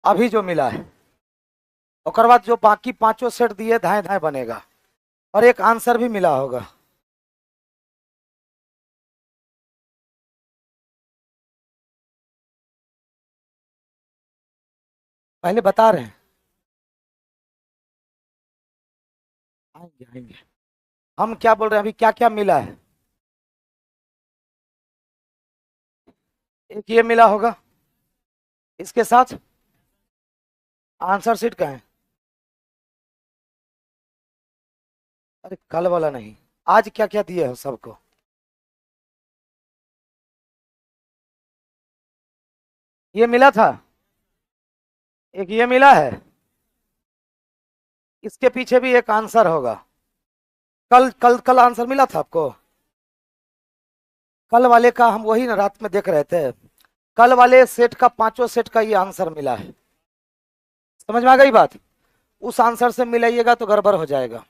अभी जो मिला है, और बाद जो बाकी पांचों सेट दिए धाए धाए बनेगा, और एक आंसर भी मिला होगा। पहले बता रहे हैं। आएंगे आएंगे। हम क्या बोल रहे हैं, अभी क्या क्या मिला है। एक ये मिला होगा, इसके साथ आंसर शीट का है। अरे कल वाला नहीं, आज क्या क्या दिए हो सबको। ये मिला था, एक ये मिला है, इसके पीछे भी एक आंसर होगा। कल कल कल आंसर मिला था आपको। कल वाले का हम वही ना रात में देख रहे थे। कल वाले सेट का पांचों सेट का ये आंसर मिला है। समझ में आ गई बात। उस आंसर से मिलाइएगा तो गड़बड़ हो जाएगा।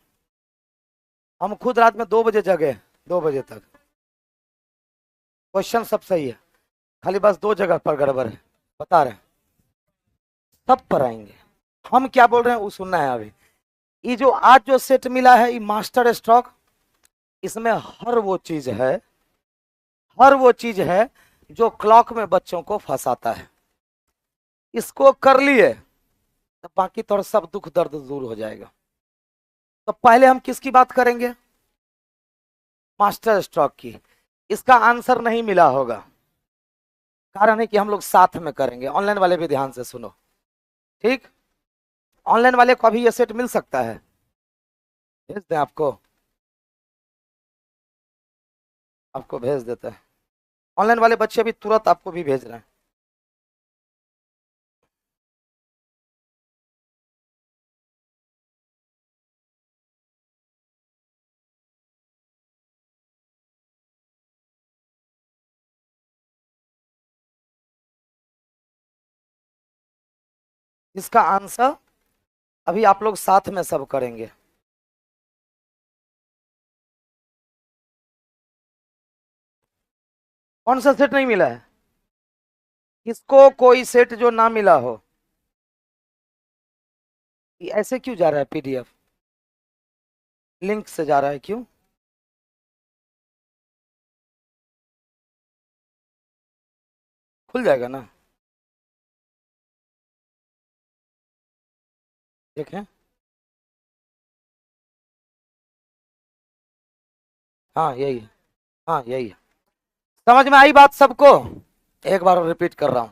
हम खुद रात में 2 बजे जगे, 2 बजे तक। क्वेश्चन सब सही है, खाली बस दो जगह पर गड़बड़ है, बता रहे हैं। सब पर आएंगे। हम क्या बोल रहे हैं वो सुनना है अभी। ये जो आज जो सेट मिला है, ये मास्टर स्ट्रोक, इसमें हर वो चीज है, हर वो चीज है जो क्लॉक में बच्चों को फंसाता है। इसको कर लिए तो बाकी तो सब दुख दर्द दूर हो जाएगा। तो पहले हम किसकी बात करेंगे, मास्टर स्ट्रोक की। इसका आंसर नहीं मिला होगा, कारण है कि हम लोग साथ में करेंगे। ऑनलाइन वाले भी ध्यान से सुनो, ठीक। ऑनलाइन वाले को अभी ये सेट मिल सकता है, भेज दें आपको, आपको भेज देते हैं। ऑनलाइन वाले बच्चे भी तुरंत आपको भी भेज रहे हैं। इसका आंसर अभी आप लोग साथ में सब करेंगे। कौन सा सेट नहीं मिला है, किसको कोई सेट जो ना मिला हो। ये ऐसे क्यों जा रहा है, पीडीएफ लिंक से जा रहा है क्यों। खुल जाएगा ना, देखें। हाँ यही है, हाँ यही है। समझ में आई बात सबको। एक बार रिपीट कर रहा हूं,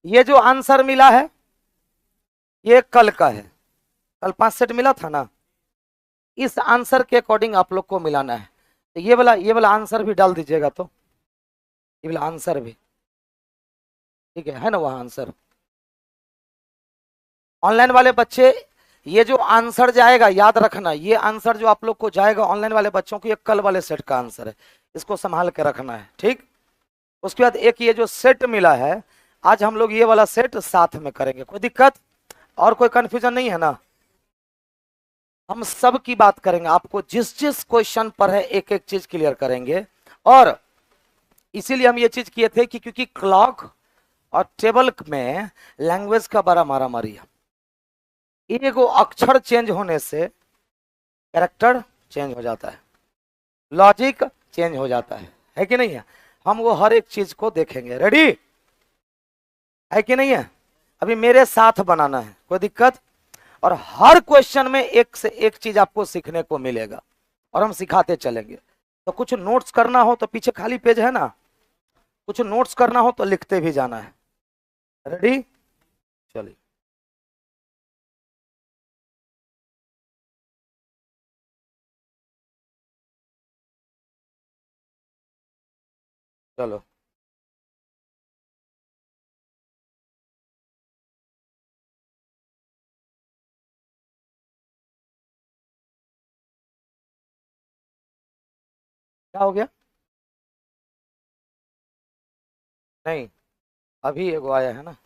ये जो आंसर मिला है ये कल का है। कल 5 सेट मिला था ना, इस आंसर के अकॉर्डिंग आप लोग को मिलाना है। तो ये वाला आंसर भी डाल दीजिएगा, तो ये वाला आंसर भी ठीक है ना, वहाँ आंसर। ऑनलाइन वाले बच्चे, ये जो आंसर जाएगा याद रखना, ये आंसर जो आप लोग को जाएगा ऑनलाइन वाले बच्चों को, ये कल वाले सेट का आंसर है। इसको संभाल के रखना है, ठीक। उसके बाद एक ये जो सेट मिला है, आज हम लोग ये वाला सेट साथ में करेंगे। कोई दिक्कत और कोई कंफ्यूजन नहीं है ना। हम सब की बात करेंगे, आपको जिस जिस क्वेश्चन पर है एक एक चीज क्लियर करेंगे। और इसीलिए हम ये चीज किए थे कि क्योंकि क्लॉक और टेबल में लैंग्वेज का बड़ा मारा मारी है। एगो अक्षर चेंज होने से कैरेक्टर चेंज हो जाता है, लॉजिक चेंज हो जाता है कि नहीं है। हम वो हर एक चीज को देखेंगे। रेडी है कि नहीं है। अभी मेरे साथ बनाना है, कोई दिक्कत। और हर क्वेश्चन में एक से एक चीज आपको सीखने को मिलेगा, और हम सिखाते चलेंगे। तो कुछ नोट्स करना हो तो पीछे खाली पेज है ना, कुछ नोट्स करना हो तो लिखते भी जाना है। रेडी, चलिए। चलो, क्या हो गया। नहीं, अभी एगो आया है ना।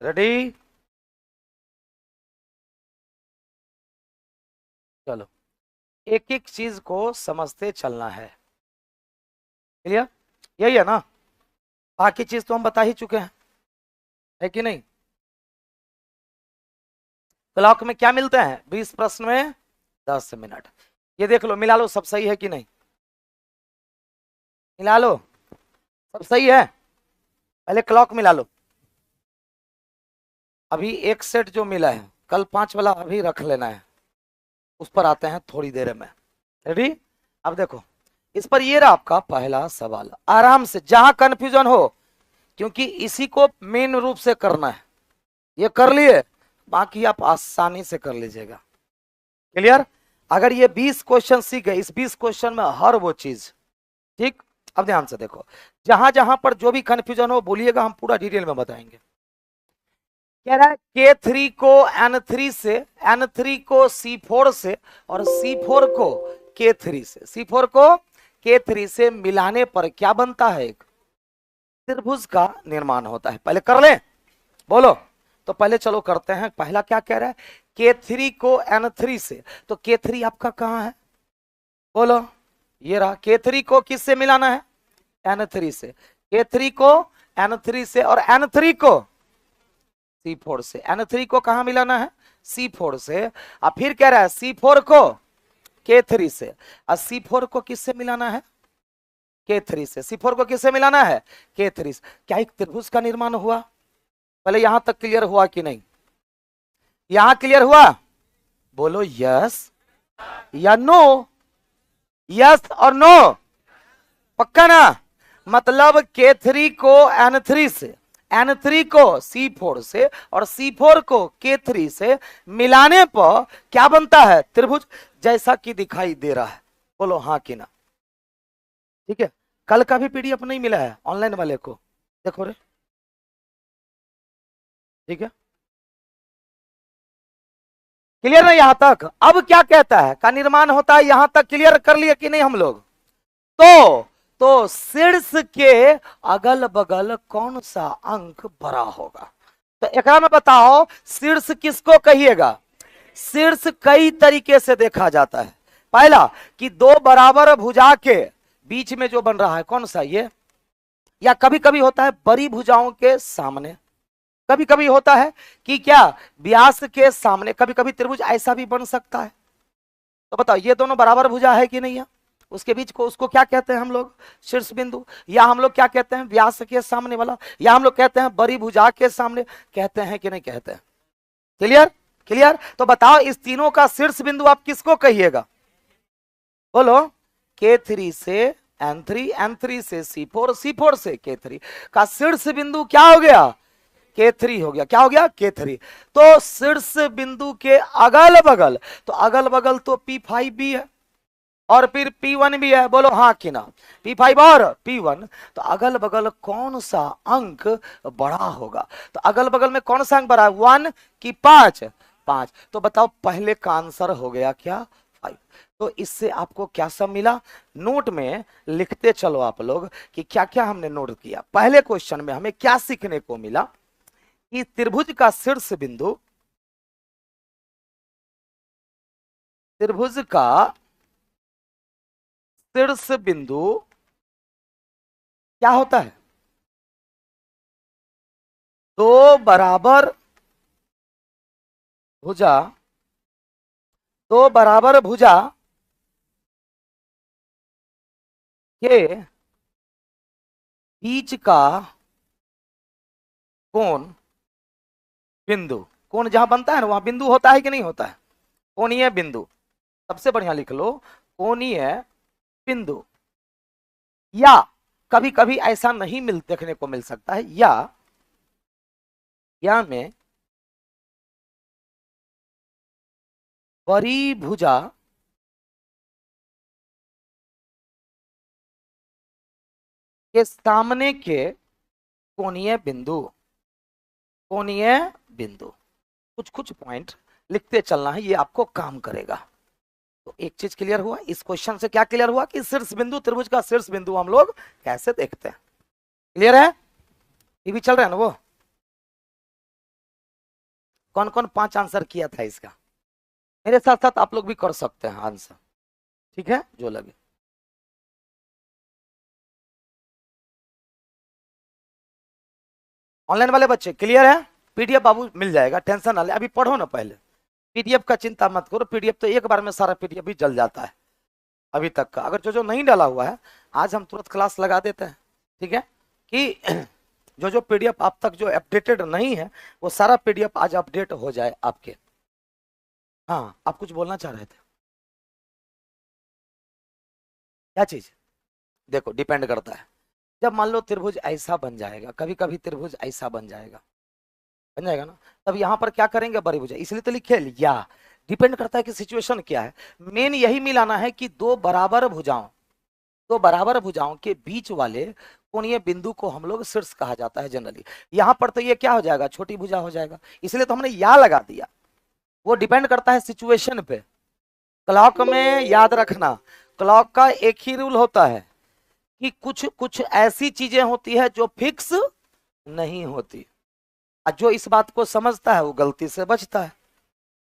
रेडी? चलो, एक एक चीज को समझते चलना क्लियर? यही है ना? बाकी चीज तो हम बता ही चुके हैं, है कि नहीं? क्लॉक में क्या मिलते हैं? 20 प्रश्न में 10 मिनट। ये देख लो, मिला लो, सब सही है कि नहीं? मिला लो, सब सही है? पहले क्लॉक मिला लो। अभी एक सेट जो मिला है, कल 5 वाला अभी रख लेना है, उस पर आते हैं थोड़ी देर में। रेडी? अब देखो, इस पर ये रहा आपका पहला सवाल, आराम से, जहां कंफ्यूजन हो, क्योंकि इसी को मेन रूप से करना है। ये कर लिए, बाकी आप आसानी से कर लीजिएगा। क्लियर? अगर ये 20 क्वेश्चन सीख गए, इस 20 क्वेश्चन में हर वो चीज, ठीक? अब ध्यान से देखो, जहां जहां पर जो भी कंफ्यूजन हो बोलिएगा, हम पूरा डिटेल में बताएंगे। कह रहा है K3 को N3 से, N3 को C4 से और C4 को K3 से, C4 को K3 से मिलाने पर क्या बनता है? एक त्रिभुज का निर्माण होता है। पहले कर लें, बोलो। तो पहले चलो करते हैं। पहला क्या कह रहा है? K3 को N3 से, तो K3 आपका कहां है? बोलो। ये रहा। K3 को किससे मिलाना है? N3 से। K3 को N3 से और N3 को C4 से। N3 को कहां मिलाना है? C4 से। अब फिर कह रहा है C4 को K3 से, और C4 को किससे मिलाना है? K3 से। C4 को किससे मिलाना है? K3 से। क्या एक त्रिभुज का निर्माण हुआ? पहले यहां तक क्लियर हुआ कि नहीं? यहां क्लियर हुआ? बोलो यस या नो। यस और नो, पक्का ना? मतलब K3 को N3 से, N3 को C4 से और C4 को K3 से मिलाने पर क्या बनता है? त्रिभुज, जैसा कि दिखाई दे रहा है। बोलो हाँ कि ना? ठीक है। कल का भी पीडीएफ नहीं मिला है ऑनलाइन वाले को, देखो रे। ठीक है, क्लियर है यहां तक? अब क्या कहता है? का निर्माण होता है, यहां तक क्लियर कर लिए कि नहीं हम लोग? तो शीर्ष के अगल बगल कौन सा अंक बड़ा होगा? तो एक में बताओ, शीर्ष किसको कहिएगा? शीर्ष कई तरीके से देखा जाता है। पहला कि दो बराबर भुजा के बीच में जो बन रहा है, कौन सा? ये। या कभी कभी होता है बड़ी भुजाओं के सामने, कभी कभी होता है कि क्या, व्यास के सामने। कभी कभी त्रिभुज ऐसा भी बन सकता है। तो बताओ, ये दोनों बराबर भुजा है कि नहीं है? उसके बीच को, उसको क्या कहते हैं हम लोग? शीर्ष बिंदु। या हम लोग क्या कहते हैं? व्यास के सामने वाला। या हम लोग कहते हैं बड़ी भुजा के सामने। कहते हैं कि नहीं कहते हैं? क्लियर? क्लियर? तो बताओ, इस तीनों का शीर्ष बिंदु आप किसको कहिएगा? बोलो। K3 से N3, N3 से C4, C4 से K3 का शीर्ष बिंदु क्या हो गया? K3 हो गया। क्या हो गया? K3। तो शीर्ष बिंदु के अगल बगल, तो अगल बगल तो P5 भी है और फिर P1 भी है। बोलो हाँ कि ना? P5 और P1। तो अगल बगल कौन सा अंक बड़ा होगा? तो अगल बगल में कौन सा अंक बड़ा है? 1 कि 5? 5। तो बताओ, पहले का आंसर हो गया क्या? 5। तो इससे आपको क्या सब मिला? नोट में लिखते चलो आप लोग कि क्या क्या हमने नोट किया। पहले क्वेश्चन में हमें क्या सीखने को मिला? कि त्रिभुज का शीर्ष बिंदु, त्रिभुज का शीर्ष बिंदु क्या होता है? दो बराबर भुजा, दो बराबर भुजा के बीच का कोण बिंदु। कोण जहां बनता है ना, वहां बिंदु होता है कि नहीं होता है? कोणीय बिंदु। सबसे बढ़िया लिख लो, कोणीय बिंदु। या कभी कभी ऐसा नहीं देखने को मिल सकता है, या में बड़ी भुजा के सामने के कोणीय बिंदु, कोणीय बिंदु। कुछ कुछ पॉइंट लिखते चलना है, ये आपको काम करेगा। तो एक चीज क्लियर हुआ इस क्वेश्चन से, क्या क्लियर हुआ? कि शीर्ष बिंदु, त्रिभुज का शीर्ष बिंदु हम लोग कैसे देखते हैं। क्लियर है? टीवी चल रहा है ना वो? कौन कौन 5 आंसर किया था इसका? मेरे साथ साथ आप लोग भी कर सकते हैं आंसर, ठीक है, जो लगे। ऑनलाइन वाले बच्चे क्लियर है? पीडीएफ बाबू मिल जाएगा, टेंशन ना ले, अभी पढ़ो ना पहले। पीडीएफ का चिंता मत करो, पीडीएफ तो एक बार में सारा पीडीएफ भी जल जाता है अभी तक का। अगर जो जो नहीं डाला हुआ है आज हम तुरंत क्लास लगा देते हैं, ठीक है, कि जो जो पीडीएफ आप तक जो अपडेटेड नहीं है वो सारा पीडीएफ आज अपडेट हो जाए आपके। हाँ, आप कुछ बोलना चाह रहे थे, क्या चीज? देखो डिपेंड करता है, जब मान लो त्रिभुज ऐसा बन जाएगा, कभी कभी त्रिभुज ऐसा बन जाएगा, बन जाएगा ना, तब यहां पर क्या करेंगे, बड़ी भुजा, इसलिए तो लिखे या। डिपेंड करता है कि सिचुएशन क्या है। मेन यही मिलाना है कि दो बराबर भुजाओं के बीच वाले कोणीय बिंदु को हम लोग शीर्ष कहा जाता है जनरली। यहां पर तो ये क्या हो जाएगा, छोटी भुजा हो जाएगा, इसलिए तो हमने या लगा दिया। वो डिपेंड करता है सिचुएशन पे। क्लॉक में याद रखना, क्लॉक का एक ही रूल होता है कि कुछ कुछ ऐसी चीजें होती है जो फिक्स नहीं होती, और जो इस बात को समझता है वो गलती से बचता है,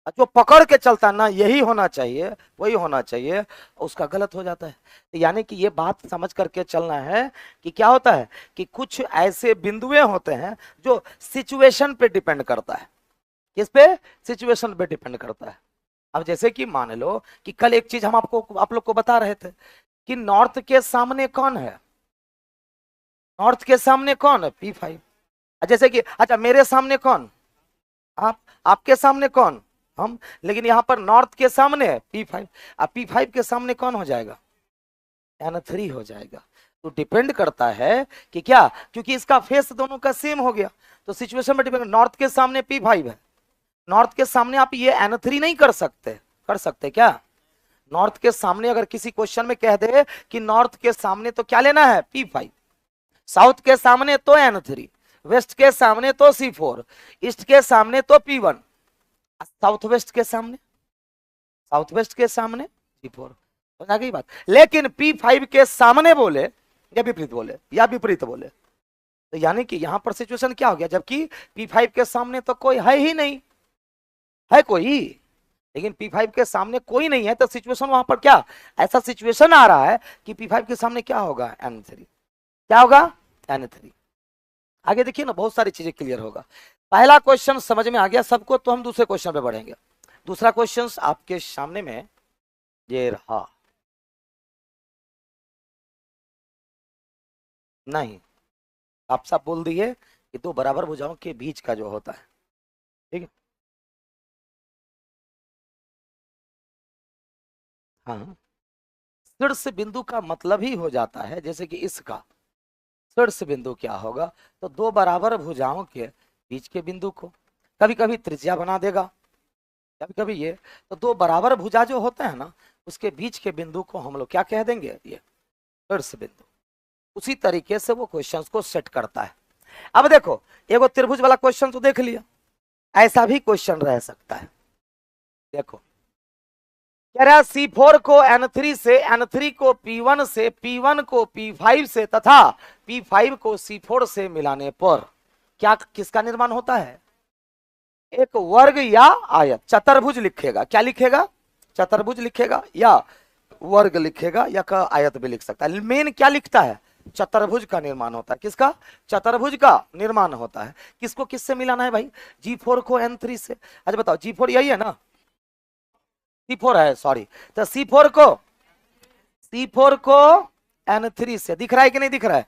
और जो पकड़ के चलता है ना यही होना चाहिए वही होना चाहिए, उसका गलत हो जाता है। तो यानी कि ये बात समझ करके चलना है कि क्या होता है कि कुछ ऐसे बिंदुए होते हैं जो सिचुएशन पे डिपेंड करता है। किस पे? सिचुएशन पे डिपेंड करता है। अब जैसे कि मान लो कि कल एक चीज हम आप लोग को बता रहे थे कि नॉर्थ के सामने कौन है, नॉर्थ के सामने कौन है, P5। जैसे कि अच्छा मेरे सामने कौन, आप, आपके सामने कौन, हम, लेकिन यहां पर नॉर्थ के सामने है P5, अब P5 के सामने कौन हो जाएगा, N3 हो जाएगा। तो डिपेंड करता है कि क्या, क्योंकि इसका फेस दोनों का सेम हो गया, तो सिचुएशन में डिपेंड। नॉर्थ के सामने P5 है, नॉर्थ के सामने आप ये N3 नहीं कर सकते, कर सकते क्या? नॉर्थ के सामने अगर किसी क्वेश्चन में कह दे कि नॉर्थ के सामने तो क्या लेना है, P5, साउथ के सामने तो N3, वेस्ट के सामने तो C4, ईस्ट के सामने तो P1, साउथ वेस्ट के सामने, साउथ वेस्ट के सामने C4, समझ गई बात? लेकिन P5 के सामने बोले या विपरीत बोले, या विपरीत बोले, तो यानी कि यहां पर सिचुएशन क्या हो गया, जबकि P5 के सामने तो कोई है ही नहीं, है कोई, लेकिन P5 के सामने कोई नहीं है, तो सिचुएशन वहां पर क्या, ऐसा सिचुएशन आ रहा है कि P5 के सामने क्या होगा, N3, क्या होगा, N3। आगे देखिए ना, बहुत सारी चीजें क्लियर होगा। पहला क्वेश्चन समझ में आ गया सबको, तो हम दूसरे क्वेश्चन पे बढ़ेंगे। दूसरा क्वेश्चन आपके सामने में ये रहा, नहीं आप सब बोल दिए कि दो बराबर भुजाओं के बीच का जो होता है, ठीक है, हाँ, शीर्ष बिंदु का मतलब ही हो जाता है, जैसे कि इसका शीर्ष बिंदु क्या होगा, तो दो बराबर भुजाओं के बीच के बिंदु को, कभी कभी त्रिज्या बना देगा, कभी कभी ये, तो दो बराबर भुजा जो होते हैं ना उसके बीच के बिंदु को हम लोग क्या कह देंगे, ये शीर्ष बिंदु। उसी तरीके से वो क्वेश्चंस को सेट करता है। अब देखो, एगो त्रिभुज वाला क्वेश्चन तो देख लिया, ऐसा भी क्वेश्चन रह सकता है। देखो कह रहा है C4 को N3 से, N3 को P1 से, P1 को P5 से तथा P5 को C4 से मिलाने पर क्या किसका निर्माण होता है, एक वर्ग या आयत, चतुर्भुज लिखेगा, क्या लिखेगा, चतुर्भुज लिखेगा या वर्ग लिखेगा या का आयत भी लिख सकता है। मेन क्या लिखता है, चतुर्भुज का निर्माण होता है, किसका, चतुर्भुज का निर्माण होता है। किसको किससे मिलाना है भाई, G4 को N3 से। अच्छा बताओ G4 यही है ना, C4 है, सॉरी, तो C4 को N3 से, दिख रहा है कि नहीं दिख रहा है,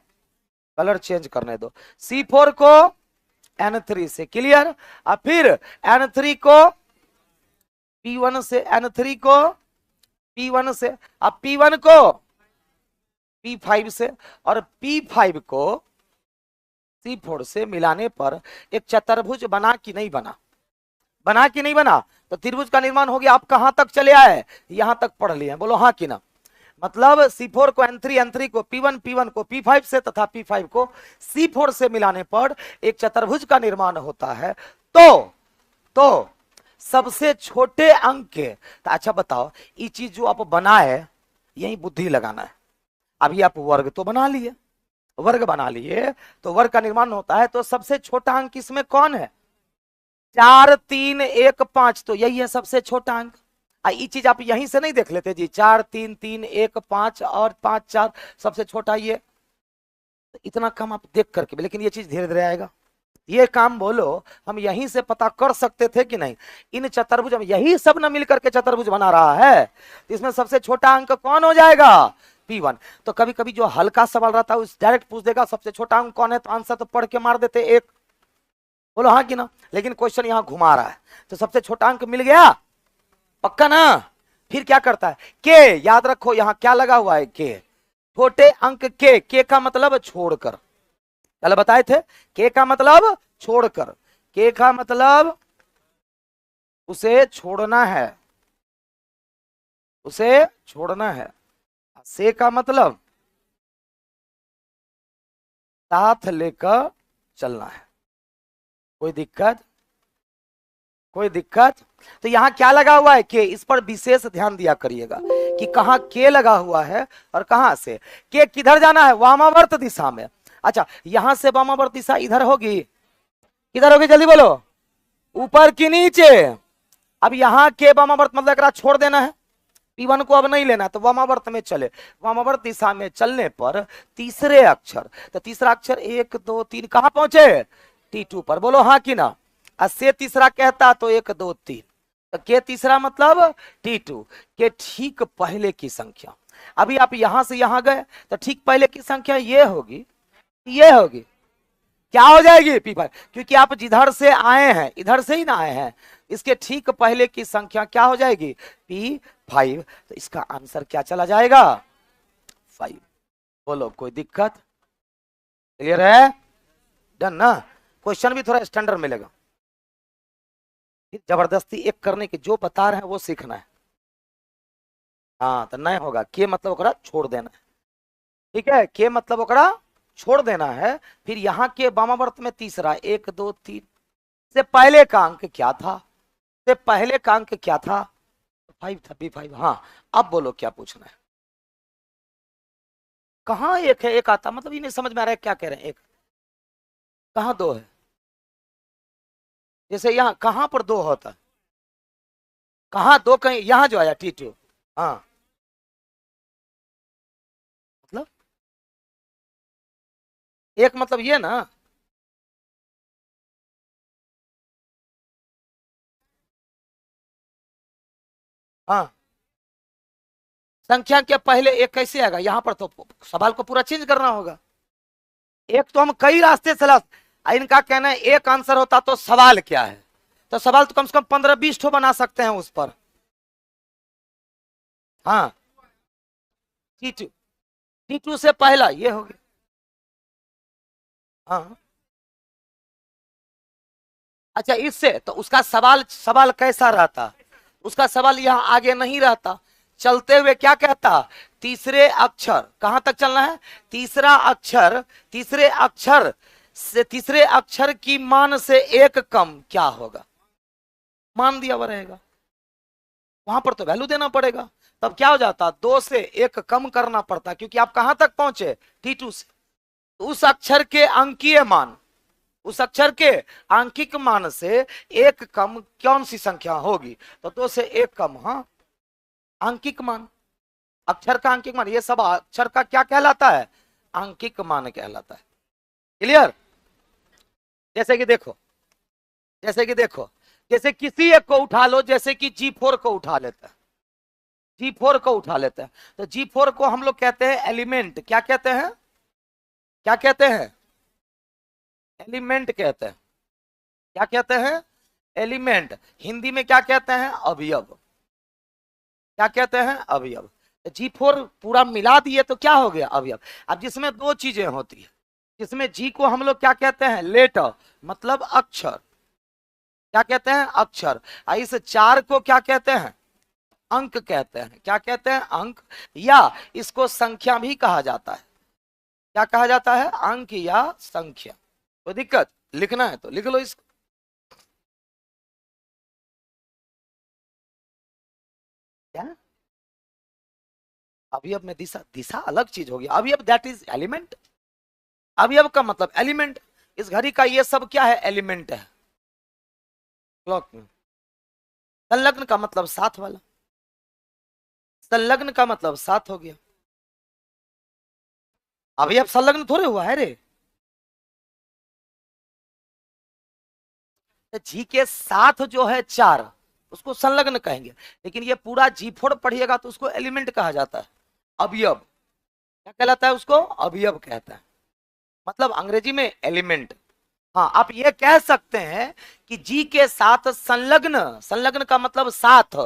कलर चेंज करने दो, C4 को N3 से, क्लियर। अब फिर N3 को P1 से, N3 को P1 से, अब P1 को P5 से, और P5 को C4 से मिलाने पर एक चतुर्भुज बना कि नहीं बना, बना कि नहीं बना, तो त्रिभुज का निर्माण हो गया। आप कहां तक चले आए, यहां तक पढ़ लिए, बोलो हाँ कि ना। मतलब C4 को N3, N3 को P1, P1 को P5 से तथा P5 को C4 से मिलाने पर एक चतुर्भुज का निर्माण होता है। तो सबसे छोटे अंक के, तो अच्छा बताओ ये चीज जो आप बनाए, यही बुद्धि लगाना है। अभी आप वर्ग तो बना लिए, वर्ग बना लिए, तो वर्ग का निर्माण होता है, तो सबसे छोटा अंक इसमें कौन है, 4 3 1 5, तो यही है सबसे छोटा अंक। ये चीज आप यहीं से नहीं देख लेते जी, 4 3 3 1 5 और 5 4 सबसे छोटा ये, तो इतना कम आप देख करके, लेकिन ये चीज धीरे धीरे आएगा। ये काम बोलो हम यहीं से पता कर सकते थे कि नहीं, इन चतुर्भुज में यही सब न मिलकर के चतुर्भुज बना रहा है, तो इसमें सबसे छोटा अंक कौन हो जाएगा, P1। तो कभी कभी जो हल्का सवाल रहता है उस डायरेक्ट पूछ देगा सबसे छोटा अंक कौन है, तो आंसर तो पढ़ के मार देते एक, बोलो हाँ कि ना। लेकिन क्वेश्चन यहां घुमा रहा है, तो सबसे छोटा अंक मिल गया, पक्का ना। फिर क्या करता है, के, याद रखो यहां क्या लगा हुआ है, के, छोटे अंक के का मतलब छोड़कर, कल बताए थे, के का मतलब छोड़कर, के का मतलब उसे छोड़ना है, उसे छोड़ना है, से का मतलब साथ लेकर चलना है। कोई दिक्कत, कोई दिक्कत। तो यहां क्या लगा हुआ है, के, इस पर विशेष ध्यान दिया करिएगा कि कहां के लगा हुआ है और कहां से, के किधर जाना है, वामावर्त दिशा में। अच्छा, यहां से वामावर्त दिशा इधर होगी, किधर होगी जल्दी बोलो, ऊपर की नीचे। अब यहां के वामावर्त मतलब छोड़ देना है, P1 को अब नहीं लेना, तो वामावर्त में चले, वामावर्त दिशा में चलने पर तीसरे अक्षर, तो तीसरा अक्षर 1 2 3 कहां पहुंचे, T2 पर, बोलो हाँ कि ना। से तीसरा कहता तो 1 2 3, तो के तीसरा मतलब T2, के ठीक पहले की संख्या। अभी आप यहां से यहां गए तो ठीक पहले की संख्या ये होगी, ये होगी, क्या हो जाएगी, P5, क्योंकि आप जिधर से आए हैं इधर से ही ना आए हैं, इसके ठीक पहले की संख्या क्या हो जाएगी, P5, तो इसका आंसर क्या चला जाएगा, 5। बोलो कोई दिक्कत, क्लियर है, डन ना। क्वेश्चन भी थोड़ा स्टैंडर्ड मिलेगा, जबरदस्ती एक करने की, जो बता रहे हैं वो सीखना है, हाँ तो नहीं होगा, के मतलब ओकरा छोड़ देना है, ठीक है, के मतलब ओकरा छोड़ देना है। फिर यहाँ के वामावर्त में तीसरा 1 2 3, से पहले का अंक क्या था, से पहले का अंक क्या था, 5 था, P5। हाँ अब बोलो क्या पूछना है, कहाँ एक है, एक आता मतलब ये नहीं समझ में आ रहा है क्या कह रहे हैं, एक कहाँ दो है, जैसे यहाँ कहाँ पर दो होता है, कहाँ दो, कहीं यहाँ जो आया T2, हाँ मतलब एक मतलब ये ना, हाँ संख्या के पहले एक कैसे आएगा, यहां पर तो सवाल को पूरा चेंज करना होगा, एक तो हम कई रास्ते से, इनका कहना है एक आंसर होता तो सवाल क्या है, तो सवाल तो कम से कम 15-20 ठो बना सकते हैं उस पर, हाँ T2, T2 से पहला ये हो गया, हाँ अच्छा इससे तो उसका सवाल, सवाल कैसा रहता, उसका सवाल यहाँ आगे नहीं रहता, चलते हुए क्या कहता, तीसरे अक्षर, कहां तक चलना है, तीसरा अक्षर, तीसरे अक्षर से, तीसरे अक्षर की मान से एक कम क्या होगा, मान दिया हुआ रहेगा, वहां पर तो वैल्यू देना पड़ेगा, तब क्या हो जाता, 2 से 1 कम करना पड़ता, क्योंकि आप कहां तक पहुंचे, T2 से, तो उस अक्षर के अंकीय मान, उस अक्षर के आंकिक मान से एक कम कौन सी संख्या होगी, तो 2 से 1 कम, हाँ आंकिक मान, अक्षर का आंकिक मान, ये सब अक्षर का क्या कहलाता है, आंकिक मान कहलाता है, क्लियर। जैसे कि देखो, जैसे कि देखो, जैसे किसी एक को उठा लो, जैसे कि G4 को उठा लेते हैं, G4 को उठा लेते हैं, तो G4 को हम लोग कहते हैं एलिमेंट, क्या कहते हैं, क्या कहते हैं, एलिमेंट कहते हैं, क्या कहते हैं, एलिमेंट, हिंदी में क्या कहते हैं, अवयव, क्या कहते हैं, अवयव। G4 पूरा मिला दिए तो क्या हो गया, अवयव। अब जिसमें दो चीजें होती है, जिसमें G को हम लोग क्या कहते हैं, लेटर, मतलब अक्षर, क्या कहते हैं, अक्षर, इस 4 को क्या कहते हैं, अंक कहते हैं, क्या कहते हैं, अंक, या इसको संख्या भी कहा जाता है, क्या कहा जाता है, अंक या संख्या। तो दिक्कत, लिखना है तो लिख लो इसको, क्या अवयव में दिशा, दिशा अलग चीज होगी, अवयव दैट इज एलिमेंट, अवयव का मतलब एलिमेंट, इस घड़ी का ये सब क्या है, एलिमेंट है, क्लॉक में। संलग्न का मतलब साथ वाला, संलग्न का मतलब साथ हो गया। अभी अब संलग्न थोड़े हुआ है रे, जी के साथ जो है 4 उसको संलग्न कहेंगे, लेकिन ये पूरा G4 पढ़िएगा तो उसको एलिमेंट कहा जाता है, अवयव। क्या कहलाता है उसको? अवयव कहता है, मतलब अंग्रेजी में एलिमेंट। हाँ, आप ये कह सकते हैं कि जी के साथ संलग्न, संलग्न का मतलब साथ,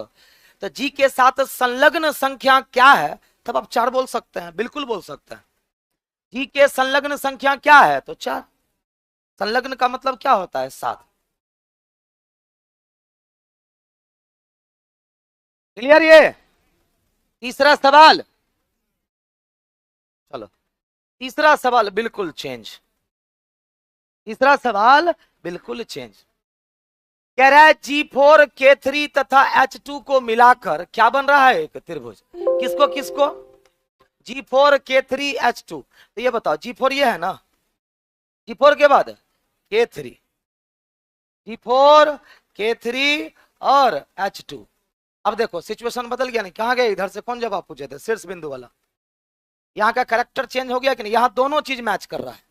तो जी के साथ संलग्न संख्या क्या है, तब आप 4 बोल सकते हैं, बिल्कुल बोल सकते हैं। जी के संलग्न संख्या क्या है, तो 4। संलग्न का मतलब क्या होता है? 7। क्लियर? ये तीसरा सवाल। चलो तीसरा सवाल बिल्कुल चेंज, तीसरा सवाल बिल्कुल चेंज। कह रहा है G4 K3 तथा H2 को मिलाकर क्या बन रहा है? एक त्रिभुज। किसको किसको? G4 K3 H2। तो ये बताओ, G4 ये है ना, G4 के बाद K3, G4 K3 और H2। अब देखो सिचुएशन बदल गया नहीं, कहां गए? इधर से कौन जवाब पूछे थे? शीर्ष बिंदु वाला। यहाँ का करेक्टर चेंज हो गया कि नहीं? यहाँ दोनों चीज मैच कर रहा है,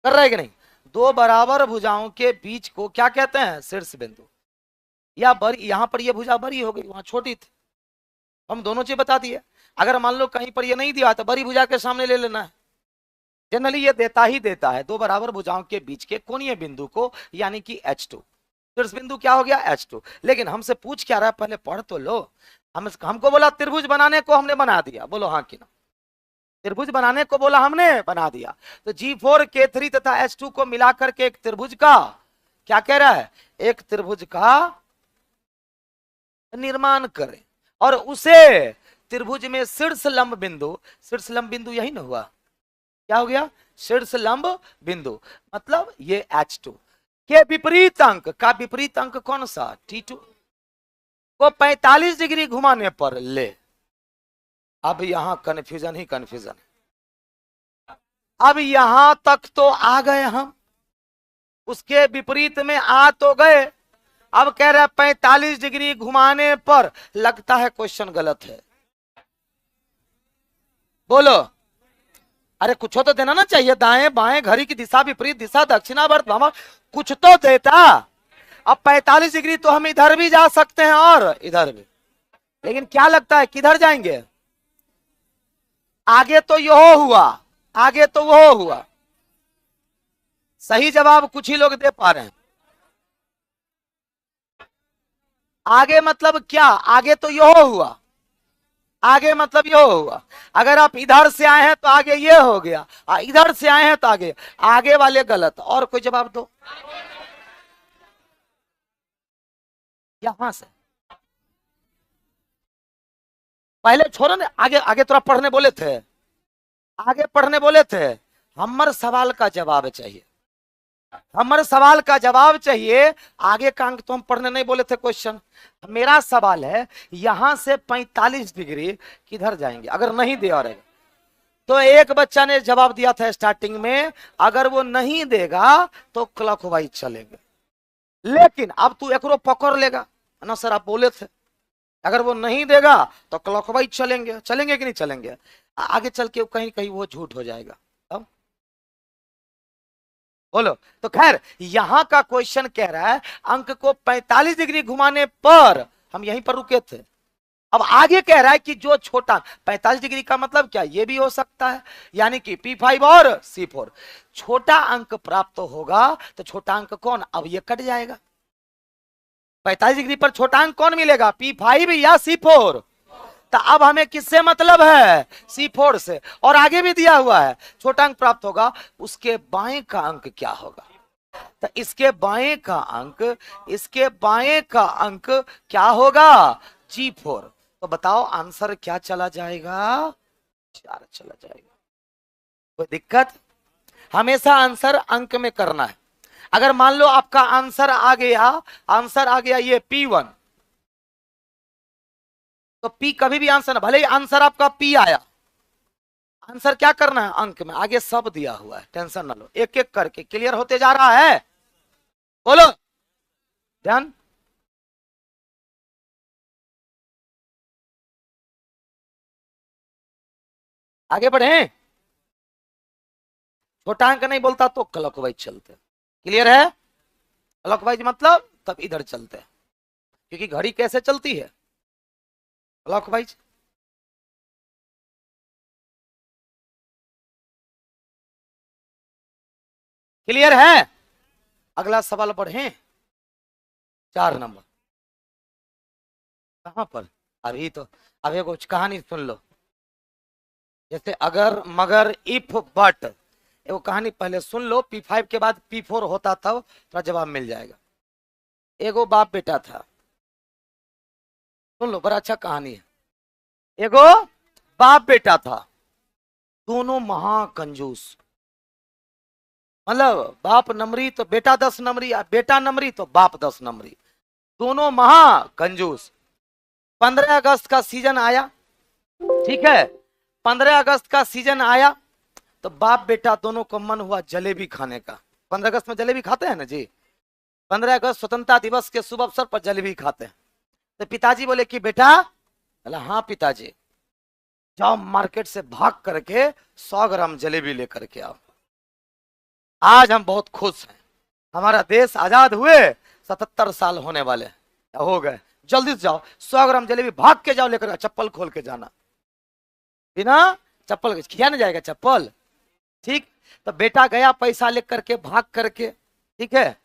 कर रहा है कि नहीं? दो बराबर भुजाओं के बीच को क्या कहते हैं? शीर्ष बिंदु। या बड़ी, यहां पर ये भुजा बड़ी हो गई, वहां छोटी थी, हम दोनों चीज बता दिए। अगर मान लो कहीं पर ये नहीं दिया तो बड़ी भुजा के सामने ले लेना है। जनरली ये देता ही देता है दो बराबर भुजाओं के बीच के कोणीय बिंदु को, यानी कि H2। शीर्ष बिंदु क्या हो गया? H2। लेकिन हमसे पूछ क्या रहा है, पहले पढ़ तो लो। हमको बोला त्रिभुज बनाने को, हमने बना दिया, बोलो हाँ कि ना? त्रिभुज बनाने को बोला, हमने बना दिया। तो G4 K3 तथा H2 को मिलाकर के एक त्रिभुज का क्या कह रहा है? एक त्रिभुज का निर्माण करें, और उसे त्रिभुज में शीर्ष लंब बिंदु, शीर्ष लंब बिंदु यही ना हुआ, क्या हो गया? शीर्ष लंब बिंदु, मतलब ये H2 के विपरीत अंक का विपरीत अंक कौन सा? T2 को 45 डिग्री घुमाने पर ले। अब यहां कंफ्यूजन ही कंफ्यूजन। अब यहां तक तो आ गए हम, उसके विपरीत में आ तो गए, अब कह रहे 45 डिग्री घुमाने पर। लगता है क्वेश्चन गलत है, बोलो। अरे कुछ तो देना ना चाहिए, दाएं बाएं, घड़ी की दिशा, विपरीत दिशा, दक्षिणावर्त भ्रमण, कुछ तो देता। अब 45 डिग्री तो हम इधर भी जा सकते हैं और इधर भी, लेकिन क्या लगता है किधर जाएंगे? आगे तो यो हुआ, आगे तो वो हुआ। सही जवाब कुछ ही लोग दे पा रहे हैं। आगे मतलब क्या? आगे तो यो हुआ, आगे मतलब यो हुआ। अगर आप इधर से आए हैं तो आगे ये हो गया, इधर से आए हैं तो आगे, आगे वाले गलत। और कोई जवाब दो। यहां से पहले छोड़ो ना, आगे आगे थोड़ा पढ़ने बोले थे, आगे पढ़ने बोले थे। हमारे सवाल का जवाब चाहिए, हमारे सवाल का जवाब चाहिए। आगे का अंक तो हम पढ़ने नहीं बोले थे क्वेश्चन। मेरा सवाल है यहां से 45 डिग्री किधर जाएंगे? अगर नहीं दिया रहेगा तो एक बच्चा ने जवाब दिया था स्टार्टिंग में, अगर वो नहीं देगा तो क्लॉकवाइज चलेंगे। लेकिन अब तू एक पकड़ लेगा ना सर, आप बोले थे अगर वो नहीं देगा तो क्लॉकवाइज चलेंगे। चलेंगे कि नहीं चलेंगे? आगे चल के कहीं कहीं वो झूठ हो जाएगा। अब बोलो। तो खैर यहां का क्वेश्चन कह रहा है अंक को 45 डिग्री घुमाने पर, हम यहीं पर रुके थे। अब आगे कह रहा है कि जो छोटा 45 डिग्री का मतलब क्या? ये भी हो सकता है, यानी कि P5 और C4। छोटा अंक प्राप्त होगा तो छोटा अंक कौन? अब ये कट जाएगा। 45 डिग्री पर छोटा अंक कौन मिलेगा? P5 या C4? तो अब हमें किससे मतलब है? C4 से। और आगे भी दिया हुआ है छोटा अंक प्राप्त होगा, उसके बाएं का अंक क्या होगा? तो इसके बाएं का अंक, इसके बाएं का अंक क्या होगा? G4। तो बताओ आंसर क्या चला जाएगा? 4 चला जाएगा। कोई दिक्कत? हमेशा आंसर अंक में करना है। अगर मान लो आपका आंसर आ गया, आंसर आ गया ये P1, तो P कभी भी आंसर ना, भले ही आंसर आपका P आया, आंसर क्या करना है? अंक में। आगे सब दिया हुआ है, टेंशन ना लो, एक एक करके क्लियर होते जा रहा है। बोलो ध्यान। आगे बढ़े। छोटा अंक नहीं बोलता तो क्लॉकवाइज चलते। क्लियर है? क्लॉकवाइज मतलब तब इधर चलते हैं, क्योंकि घड़ी कैसे चलती है? क्लॉकवाइज। क्लियर है? अगला सवाल पढ़ें। 4 नंबर। कहां पर? अभी तो अभी कुछ कहानी सुन लो। जैसे अगर मगर इफ बट, वो कहानी पहले सुन लो, P5 के बाद P4 होता था, तो जवाब मिल जाएगा। एगो बाप बेटा था, सुन लो, बड़ा अच्छा कहानी है। एगो बाप बेटा था, दोनों महाकंजूस। मतलब बाप नंबरी तो बेटा 10 नंबरी, बेटा नंबरी तो बाप 10 नंबरी, दोनों महाकंजूस। 15 अगस्त का सीजन आया, ठीक है, 15 अगस्त का सीजन आया तो बाप बेटा दोनों को मन हुआ जलेबी खाने का। 15 अगस्त में जलेबी खाते हैं ना जी। 15 अगस्त स्वतंत्रता दिवस के शुभ अवसर पर जलेबी खाते हैं। तो पिताजी बोले कि बेटा, बोला हाँ पिताजी, जाओ मार्केट से भाग करके 100 ग्राम जलेबी लेकर के आओ। आज हम बहुत खुश हैं, हमारा देश आजाद हुए 77 साल होने वाले हो गए, जल्दी से जाओ 100 ग्राम जलेबी भाग के जाओ लेकर, चप्पल खोल के जाना, बिना चप्पल के किया ना जाएगा चप्पल। ठीक, तो बेटा गया पैसा लेकर के भाग करके, ठीक है,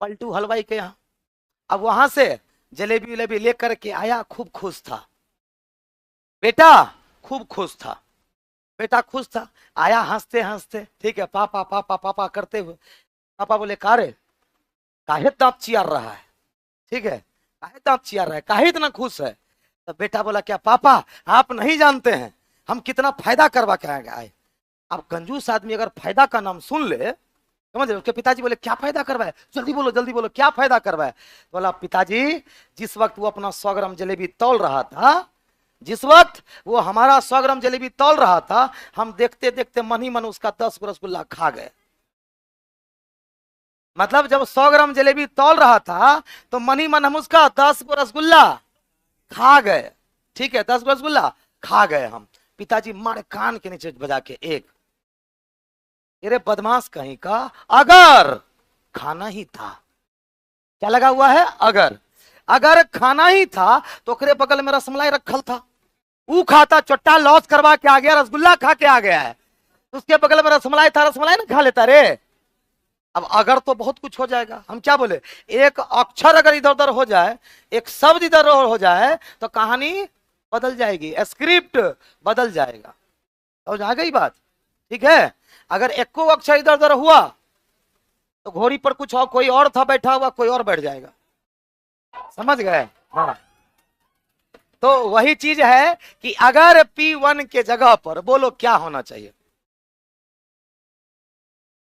पलटू हलवाई के यहाँ। अब वहां से जलेबी वलेबी लेकर के आया, खूब खुश था बेटा, खूब खुश था बेटा, खुश था। आया हंसते हंसते, ठीक है, पापा पापा पापा करते हुए। पापा बोले का रे, काहे दांत चियार रहा है? ठीक है, काहे दांत चियार रहा है, काहे इतना खुश है? तो बेटा बोला क्या पापा, आप नहीं जानते हैं हम कितना फायदा करवा के आए। अब कंजूस आदमी अगर फायदा का नाम सुन ले, समझ रहे? उसके पिताजी बोले क्या फायदा करवाए, जल्दी बोलो क्या फायदा करवाए? बोला पिताजी, जिस वक्त वो अपना 100 ग्राम जलेबी तौल रहा था, जिस वक्त वो हमारा 100 ग्राम जलेबी तौल रहा था, हम देखते देखते मन ही मन उसका 10 रसगुल्ला खा गए। मतलब जब 100 ग्राम जलेबी तौल रहा था तो मन ही मन हम उसका 10 रसगुल्ला खा गए। ठीक है, 10 रसगुल्ला खा गए हम। पिताजी मारे कान के नीचे बजा के एक, अरे बदमाश कहीं का, अगर खाना ही था, क्या लगा हुआ है, अगर खाना ही था तो ओकरे बगल में रसमलाई रखल था, वो खाता, चोट्टा लॉस करवा के आ गया, रसगुल्ला खा के आ गया है, उसके बगल में रसमलाई था, रसमलाई ना खा लेता रे। अब अगर तो बहुत कुछ हो जाएगा। हम क्या बोले, एक अक्षर अगर इधर उधर हो जाए, एक शब्द इधर उधर हो जाए तो कहानी बदल जाएगी, स्क्रिप्ट बदल जाएगा। समझ आ गई बात? ठीक है, अगर एक अक्षर इधर उधर हुआ तो घोड़ी पर कुछ और, कोई और था बैठा हुआ, कोई और बैठ जाएगा। समझ गए? हाँ, तो वही चीज है कि अगर P1 के जगह पर बोलो क्या होना चाहिए,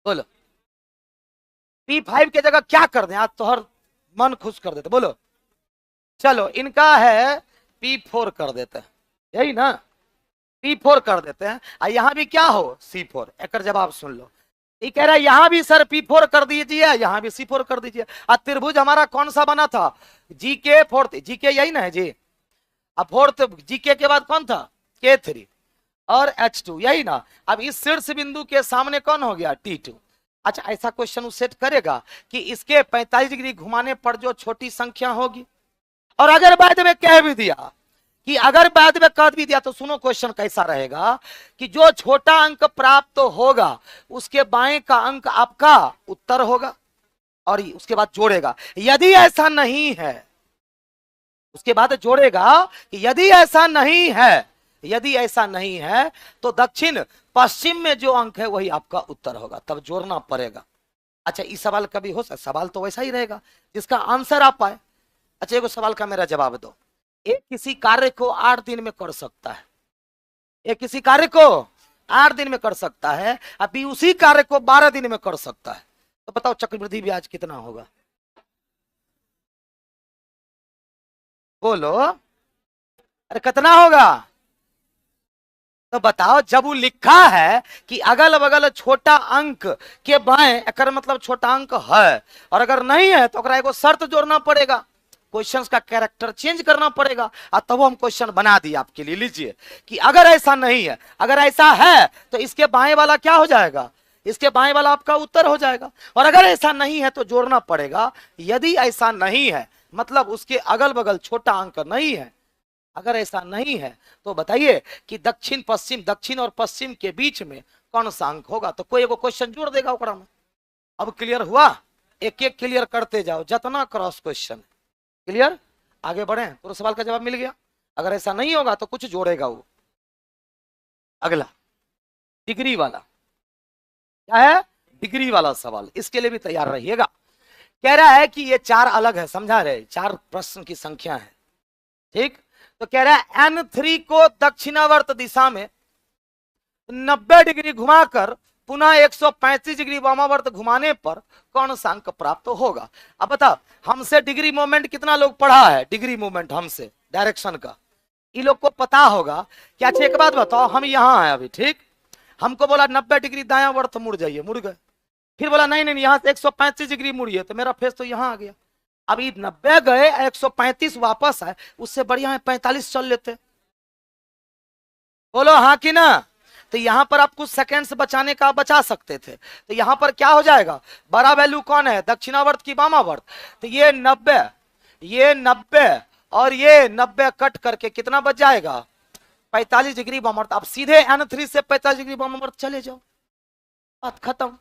बोलो P5 के जगह क्या कर दें, आज तो हर मन खुश कर देते, बोलो। चलो इनका है P4 कर देते हैं, यही ना, P4 कर देते हैं। और यहां भी क्या हो, C4। एक जवाब सुन लो, ये कह रहा है यहां भी सर P4 कर दीजिए, यहां भी C4 कर दीजिए। और त्रिभुज हमारा कौन सा बना था, GK 4, GK यही ना है जी। अब 4th GK के बाद कौन था, K3 और H2, यही ना। अब इस शीर्ष बिंदु के सामने कौन हो गया, T2। अच्छा, ऐसा क्वेश्चन सेट करेगा कि इसके 45 डिग्री घुमाने पर जो छोटी संख्या होगी, और अगर बाद में कह भी दिया कि अगर बाद में कह भी दिया तो सुनो क्वेश्चन कैसा रहेगा कि जो छोटा अंक प्राप्त तो होगा उसके बाएं का अंक आपका उत्तर होगा, और उसके बाद जोड़ेगा। यदि ऐसा नहीं है, उसके बाद जोड़ेगा कि यदि ऐसा नहीं है, यदि ऐसा नहीं है तो दक्षिण पश्चिम में जो अंक है वही आपका उत्तर होगा, तब जोड़ना पड़ेगा। अच्छा, इस सवाल का भी हो सकता, सवाल तो वैसा ही रहेगा जिसका आंसर आप पाए। अच्छा, एक सवाल का मेरा जवाब दो, एक किसी कार्य को 8 दिन में कर सकता है, एक किसी कार्य को 8 दिन में कर सकता है, अभी उसी कार्य को 12 दिन में कर सकता है, तो बताओ चक्रवृद्धि ब्याज कितना होगा, बोलो। अरे कितना होगा, तो बताओ। जब वो लिखा है कि अगल बगल छोटा अंक के बाएं, एक मतलब छोटा अंक है, और अगर नहीं है तो एगो शर्त जोड़ना पड़ेगा। क्वेश्चंस का कैरेक्टर चेंज करना पड़ेगा। और तब हम क्वेश्चन बना दिए आपके लिए। लीजिए कि अगर ऐसा नहीं है, अगर ऐसा है तो इसके बाएं वाला क्या हो जाएगा, इसके बाएं वाला आपका उत्तर हो जाएगा। और अगर ऐसा नहीं है तो जोड़ना पड़ेगा। यदि ऐसा नहीं है मतलब उसके अगल बगल छोटा अंक नहीं है। अगर ऐसा नहीं है तो बताइए कि दक्षिण पश्चिम, दक्षिण और पश्चिम के बीच में कौन सा अंक होगा। तो कोई एगो क्वेश्चन जोड़ देगा ओकरा में। अब क्लियर हुआ? एक एक क्लियर करते जाओ, जितना क्रॉस क्वेश्चन क्लियर। आगे बढ़े, पूरा सवाल का जवाब मिल गया। अगर ऐसा नहीं होगा तो कुछ जोड़ेगा वो। अगला डिग्री वाला क्या है, डिग्री वाला सवाल, इसके लिए भी तैयार रहिएगा। कह रहा है कि ये 4 अलग है, समझा रहे, 4 प्रश्न की संख्या है, ठीक। तो कह रहा है N3 को दक्षिणावर्त दिशा में 90 डिग्री घुमाकर पुनः 135 डिग्री वामावर्त घुमाने पर कौन सा अंक प्राप्त होगा। अब बताओ, हमसे डिग्री मूवमेंट कितना लोग पढ़ा है, डिग्री मूवमेंट हमसे डायरेक्शन का, ये लोग को पता होगा कि अच्छा एक बात बताओ, हम यहाँ हैं अभी, ठीक, हमको बोला 90 डिग्री दायां वर्त मुड़ जाइए, मुड़ गए। फिर बोला नहीं नहीं यहाँ से 135 डिग्री मुड़िए, तो मेरा फेस तो यहाँ आ गया। अभी 90 गए, 135 वापस आए, उससे बढ़िया है 45 चल लेते। बोलो हाँ कि ना। तो यहां पर आप कुछ सेकंड्स बचाने का बचा सकते थे। तो यहां पर क्या हो जाएगा, बड़ा वैल्यू कौन है, दक्षिणावर्त की वामावर्त। तो ये 90, ये 90 और ये 90 कट करके कितना बच जाएगा, 45 डिग्री वामावर्त। आप सीधे N3 से 45 डिग्री वामावर्त चले जाओ, बात खत्म।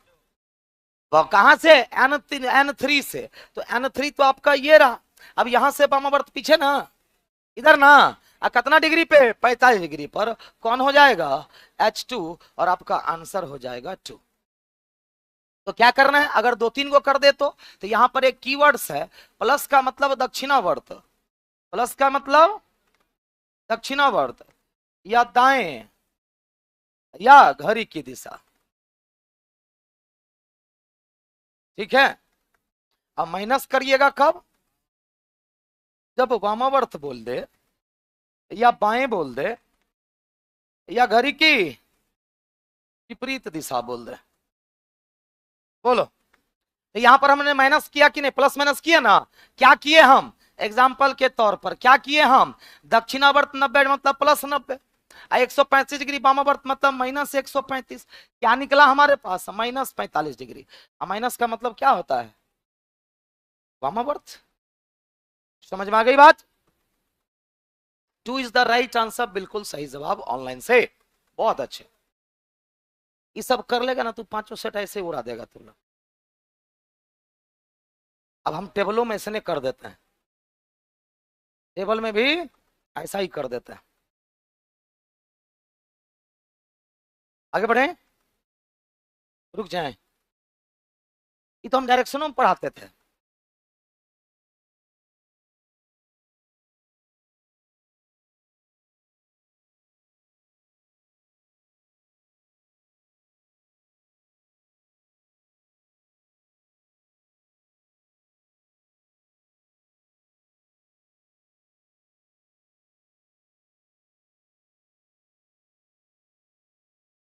कहां से, N3 से। तो N3 तो आपका ये रहा। अब यहां से वामावर्त पीछे ना, इधर ना, कितना डिग्री पे, 45 डिग्री पर कौन हो जाएगा, H2, और आपका आंसर हो जाएगा 2। तो क्या करना है, अगर 2-3 को कर दे तो यहां पर एक कीवर्ड्स है, प्लस का मतलब दक्षिणावर्त, प्लस का मतलब दक्षिणावर्त या दाएं या घड़ी की दिशा, ठीक है। अब माइनस करिएगा कब, जब वामावर्त बोल दे या बाएं बोल दे या घड़ी की विपरीत दिशा बोल दे। बोलो, तो यहां पर हमने माइनस किया कि नहीं, प्लस माइनस किया ना। क्या किए हम, एग्जाम्पल के तौर पर क्या किए हम, दक्षिणावर्त 90 मतलब प्लस 90, 135 डिग्री वामावर्त मतलब माइनस 135। क्या निकला हमारे पास, माइनस 45 डिग्री। माइनस का मतलब क्या होता है, वामावर्त। समझ में आ गई बात। 2 इज द राइट आंसर, बिल्कुल सही जवाब ऑनलाइन से, बहुत अच्छे। ये सब कर लेगा ना तू, 5 सेट ऐसे उड़ा देगा तू लोग। अब हम टेबलों में ऐसे कर देते हैं, टेबल में भी ऐसा ही कर देते हैं। आगे बढ़े, रुक जाएं, ये तो हम डायरेक्शनों में पढ़ाते थे।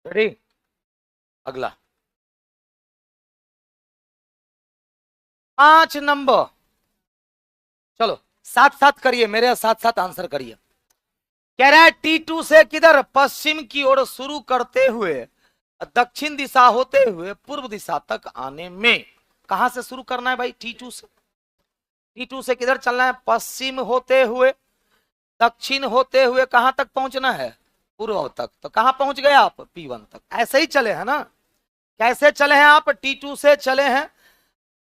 रेडी, अगला 5 नंबर, चलो साथ साथ करिए, मेरे साथ साथ आंसर करिए। कह रहा है T2 से किधर, पश्चिम की ओर शुरू करते हुए दक्षिण दिशा होते हुए पूर्व दिशा तक आने में। कहां से शुरू करना है भाई, T2 से। T2 से किधर चलना है, पश्चिम होते हुए दक्षिण होते हुए कहां तक पहुंचना है, पूर्व तक। तो कहां पहुंच गए आप, P1 तक। ऐसे ही चले हैं ना, कैसे चले हैं आप, T2 से चले हैं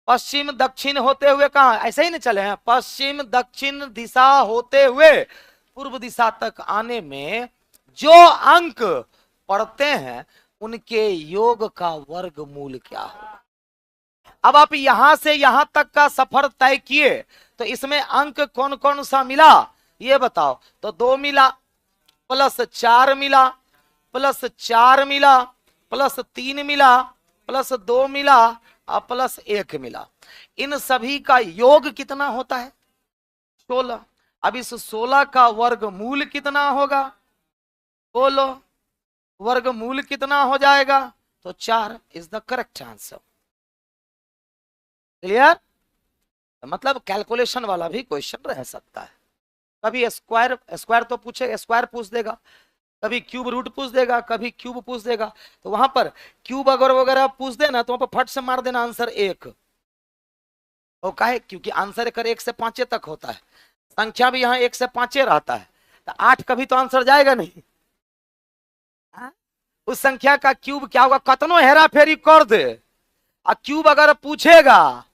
पश्चिम दक्षिण होते हुए, कहां, ऐसे ही नहीं चले हैं, पश्चिम दक्षिण दिशा होते हुए पूर्व दिशा तक आने में जो अंक पढ़ते हैं उनके योग का वर्गमूल क्या होगा। अब आप यहां से यहां तक का सफर तय किए, तो इसमें अंक कौन कौन सा मिला ये बताओ। तो 2 मिला, प्लस 4 मिला, प्लस 4 मिला, प्लस 3 मिला, प्लस 2 मिला और प्लस 1 मिला। इन सभी का योग कितना होता है, 16। अब इस 16 का वर्गमूल कितना होगा, बोलो, वर्गमूल कितना हो जाएगा, तो 4 is the correct answer. Clear. मतलब कैलकुलेशन वाला भी क्वेश्चन रह सकता है। कभी स्क्वायर स्क्वायर तो पूछे, स्क्वायर पूछ देगा, कभी क्यूब रूट पूछ देगा, कभी क्यूब पूछ देगा। तो वहां पर क्यूब अगर वगैरह पूछ देना तो वहां पर फट से मार देना आंसर 1। और काहे, क्योंकि आंसर कर 1 से 5 तक होता है, संख्या भी यहाँ 1 से 5 रहता है, तो 8 कभी तो आंसर जाएगा नहीं। हाँ? उस संख्या का क्यूब क्या होगा, कतनो हेरा फेरी कर दे और क्यूब अगर पूछेगा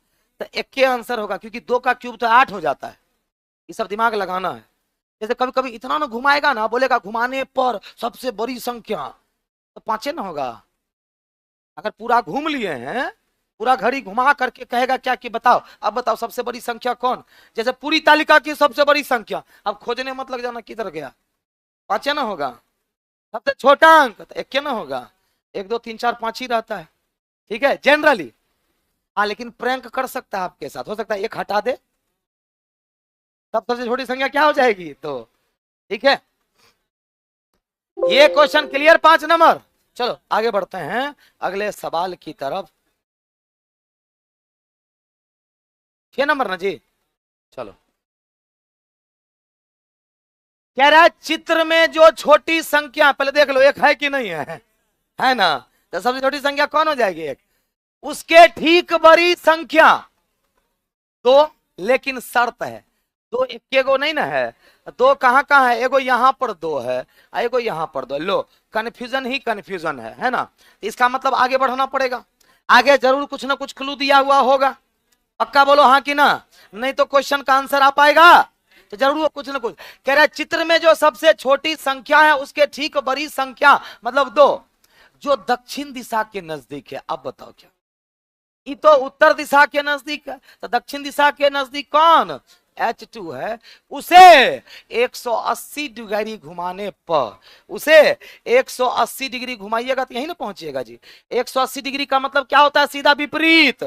तो एक के आंसर होगा, क्योंकि 2 का क्यूब तो 8 हो जाता है। ये सब दिमाग लगाना है। जैसे कभी कभी इतना ना घुमाएगा ना, बोलेगा घुमाने पर सबसे बड़ी संख्या, तो 5 ना होगा। अगर पूरा घूम लिए हैं, पूरा घड़ी घुमा करके कहेगा क्या कि बताओ, अब बताओ सबसे बड़ी संख्या कौन, जैसे पूरी तालिका की सबसे बड़ी संख्या, अब खोजने मत लग जाना किधर गया, 5 ना होगा। सबसे छोटा अंक तो 1 ना होगा, 1 2 3 4 5 ही रहता है। ठीक है जनरली। हाँ लेकिन प्रैंक कर सकता है आपके साथ, हो सकता है 1 हटा दे, तब सबसे छोटी संख्या क्या हो जाएगी। तो ठीक है, ये क्वेश्चन क्लियर 5 नंबर। चलो आगे बढ़ते हैं अगले सवाल की तरफ। 6 नंबर ना जी। चलो, कह रहा है चित्र में जो छोटी संख्या, पहले देख लो एक है कि नहीं है ना। तो सबसे छोटी संख्या कौन हो जाएगी, 1। उसके ठीक बड़ी संख्या 2, लेकिन शर्त है 2 इक्के गो नहीं ना है, 2 कहां कहां है, एगो यहां पर 2 है, एगो यहां पर 2। लो कंफ्यूजन ही कंफ्यूजन है ना। इसका मतलब आगे बढ़ना पड़ेगा, आगे जरूर कुछ ना कुछ क्लू दिया हुआ होगा। पक्का बोलो हाँ कि ना, नहीं तो क्वेश्चन का आंसर आ पाएगा। तो जरूर कुछ ना कुछ कह रहा है, चित्र में जो सबसे छोटी संख्या है उसके ठीक बड़ी संख्या मतलब 2, जो दक्षिण दिशा के नजदीक है। अब बताओ क्या, ये तो उत्तर दिशा के नजदीक है, तो दक्षिण दिशा के नजदीक कौन, H2 है। उसे 180 डिग्री घुमाने पर, उसे 180 डिग्री घुमाइएगा तो यही ना पहुंचेगा जी। 180 डिग्री का मतलब क्या होता है, सीधा विपरीत।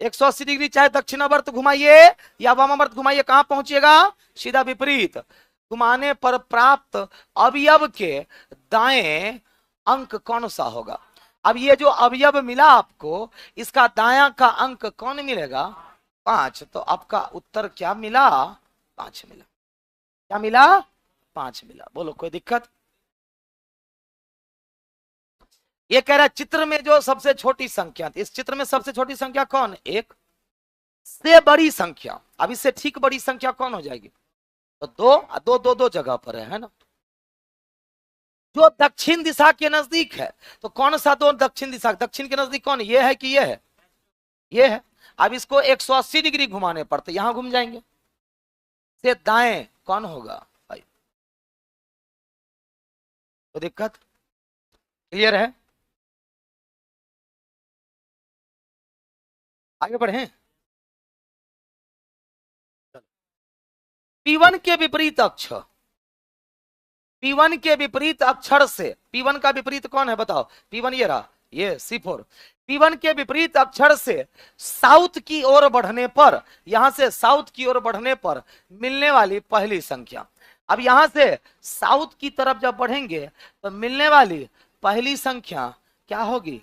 180 डिग्री चाहे दक्षिणावर्त घुमाइए या वामावर्त घुमाइए, कहां पहुंचिएगा, सीधा विपरीत। घुमाने पर प्राप्त अवयव के दाएं अंक कौन सा होगा। अब ये जो अवयव मिला आपको, इसका दायां का अंक कौन मिलेगा, 5। तो आपका उत्तर क्या मिला, 5 मिला। क्या मिला, 5 मिला। बोलो कोई दिक्कत। ये कह रहा है चित्र में जो सबसे छोटी संख्या थी, इस चित्र में सबसे छोटी संख्या कौन, 1 से बड़ी संख्या। अब इससे ठीक बड़ी संख्या कौन हो जाएगी, तो 2 जगह पर है ना। जो दक्षिण दिशा के नजदीक है, तो कौन सा 2 दक्षिण दिशा, दक्षिण के नजदीक कौन, ये है कि ये है, ये है। अब इसको 180 डिग्री घुमाने पर तो यहां घूम जाएंगे, से दाएं कौन होगा भाई। तो दिक्कत क्लियर है, आगे बढ़े। P1 के विपरीत अक्षर, P1 के विपरीत अक्षर से, P1 का विपरीत कौन है बताओ, P1 ये रहा, ये C4। P1 के विपरीत अक्षर से साउथ की ओर बढ़ने पर, यहां से साउथ की ओर बढ़ने पर मिलने वाली पहली संख्या। अब यहां से साउथ की तरफ जब बढ़ेंगे तो मिलने वाली पहली संख्या क्या होगी।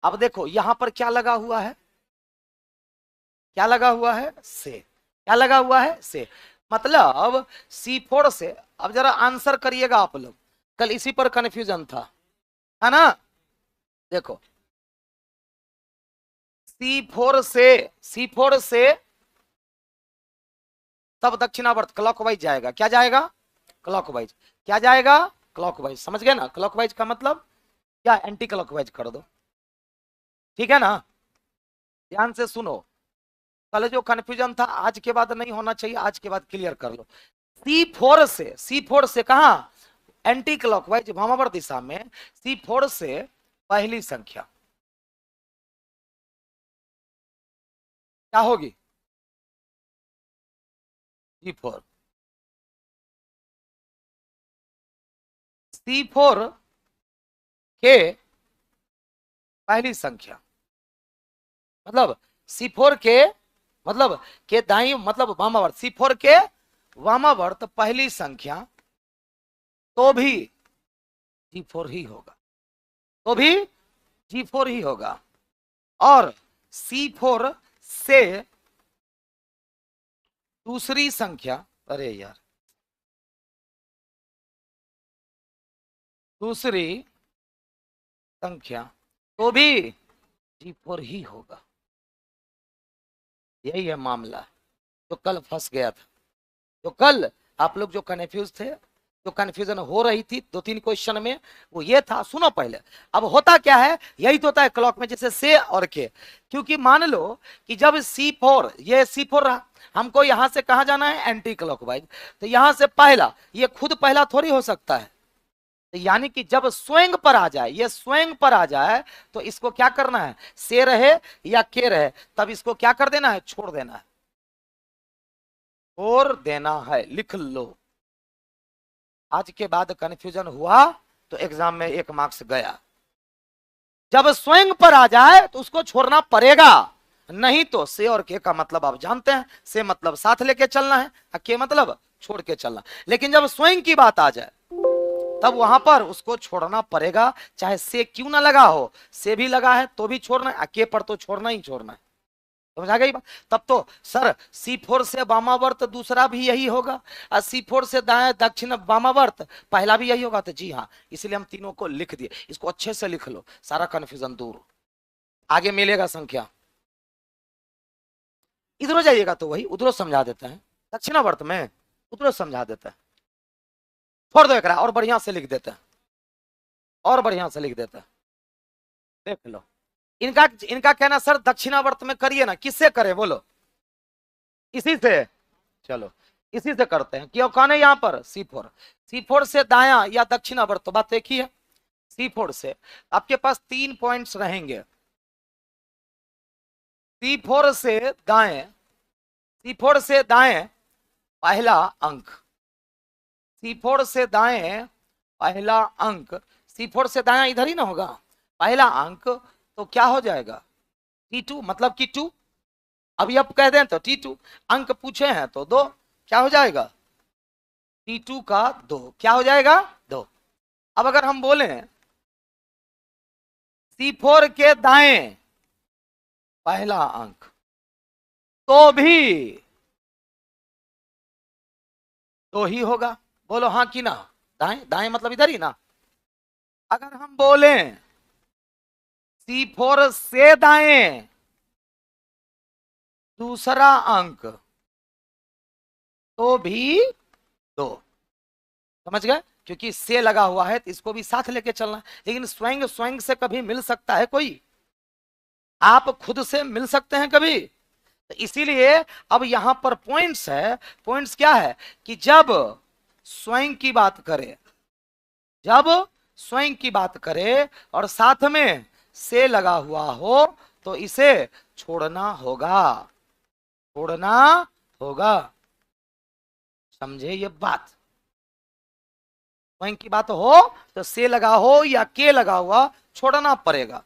अब देखो यहां पर क्या लगा हुआ है, क्या लगा हुआ है, से। क्या लगा हुआ है, से। मतलब C4 से, अब जरा आंसर करिएगा आप लोग, कल इसी पर कंफ्यूजन था, है ना। देखो C4 से तब दक्षिणावर्त क्लॉकवाइज जाएगा, क्या जाएगा, क्लॉकवाइज। क्या जाएगा, क्लॉकवाइज। समझ गए ना, क्लॉकवाइज का मतलब क्या, एंटी क्लॉकवाइज कर दो। ठीक है ना, ध्यान से सुनो, कल जो कंफ्यूजन था आज के बाद नहीं होना चाहिए, आज के बाद क्लियर कर लो। C4 से कहा, एंटी क्लॉकवाइज वामावर्त दिशा में, C4 से पहली संख्या क्या होगी, C4। C4 के पहली संख्या मतलब C4 के, मतलब के दाई मतलब वामावर्त, C4 के वामावर्त पहली संख्या, तो भी G4 ही होगा, तो भी G4 ही होगा। और C4 से दूसरी संख्या, अरे यार, दूसरी संख्या तो भी G4 ही होगा। यही है मामला जो कल फंस गया था। तो कल आप लोग जो कन्फ्यूज थे, जो कंफ्यूजन हो रही थी 2-3 क्वेश्चन में, वो ये था, सुनो पहले। अब होता क्या है, यही तो होता है क्लॉक में, जैसे से और के। क्योंकि मान लो कि जब C4, ये C4 रहा, हमको यहां से कहां जाना है, एंटी क्लॉकवाइज, तो यहां से पहला, ये खुद पहला थोड़ी हो सकता है। तो यानी कि जब स्वयं पर आ जाए, ये स्वयं पर आ जाए, तो इसको क्या करना है, से रहे या के रहे, तब इसको क्या कर देना है, छोड़ देना है, छोड़ देना है, लिख लो। आज के बाद कंफ्यूजन हुआ तो एग्जाम में 1 मार्क्स गया। जब स्वयं पर आ जाए तो उसको छोड़ना पड़ेगा, नहीं तो से और के का मतलब आप जानते हैं, से मतलब साथ लेके चलना है, के मतलब छोड़ के चलना। लेकिन जब स्वयं की बात आ जाए तब वहां पर उसको छोड़ना पड़ेगा, चाहे से क्यों ना लगा हो, से भी लगा है तो भी छोड़ना है, के पर तो छोड़ना ही छोड़ना है। समझ आ गई बात? तब तो सर C4 से वामावर्त दूसरा भी यही होगा, और C4 से दाएं दक्षिण वामावर्त पहला भी यही होगा। तो जी हाँ, इसलिए हम तीनों को लिख दिए। इसको अच्छे से लिख लो, सारा कंफ्यूजन दूर। आगे मिलेगा संख्या, इधर जाइएगा तो वही उधर समझा देता है, दक्षिणावर्त में उधर समझा देता है। छोड़ दो एक और बढ़िया से लिख देता है, और बढ़िया से लिख देता है, देख लो। इनका कहना सर दक्षिणावर्त में करिए ना, किससे करें बोलो, इसी से, चलो इसी से करते हैं। क्यों कौन है यहाँ पर, C4 से दाया या दक्षिणावर्त, तो बात एक ही है। C4 से आपके पास 3 पॉइंट्स रहेंगे, C4 से दाएं, C4 से दाएं पहला अंक, C4 से दाएं पहला अंक, C4 से दाएं इधर ही ना होगा, पहला अंक तो क्या हो जाएगा, T2, मतलब कि 2। अभी अब कह दें तो T2, अंक पूछे हैं तो 2, क्या हो जाएगा, T2 का 2, क्या हो जाएगा, 2। अब अगर हम बोले C4 के दाएं पहला अंक, तो भी 2 ही होगा, बोलो हाँ कि ना। दाएं दाएं मतलब इधर ही ना। अगर हम बोले C4 से दाएं दूसरा अंक, तो भी 2। समझ गए, क्योंकि से लगा हुआ है तो इसको भी साथ लेके चलना। लेकिन स्वयं स्वयं से कभी मिल सकता है कोई, आप खुद से मिल सकते हैं कभी, तो इसीलिए अब यहां पर पॉइंट्स है। पॉइंट्स क्या है कि जब स्वयं की बात करे, जब स्वयं की बात करे और साथ में से लगा हुआ हो, तो इसे छोड़ना होगा, छोड़ना होगा। समझे ये बात, स्वयं की बात हो तो से लगा हो या के लगा हुआ छोड़ना पड़ेगा।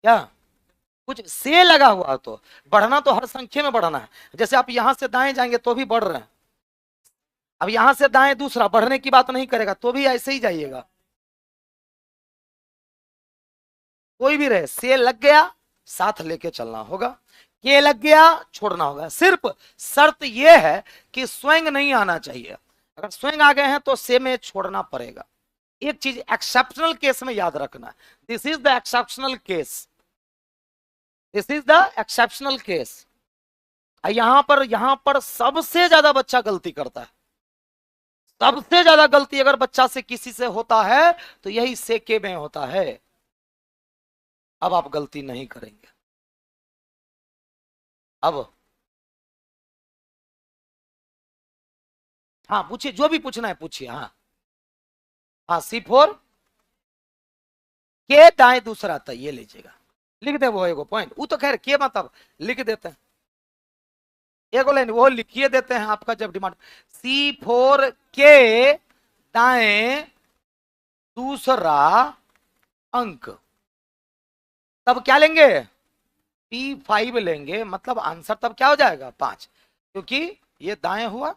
क्या कुछ से लगा हुआ तो बढ़ना तो हर संख्या में बढ़ना है। जैसे आप यहां से दाएं जाएंगे तो भी बढ़ रहे हैं, अब यहां से दाएं दूसरा बढ़ने की बात नहीं करेगा तो भी ऐसे ही जाइएगा। कोई भी रहे, से लग गया साथ लेके चलना होगा, के लग गया छोड़ना होगा। सिर्फ शर्त यह है कि स्वयं नहीं आना चाहिए, अगर स्वयं आ गए हैं तो से में छोड़ना पड़ेगा। एक चीज एक्सेप्शनल केस में याद रखना, this is the exceptional case, this is the exceptional case. यहां पर सबसे ज्यादा बच्चा गलती करता है, सबसे ज्यादा गलती अगर बच्चा से किसी से होता है तो यही से के में होता है। अब आप गलती नहीं करेंगे। अब हाँ पूछिए, जो भी पूछना है पूछिए। हाँ हाँ, C4 के दाएं दूसरा था, ये लीजिएगा, लिख दे वो एगो पॉइंट, वो तो खैर के मतलब लिख देते हैं, एगो लाइन वो लिखिए देते हैं आपका जब डिमांड। C4 के दाएं दूसरा अंक, तब क्या लेंगे, P5 लेंगे, मतलब आंसर तब क्या हो जाएगा 5, क्योंकि ये दाएं हुआ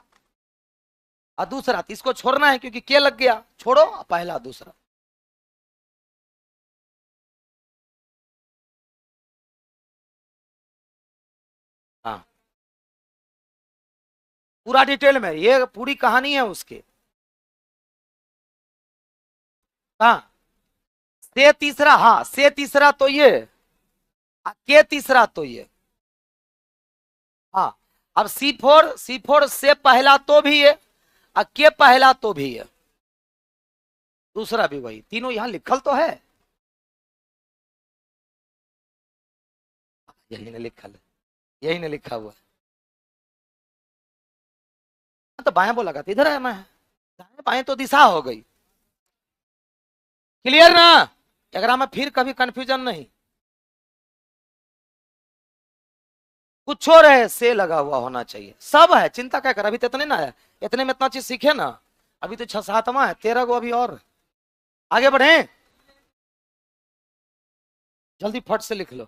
और दूसरा इसको छोड़ना है क्योंकि के लग गया, छोड़ो पहला दूसरा। पूरा डिटेल में, ये पूरी कहानी है उसके। हाँ, से तीसरा, हाँ से तीसरा तो ये, के तीसरा तो ये। हाँ, अब C4 से पहला तो भी है, और के पहला तो भी है, दूसरा भी वही, तीनों यहां लिखल तो है, यही ने लिखल है, यही ने लिखा हुआ है। तो बाएं बोला था, इधर है मैं, दाएं बाएं तो दिशा हो गई। क्लियर ना? अगर हमें फिर कभी कंफ्यूजन नहीं, कुछ हो रहे से लगा हुआ होना चाहिए, सब है, चिंता क्या कर, अभी तो इतने ना है, इतने में इतना चीज सीखे ना, अभी तो 6-7वां है, 13 को अभी और आगे बढ़े, जल्दी फट से लिख लो।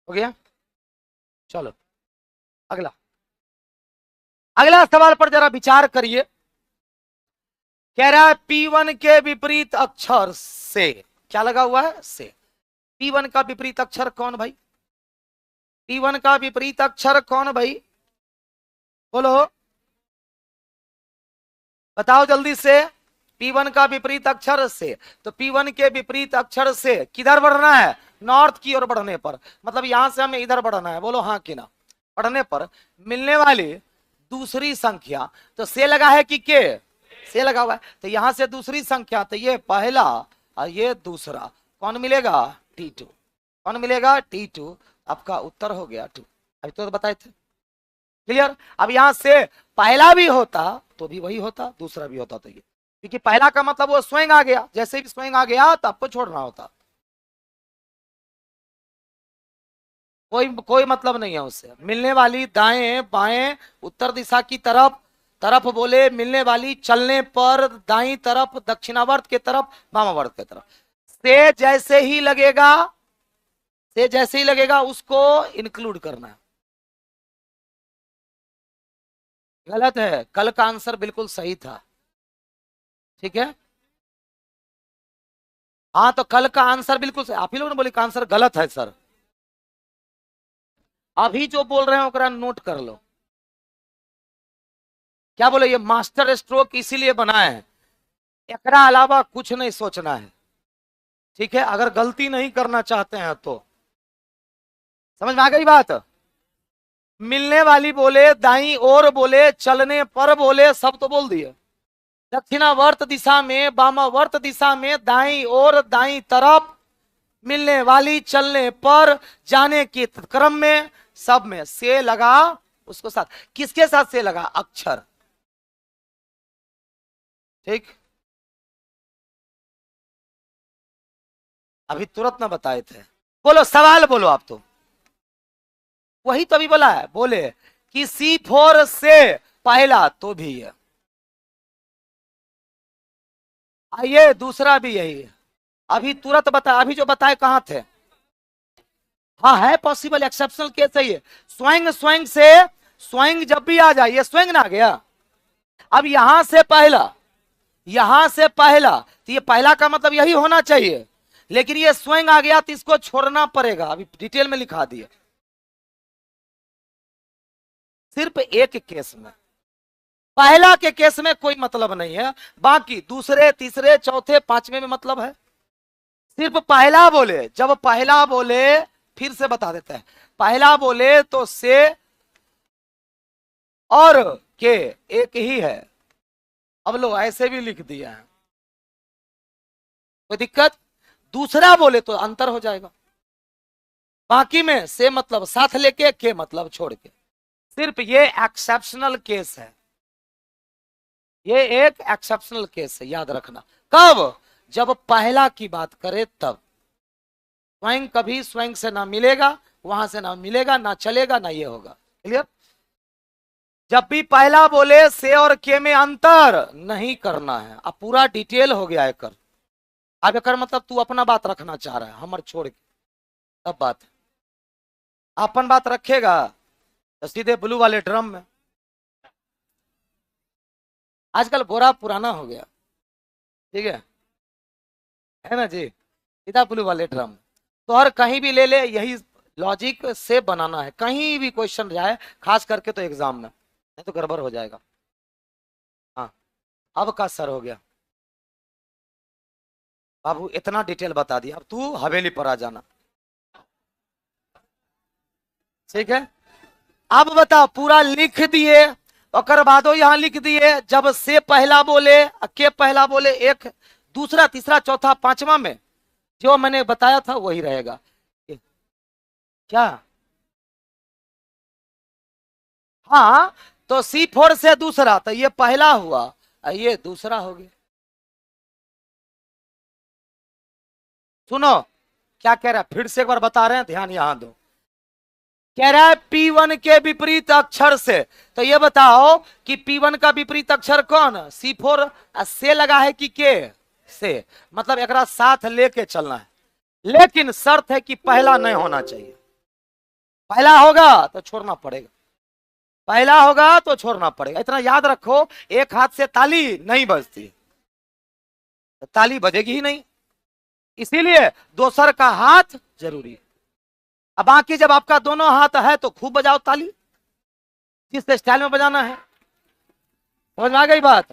हो गया, चलो अगला, अगला सवाल पर जरा विचार करिए। कह रहा है P1 के विपरीत अक्षर से, क्या लगा हुआ है, से। P1 का विपरीत अक्षर कौन भाई? P1 का विपरीत अक्षर कौन भाई? बोलो, बताओ जल्दी से। P1 का विपरीत अक्षर से, तो P1 के विपरीत अक्षर से किधर बढ़ना है? नॉर्थ की ओर बढ़ने पर, मतलब यहां से हमें इधर बढ़ना है, बोलो हाँ कि ना? बढ़ने पर मिलने वाली दूसरी संख्या, तो से लगा है कि के? से लगा हुआ है, तो यहां से दूसरी संख्या, तो ये पहला और ये दूसरा, कौन मिलेगा? T2। कौन मिलेगा? T2। आपका उत्तर हो गया 2। अभी तो बताए थे, क्लियर? अब यहां से पहला भी होता तो भी वही होता, दूसरा भी होता तो ये, क्योंकि पहला का मतलब वो स्वयं आ गया, जैसे भी स्वयं आ गया तो आपको छोड़ना होता, कोई कोई मतलब नहीं है उससे। मिलने वाली दाएं बाएं उत्तर दिशा की तरफ, तरफ बोले मिलने वाली, चलने पर दाई तरफ, दक्षिणावर्त के तरफ, वामावर्त के तरफ, से जैसे ही लगेगा, से जैसे ही लगेगा उसको इंक्लूड करना है। गलत है, कल का आंसर बिल्कुल सही था, ठीक है? हाँ, तो कल का आंसर बिल्कुल सही, आप ही लोगों ने बोले का आंसर गलत है सर, अभी जो बोल रहे हैं ओकरा नोट कर लो। क्या बोले? ये मास्टर स्ट्रोक इसीलिए बना है, एकरा अलावा कुछ नहीं सोचना है, ठीक है? अगर गलती नहीं करना चाहते हैं तो, समझ में आ गई बात? मिलने वाली बोले, दाई ओर बोले, चलने पर बोले, सब तो बोल दिए। दक्षिणावर्त दिशा में, वामावर्त दिशा में, दाई ओर, दाई तरफ, मिलने वाली, चलने पर, जाने के क्रम में, सब में से लगा, उसको साथ, किसके साथ से लगा? अक्षर, ठीक? अभी तुरंत ना बताए थे, बोलो सवाल बोलो आप तो, वही तो अभी बोला है, बोले कि C4 से पहला तो भी है, आइए दूसरा भी यही है, अभी तुरंत बता, अभी जो बताए कहां थे? हाँ है पॉसिबल, एक्सेप्शनल केस है ये, स्वयं स्वयं से, स्वयं जब भी आ जाए, ये स्वयं ना आ गया, अब यहां से पहला, यहां से पहला, तो ये पहला का मतलब यही होना चाहिए, लेकिन ये स्वयं आ गया तो इसको छोड़ना पड़ेगा, अभी डिटेल में लिखा दिया, सिर्फ एक केस में, पहला के केस में कोई मतलब नहीं है, बाकी दूसरे तीसरे चौथे पांचवें में मतलब है। सिर्फ पहला बोले, जब पहला बोले, फिर से बता देते हैं, पहला बोले तो से और के एक ही है, अब लोग ऐसे भी लिख दिया है, कोई दिक्कत? दूसरा बोले तो अंतर हो जाएगा, बाकी में से मतलब साथ लेके, के मतलब छोड़ के, सिर्फ ये एक्सेप्शनल केस है, ये एक एक्सेप्शनल केस है, याद रखना। कब? जब पहला की बात करें तब, स्वयं कभी स्वयं से ना मिलेगा, वहां से ना मिलेगा, ना चलेगा, ना ये होगा, क्लियर? जब भी पहला बोले से और के में अंतर नहीं करना है, अब पूरा डिटेल हो गया एक, अब एक मतलब तू अपना बात रखना चाह रहा है, हमर छोड़ के, तब बात है, अपन बात रखेगा तो सीधे ब्लू वाले ड्रम में, आजकल गोरा पुराना हो गया, ठीक है? है ना जी, सीधा ब्लू वाले ड्रम। तो हर कहीं भी ले ले, यही लॉजिक से बनाना है, कहीं भी क्वेश्चन जाए, खास करके तो एग्जाम में, नहीं तो गड़बड़ हो जाएगा। हाँ, अब का सर हो गया बाबू, इतना डिटेल बता दिया, अब तू हवेली पर आ जाना, ठीक है। अब बता, पूरा लिख दिए, और बादो यहाँ लिख दिए, जब से पहला बोले, के पहला बोले, एक दूसरा तीसरा चौथा पांचवा में जो मैंने बताया था वही रहेगा। क्या? हाँ, तो C4 से दूसरा, तो ये पहला हुआ और ये दूसरा हो गया। सुनो क्या कह रहा है, फिर से एक बार बता रहे हैं, ध्यान यहां दो। कह रहा है P1 के विपरीत अक्षर से, तो ये बताओ कि P1 का विपरीत अक्षर कौन? C4 से लगा है कि के से, मतलब एक साथ लेके चलना है, लेकिन शर्त है कि पहला नहीं होना चाहिए। पहला होगा तो छोड़ना पड़ेगा, पहला होगा तो छोड़ना पड़ेगा, इतना याद रखो। एक हाथ से ताली नहीं बजती, ताली बजेगी ही नहीं, इसीलिए दोसर का हाथ जरूरी है। अब बाकी जब आपका दोनों हाथ है तो खूब बजाओ ताली, जिस स्टाइल में बजाना है। समझ में आ गई बात?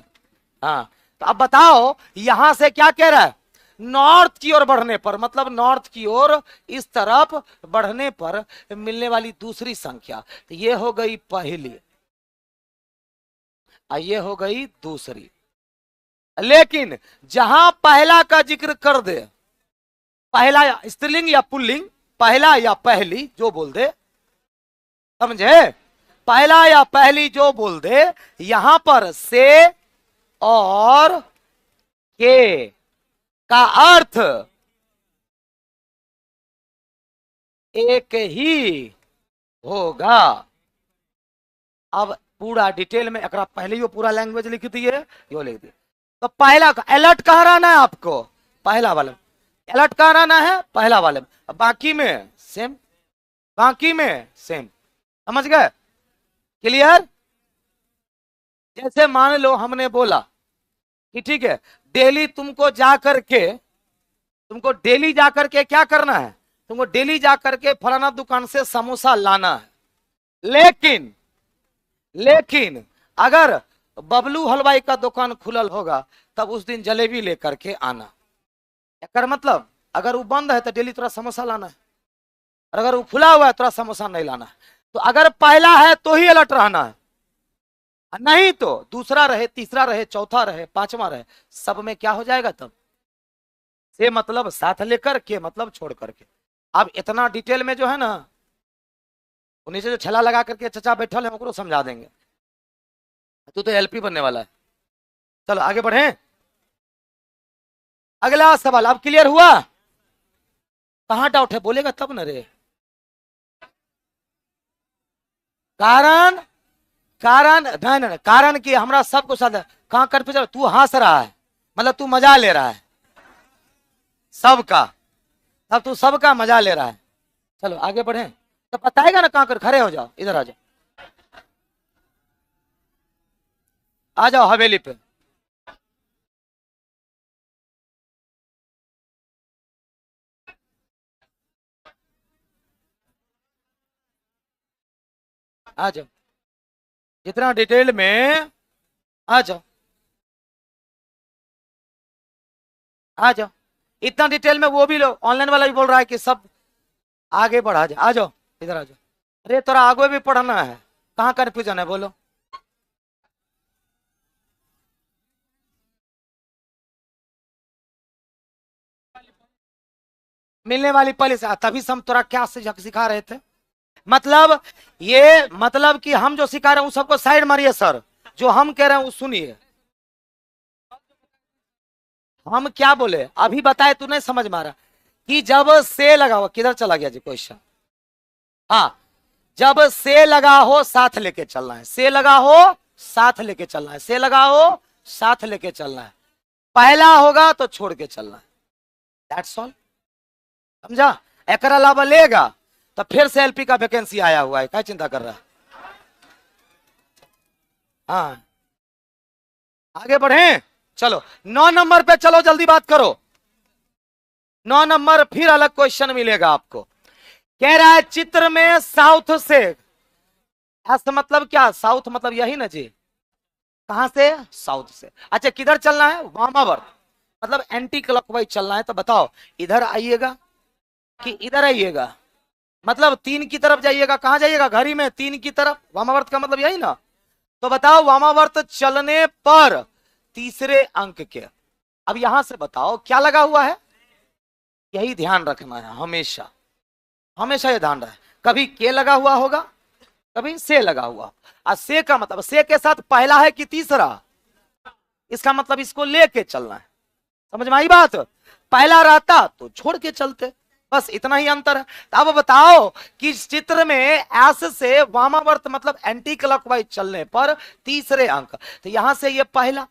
हाँ, तो अब बताओ यहां से क्या कह रहा है, नॉर्थ की ओर बढ़ने पर, मतलब नॉर्थ की ओर इस तरफ बढ़ने पर मिलने वाली दूसरी संख्या, तो ये हो गई पहली, ये हो गई दूसरी। लेकिन जहां पहला का जिक्र कर दे, पहला या स्त्रीलिंग या पुल्लिंग, पहला या पहली जो बोल दे, समझे, पहला या पहली जो बोल दे, यहां पर से और के का अर्थ एक ही होगा। अब पूरा डिटेल में एक पहले ही पूरा लैंग्वेज लिख दिए, यो लिख दिए। तो पहला अलर्ट कहाँ रहना है आपको, पहला वाले, अलर्ट कहाँ रहना है, पहला वाले, बाकी में सेम, बाकी में सेम। समझ गए? क्लियर? जैसे मान लो हमने बोला कि ठीक है, डेली तुमको जा करके, तुमको डेली जा करके क्या करना है, तुमको डेली जा करके फलाना दुकान से समोसा लाना है, लेकिन लेकिन अगर बबलू हलवाई का दुकान खुलल होगा तब उस दिन जलेबी लेकर के आना। एकर मतलब अगर वो बंद है तो डेली थोड़ा समोसा लाना है, और अगर वो खुला हुआ है थोड़ा समोसा नहीं लाना है। तो अगर पहला है तो ही अलर्ट रहना है, नहीं तो दूसरा रहे, तीसरा रहे, चौथा रहे, पांचवा रहे, सब में क्या हो जाएगा तब, से मतलब साथ लेकर, के मतलब छोड़ करके। अब इतना डिटेल में जो है ना, नीचे जो छला लगा करके चचा बैठल है उनको समझा देंगे, तू तो एलपी बनने वाला है। चलो आगे बढ़े, अगला सवाल अब क्लियर हुआ? कहां डाउट है बोलेगा तब न रे। कारण, कारण नहीं नहीं, कारण कि हमरा सबको साथ कहां कंफ्यूजन, तू हंस रहा है मतलब तू मजा ले रहा है सबका, अब तू सबका मजा ले रहा है। चलो आगे बढ़े, तो बताएगा ना कहां कर, खड़े हो जाओ, इधर आ जाओ, आ जाओ हवेली पे। आ जाओ, जितना डिटेल में, आ जाओ, आ जाओ, इतना डिटेल में वो भी लो, ऑनलाइन वाला भी बोल रहा है कि सब आगे बढ़ा जाए, आ जाओ इधर आ जाओ। अरे तोरा आगे भी पढ़ना है, कहाँ कंफ्यूजन है बोलो। मिलने वाली पहले से, तभी से हम तोरा क्या सिखा रहे थे, मतलब ये मतलब कि हम जो सिखा रहे हैं उस सबको साइड मारिए सर, जो हम कह रहे हैं वो सुनिए। हम क्या बोले अभी बताए, तू नहीं समझ मारा कि जब से लगा हुआ, किधर चला गया जी क्वेश्चन, हाँ, जब से लगा हो साथ लेके चलना है, से लगा हो साथ लेके चलना है, से लगा हो साथ लेके चलना है, पहला होगा तो छोड़ के चलना है, दैट्स ऑल। समझा? एक अलावा लेगा तो फिर से एलपी का वैकेंसी आया हुआ है, क्या चिंता कर रहा है। हाँ आगे बढ़े, चलो 9 नंबर पे चलो, जल्दी बात करो। 9 नंबर फिर अलग क्वेश्चन मिलेगा आपको। कह रहा है चित्र में साउथ से, ऐसा मतलब क्या, साउथ मतलब यही ना जी, कहां से, साउथ से। अच्छा किधर चलना है, वामावर्त, मतलब एंटी क्लॉकवाइज चलना है। तो बताओ इधर आइएगा कि इधर आइएगा, मतलब 3 की तरफ जाइएगा, कहां जाइएगा, घड़ी में 3 की तरफ, वामावर्त का मतलब यही ना। तो बताओ वामावर्त चलने पर तीसरे अंक के, अब यहां से बताओ क्या लगा हुआ है, यही ध्यान रखना है हमेशा, हमेशा ये ध्यान रहे, कभी के लगा हुआ होगा, कभी से लगा हुआ। और से का मतलब, से के साथ पहला है कि तीसरा, इसका मतलब इसको लेके चलना है। समझ में आई बात, पहला रहता तो छोड़ के चलते, बस इतना ही अंतर है। तो अब बताओ कि इस चित्र में एस से वामावर्त मतलब एंटी क्लॉकवाइज चलने पर तीसरे अंक, तो यहां से ये पहला,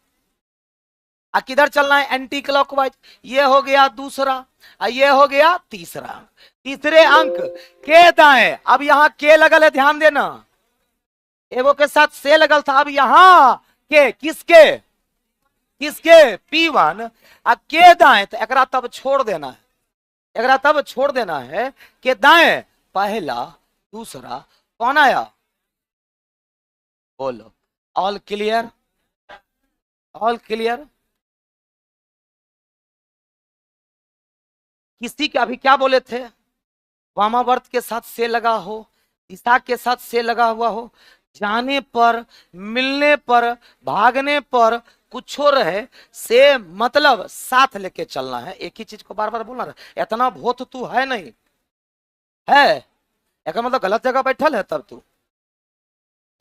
किधर चलना है, एंटी क्लॉकवाइज, ये हो गया दूसरा, ये हो गया तीसरा अंक, तीसरे अंक के दाएं। अब यहां के लगल है, ध्यान देना, एगो के साथ से लगल था, अब यहां के किसके, किसके, P1, के दाएं, तो एकरा तब छोड़ देना है, एकरा तब छोड़ देना है कि दाएं पहला दूसरा कौन आया, बोलो, ऑल क्लियर, ऑल क्लियर। किसी के अभी क्या बोले थे, वामावर्त के साथ से लगा हो, दिशा के साथ से लगा हुआ हो, जाने पर, मिलने पर, भागने पर, कुछ हो रहे, से मतलब साथ लेके चलना है, एक ही चीज को बार बार बोलना है। इतना भूत तू है नहीं है, एक मतलब गलत जगह बैठल है तब तू,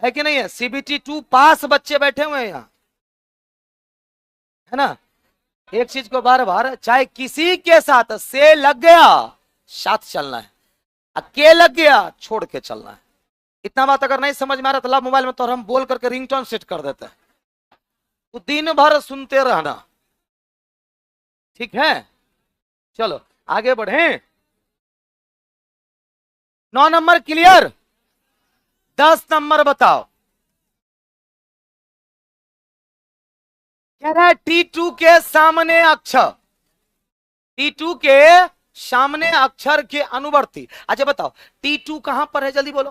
है कि नहीं है। CBT 2 पास बच्चे बैठे हुए हैं यहाँ, है ना। एक चीज को बार बार, चाहे किसी के साथ से लग गया साथ चलना है, के लग गया छोड़ के चलना है। इतना बात अगर नहीं समझ में आ रहा तो ला मोबाइल में, तो हम बोल करके रिंगटोन सेट कर देते हैं, तो दिन भर सुनते रहना, ठीक है। चलो आगे बढ़े, 9 नंबर क्लियर, 10 नंबर बताओ। कह रहा है T2 के सामने अक्षर, T2 के सामने अक्षर के अनुवर्ती। अच्छा बताओ T2 कहां पर है, जल्दी बोलो,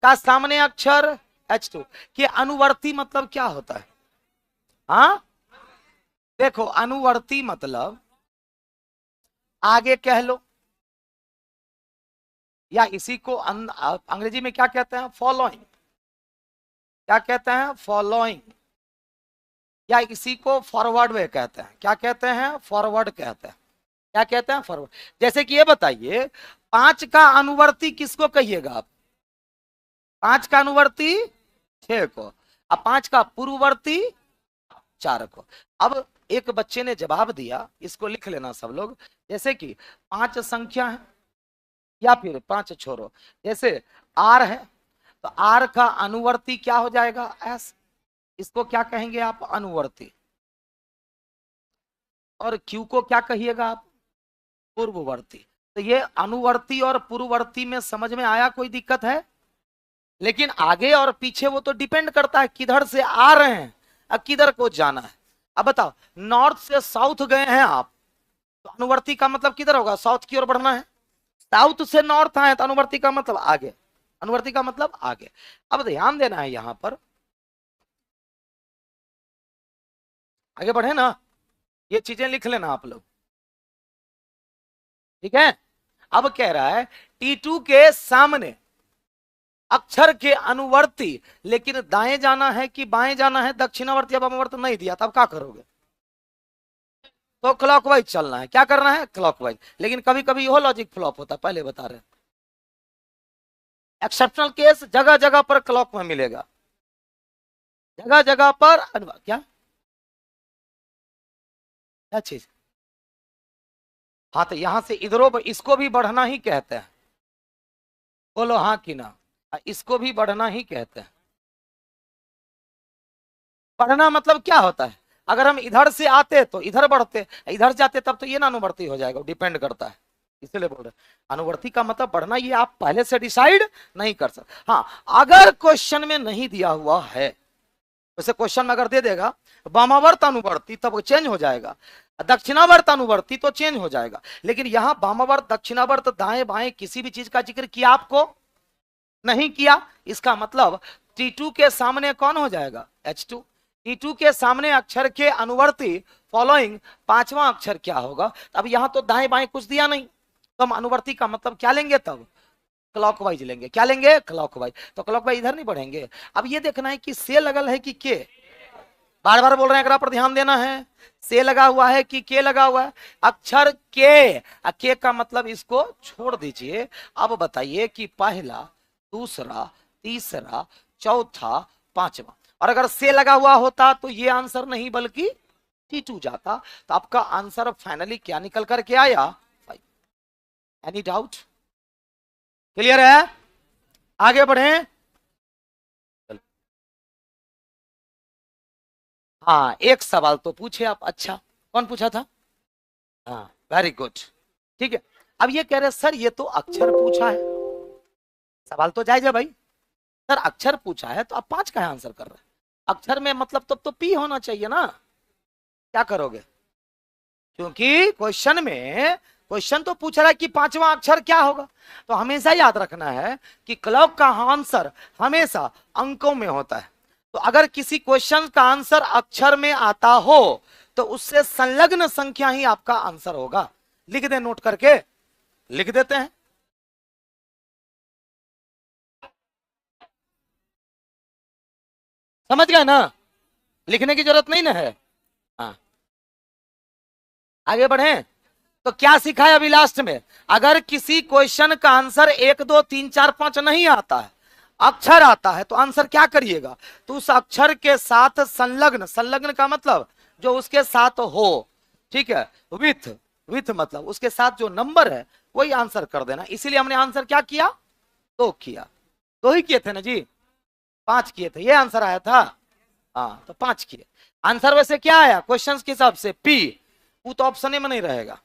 का सामने अक्षर H2 के अनुवर्ती मतलब क्या होता है। हाँ देखो अनुवर्ती मतलब आगे कह लो, या इसी को अंग्रेजी में क्या कहते हैं, फॉलोइंग, क्या कहते हैं, फॉलोइंग, या इसी को फॉरवर्ड वे कहते हैं, क्या कहते हैं, फॉरवर्ड कहते हैं, क्या कहते हैं, फॉरवर्ड। जैसे कि ये बताइए 5 का अनुवर्ती किसको कहिएगा आप, 5 का अनुवर्ती 6 को, अब 5 का पूर्ववर्ती 4 को। अब एक बच्चे ने जवाब दिया, इसको लिख लेना सब लोग, जैसे कि 5 संख्या है, या फिर 5 छोड़ो, जैसे R है, तो R का अनुवर्ती क्या हो जाएगा, S, इसको क्या कहेंगे आप, अनुवर्ती। और Q को क्या कहिएगा आप, पूर्ववर्ती। तो ये अनुवर्ती और पूर्ववर्ती में समझ में आया, कोई दिक्कत है। लेकिन आगे और पीछे वो तो डिपेंड करता है किधर से आ रहे हैं, अब किधर को जाना है। अब बताओ नॉर्थ से साउथ गए हैं आप, तो अनुवर्ती का मतलब किधर होगा, साउथ की ओर बढ़ना है। साउथ से नॉर्थ आए तो अनुवर्ती का मतलब आगे, अनुवर्ती का मतलब आगे। अब ध्यान देना है यहां पर, आगे बढ़े ना, ये चीजें लिख लेना आप लोग, ठीक है। अब कह रहा है T2 के सामने अक्षर के अनुवर्ती, लेकिन दाएं जाना है कि बाएं जाना है, दक्षिणावर्त या वामावर्त नहीं दिया, तब क्या करोगे, तो क्लॉकवाइज चलना है, क्या करना है, क्लॉकवाइज। लेकिन कभी कभी यह लॉजिक फ्लॉप होता है, पहले बता रहे, एक्सेप्शनल केस जगह जगह पर क्लॉक में मिलेगा, जगह जगह पर क्या क्या चीज। हाँ तो यहां से इधरों, इसको भी बढ़ना ही कहते हैं, बोलो हाँ कि ना, इसको भी बढ़ना ही कहते हैं। बढ़ना मतलब क्या होता है, अगर हम इधर से आते तो इधर बढ़ते, इधर जाते तब तो ये ना अनुवर्ती हो जाएगा, डिपेंड करता है, इसलिए बोल रहे अनुवर्ती का मतलब बढ़ना, ये आप पहले से डिसाइड नहीं कर सकते। हाँ अगर क्वेश्चन में नहीं दिया हुआ है, वैसे क्वेश्चन में अगर दे देगा वामावर्त अनुवर्ती तब वो चेंज हो जाएगा। दक्षिणावर्त अनुवर्ती तो चेंज हो जाएगा, लेकिन यहां वामावर्त दक्षिणावर्त दाएं बाएं किसी भी चीज का जिक्र किया आपको नहीं किया। इसका मतलब T2 के सामने कौन हो जाएगा, H2। T2 के सामने अक्षर के अनुवर्ती फॉलोइंग पांचवा अक्षर क्या होगा। अब यहां तो दाएं बाएं कुछ दिया नहीं, तो हम अनुवर्ती का मतलब क्या लेंगे, तब क्लॉकवाइज लेंगे। क्या लेंगे, क्लॉकवाइज। तो क्लॉकवाइज इधर नहीं बढ़ेंगे। अब ये देखना है कि से लगल है कि के, बार बार बोल रहे हैं, अगर पर ध्यान देना है। से लगा हुआ है कि के लगा हुआ है, अक्षर के का मतलब इसको छोड़ दीजिए। अब बताइए कि पहला, दूसरा, तीसरा, चौथा, पांचवा, और अगर से लगा हुआ होता तो ये आंसर नहीं बल्कि T2 जाता। तो आपका आंसर फाइनली क्या निकल करके आया, 5। एनी डाउट, क्लियर है, आगे बढ़े। हाँ, एक सवाल तो पूछे आप, अच्छा कौन पूछा था, हाँ वेरी गुड, ठीक है। अब ये कह रहे सर ये तो अक्षर पूछा है, सवाल तो जायज है भाई, सर अक्षर पूछा है तो आप 5 का आंसर कर रहे हैं, अक्षर में मतलब तब तो P होना चाहिए ना, क्या करोगे, क्योंकि क्वेश्चन तो पूछ रहा है कि पांचवा अक्षर क्या होगा। तो हमेशा याद रखना है कि क्लॉक का आंसर हमेशा अंकों में होता है। तो अगर किसी क्वेश्चन का आंसर अक्षर में आता हो तो उससे संलग्न संख्या ही आपका आंसर होगा। लिख दे, नोट करके लिख देते हैं। समझ गए ना, लिखने की जरूरत नहीं ना है। हाँ, आगे बढ़े। तो क्या सीखा है अभी लास्ट में, अगर किसी क्वेश्चन का आंसर 1 2 3 4 5 नहीं आता है, अक्षर आता है, तो आंसर क्या करिएगा, तो उस अक्षर के साथ संलग्न, संलग्न का मतलब जो उसके साथ हो, ठीक है, विथ मतलब उसके साथ जो नंबर है वही आंसर कर देना। इसीलिए हमने आंसर क्या किया, 2 किया, 2 ही किए थे ना जी, 5 किए थे, ये आंसर आया था। हाँ, तो 5 किए। आंसर वैसे क्या आया क्वेश्चन के हिसाब से, P। वो तो ऑप्शन में नहीं रहेगा,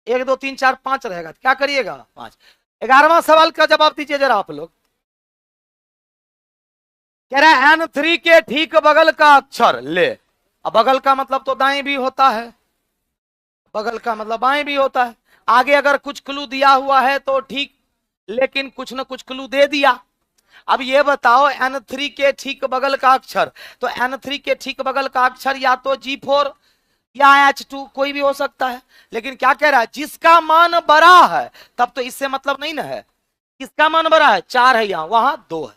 1 2 3 4 5 रहेगा, क्या करिएगा 5। 11वां सवाल का जवाब दीजिए जरा आप लोग। कह रहा है N3 के ठीक बगल का अक्षर ले। अब बगल का मतलब तो दाएं भी होता है, बगल का मतलब बाएं भी होता है। आगे अगर कुछ क्लू दिया हुआ है तो ठीक, लेकिन कुछ ना कुछ क्लू दे दिया। अब ये बताओ N3 के ठीक बगल का अक्षर, तो N3 के ठीक बगल का अक्षर या तो G4 या H2 कोई भी हो सकता है। लेकिन क्या कह रहा है, जिसका मान बड़ा है, तब तो इससे मतलब नहीं ना है। किसका मान बड़ा है, 4 है यहां, वहां 2 है।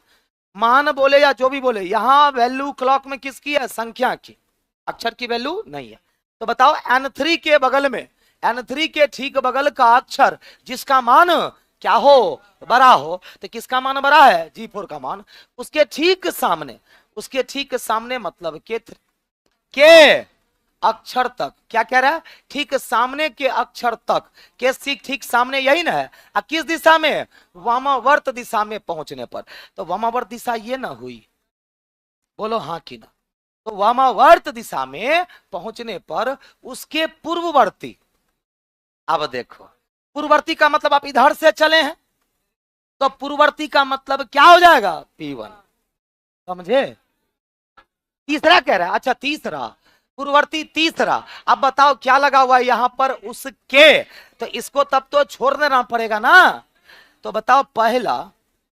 मान बोले या जो भी बोले, यहां वैल्यू क्लॉक में किसकी है, संख्या की, अक्षर की वैल्यू नहीं है। तो बताओ N3 के बगल में, N3 के ठीक बगल का अक्षर जिसका मान क्या हो, बड़ा हो, तो किसका मान बड़ा है, G4 का मान। उसके ठीक सामने, उसके ठीक सामने मतलब के अक्षर तक, क्या कह रहा है, ठीक सामने के अक्षर तक, के ठीक सामने यही ना है। किस दिशा में, वामावर्त दिशा में पहुंचने पर। तो वामावर्त दिशा ये ना हुई, बोलो हाँ कि ना। तो वामावर्त दिशा में पहुंचने पर उसके पूर्ववर्ती, अब देखो पूर्ववर्ती का मतलब आप इधर से चले हैं, तो पूर्ववर्ती का मतलब क्या हो जाएगा, P1, समझे। तीसरा कह रहा है, अच्छा तीसरा, पूर्ववर्ती तीसरा। अब बताओ क्या लगा हुआ है यहां पर, उसके, तो इसको तब तो छोड़ देना पड़ेगा ना। तो बताओ पहला,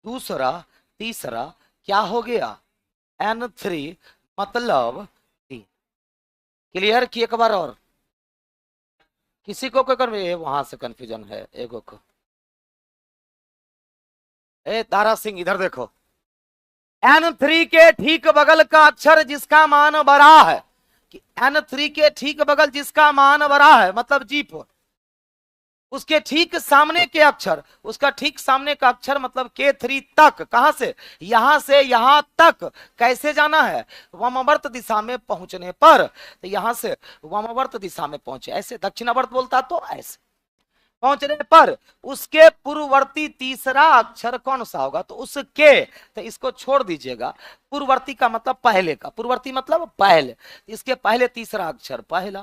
दूसरा, तीसरा क्या हो गया, N3 मतलब T। क्लियर की एक बार और, किसी को कोई वहां से कंफ्यूजन है एगो को, तारा सिंह इधर देखो, N3 के ठीक बगल का अक्षर जिसका मान बड़ा है, कि N3 के ठीक बगल जिसका मान बड़ा है मतलब G4, उसके ठीक सामने के अक्षर, उसका ठीक सामने का अक्षर मतलब K3 तक, कहां से यहां तक कैसे जाना है, वामावर्त दिशा में पहुंचने पर। तो यहां से वामावर्त दिशा में पहुंचे, ऐसे दक्षिणावर्त बोलता तो ऐसे पहुंचने पर उसके पूर्ववर्ती तीसरा अक्षर कौन सा होगा, तो उसके, तो इसको छोड़ दीजिएगा। पूर्ववर्ती का मतलब पहले का, पूर्ववर्ती मतलब पहले, इसके पहले तीसरा अक्षर, पहला,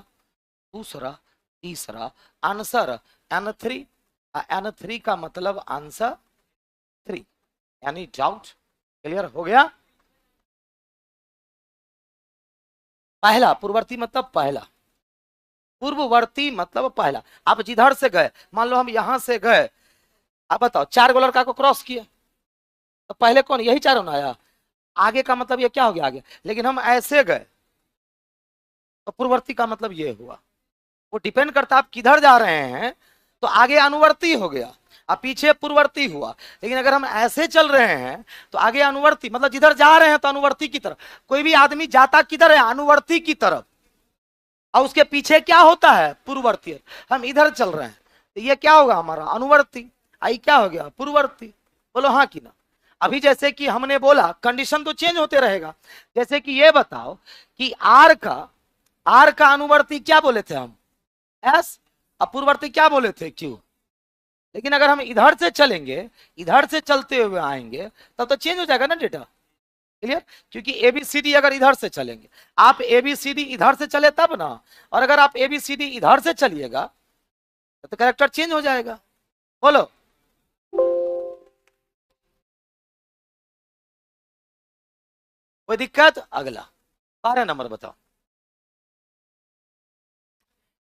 दूसरा, तीसरा, आंसर N3, N3 का मतलब आंसर 3। यानी डाउट क्लियर हो गया। पहला पूर्ववर्ती मतलब पहला, पूर्ववर्ती मतलब पहला। आप जिधर से गए, मान लो हम यहां से गए, आप बताओ 4 गो लड़का को क्रॉस किया, तो पहले कौन, यही चारों ना आया, आगे का मतलब ये क्या हो गया आगे। लेकिन हम ऐसे गए तो पूर्ववर्ती का मतलब ये हुआ। वो डिपेंड करता है आप किधर जा रहे हैं, तो आगे अनुवर्ती हो गया और पीछे पूर्ववर्ती हुआ। लेकिन अगर हम ऐसे चल रहे हैं तो आगे अनुवर्ती, मतलब जिधर जा रहे हैं तो अनुवर्ती की तरफ। कोई भी आदमी जाता किधर है, अनुवर्ती की तरफ, और उसके पीछे क्या होता है, पूर्ववर्ती। हम इधर चल रहे हैं तो ये क्या होगा हमारा, अनुवर्ती। आई क्या हो गया, पूर्ववर्ती। बोलो हाँ कि ना। अभी जैसे कि हमने बोला, कंडीशन तो चेंज होते रहेगा। जैसे कि ये बताओ कि आर का अनुवर्ती क्या बोले थे हम, एस, और पूर्ववर्ती क्या बोले थे, क्यू। लेकिन अगर हम इधर से चलेंगे, इधर से चलते हुए आएंगे, तब तो चेंज हो जाएगा ना डेटा। क्लियर। क्योंकि एबीसीडी अगर इधर से चलेंगे, आप एबीसीडी इधर से चले तब ना, और अगर आप एबीसीडी इधर से चलिएगा तो कैरेक्टर चेंज हो जाएगा। बोलो, कोई दिक्कत। अगला 12 नंबर बताओ।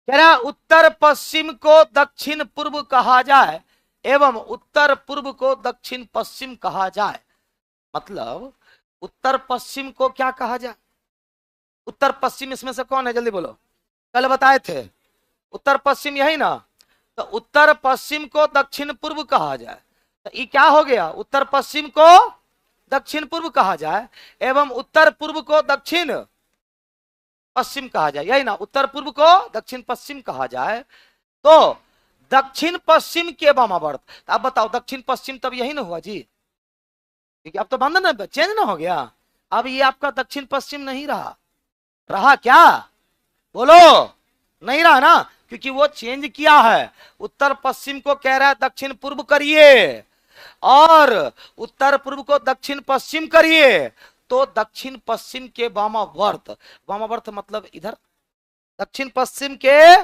कह रहा उत्तर पश्चिम को दक्षिण पूर्व कहा जाए एवं उत्तर पूर्व को दक्षिण पश्चिम कहा जाए। मतलब उत्तर पश्चिम को क्या कहा जाए, उत्तर पश्चिम इसमें से कौन है, जल्दी बोलो। कल बताए थे उत्तर पश्चिम, यही ना। तो उत्तर पश्चिम को दक्षिण पूर्व कहा जाए, तो ये क्या हो गया, उत्तर पश्चिम को दक्षिण पूर्व कहा जाए एवं उत्तर पूर्व को दक्षिण पश्चिम कहा जाए, यही ना। उत्तर पूर्व को दक्षिण पश्चिम कहा जाए, तो दक्षिण पश्चिम के वामावर्त। अब बताओ दक्षिण पश्चिम तब यही ना हुआ जी, क्योंकि अब तो बंधन चेंज ना हो गया। अब ये आपका दक्षिण पश्चिम नहीं रहा, रहा क्या, बोलो, नहीं रहा ना, क्योंकि वो चेंज किया है। उत्तर पश्चिम को कह रहा है दक्षिण पूर्व करिए, और उत्तर पूर्व को दक्षिण पश्चिम करिए, तो दक्षिण पश्चिम के वामावर्त, वामावर्त मतलब इधर, दक्षिण पश्चिम के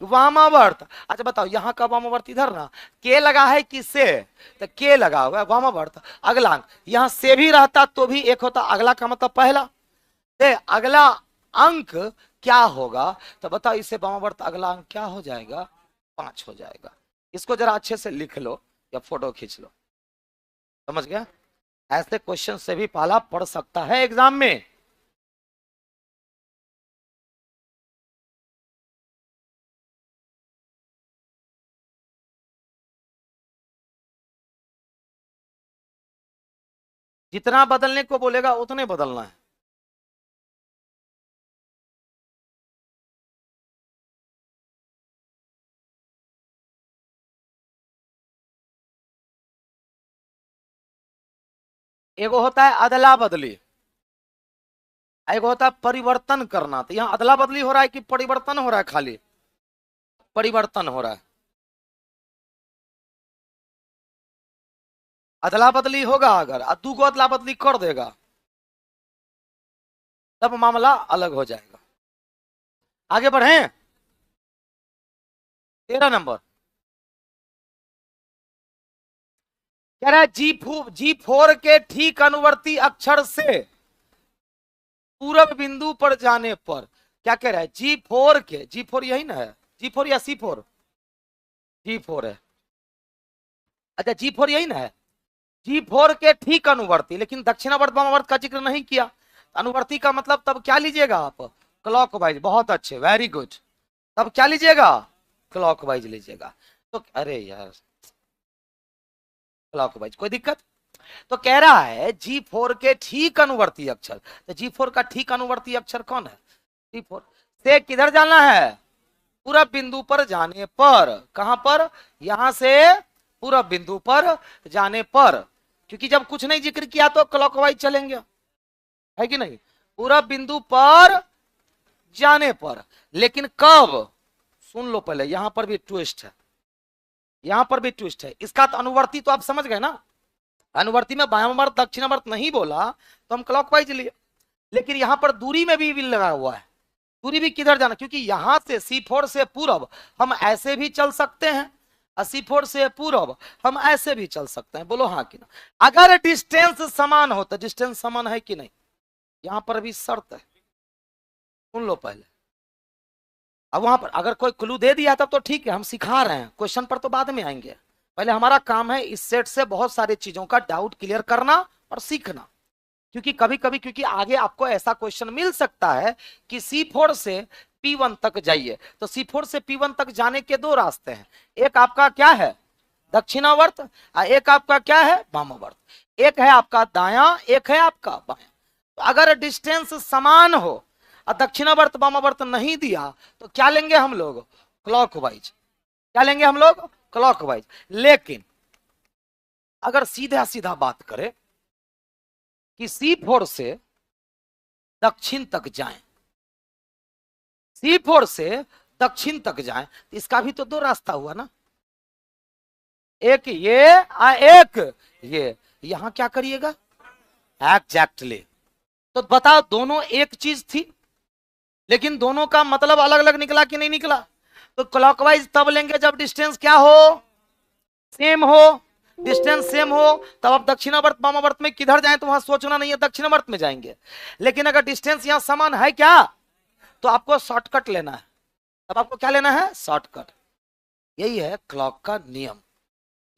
वामावर्त। अच्छा बताओ यहां का वामावर्त इधर ना, के लगा है किससे, तो के लगा हुआ है वामावर्त। अगला अंक यहां से भी रहता तो भी एक होता, अगला का मतलब पहला। अगला अंक क्या होगा, तो बताओ इससे वामावर्त अगला अंक क्या हो जाएगा, 5 हो जाएगा। इसको जरा अच्छे से लिख लो या फोटो खींच लो, समझ गया। ऐसे क्वेश्चन से भी पाला पड़ सकता है एग्जाम में। जितना बदलने को बोलेगा उतने बदलना है। एगो होता है अदला बदली, एगो होता है परिवर्तन करना। तो यहाँ अदला बदली हो रहा है कि परिवर्तन हो रहा है, खाली परिवर्तन हो रहा है। अदला बदली होगा अगर, दू को अदला बदली कर देगा तब मामला अलग हो जाएगा। आगे बढ़े, 13 नंबर कह रहा है जी4 के ठीक अनुवर्ती अक्षर से पूरब बिंदु पर जाने पर, क्या कह रहा है, जी4 यही ना है, जी4 या C4, जी4 है। अच्छा जी4 यही ना है, जी4 के ठीक अनुवर्ती, लेकिन दक्षिणावर्त वामावर्त का जिक्र नहीं किया। अनुवर्ती का मतलब तब क्या लीजिएगा आप, क्लॉकवाइज। बहुत अच्छे, वेरी गुड। तब क्या लीजिएगा, क्लॉकवाइज लीजिएगा। तो अरे यार क्लॉकवाइज, कोई दिक्कत। तो कह रहा है जी4 के ठीक अनुवर्ती अक्षर, तो जी4 का ठीक अनुवर्ती अक्षर कौन है, जी4 से किधर जाना है, पूरब बिंदु पर जाने पर। कहां पर, यहां से पूरब बिंदु पर जाने पर, क्योंकि जब कुछ नहीं जिक्र किया तो क्लॉकवाइज चलेंगे, है कि नहीं। पूरब बिंदु पर जाने पर, लेकिन कब, सुन लो पहले, यहां पर भी ट्विस्ट है, यहां पर भी ट्विस्ट है। इसका तो अनुवर्ती तो आप समझ गए ना, अनुवर्ती में बायामावर्त दक्षिणावर्त नहीं बोला तो हम क्लॉकवाइज लिए, लेकिन यहां पर दूरी में भी लगा हुआ है। दूरी भी किधर जाना, क्योंकि यहां से C4 से पूरब हम ऐसे भी चल सकते हैं, C4 से पूरब हम ऐसे भी चल सकते हैं। बोलो हाँ कि ना। अगर डिस्टेंस समान हो, तो डिस्टेंस समान है कि नहीं, यहां पर भी शर्त है, सुन लो पहले। अब वहां पर अगर कोई क्लू दे दिया तब तो ठीक है, हम सिखा रहे हैं, क्वेश्चन पर तो बाद में आएंगे। पहले हमारा काम है इस सेट से बहुत सारी चीजों का डाउट क्लियर करना और सीखना। क्योंकि कभी कभी क्योंकि आगे आपको ऐसा क्वेश्चन मिल सकता है कि C4 से P1 तक जाइए, तो C4 से P1 तक जाने के दो रास्ते हैं, एक आपका क्या है दक्षिणावर्त और एक आपका क्या है वामावर्त। एक है आपका दायां, एक है आपका बायां। तो अगर डिस्टेंस समान हो और दक्षिणावर्त वामावर्त नहीं दिया तो क्या लेंगे हम लोग क्लॉकवाइज, क्या लेंगे हम लोग क्लॉकवाइज। लेकिन अगर सीधा सीधा बात करें कि C4 से दक्षिण तक जाएं, C4 से दक्षिण तक जाएं, तो इसका भी तो दो रास्ता हुआ ना, एक ये और एक ये। यहां क्या करिएगा एग्जैक्टली। तो बताओ दोनों एक चीज थी लेकिन दोनों का मतलब अलग अलग निकला कि नहीं निकला। तो क्लॉकवाइज तब लेंगे जब डिस्टेंस क्या हो सेम हो, डिस्टेंस सेम हो। तब आप दक्षिणावर्त वामावर्त में किधर जाएं तो वहां सोचना नहीं है, दक्षिणावर्त में जाएंगे। लेकिन अगर डिस्टेंस यहां समान है क्या तो आपको शॉर्टकट लेना है। तब आपको क्या लेना है शॉर्टकट। यही है क्लॉक का नियम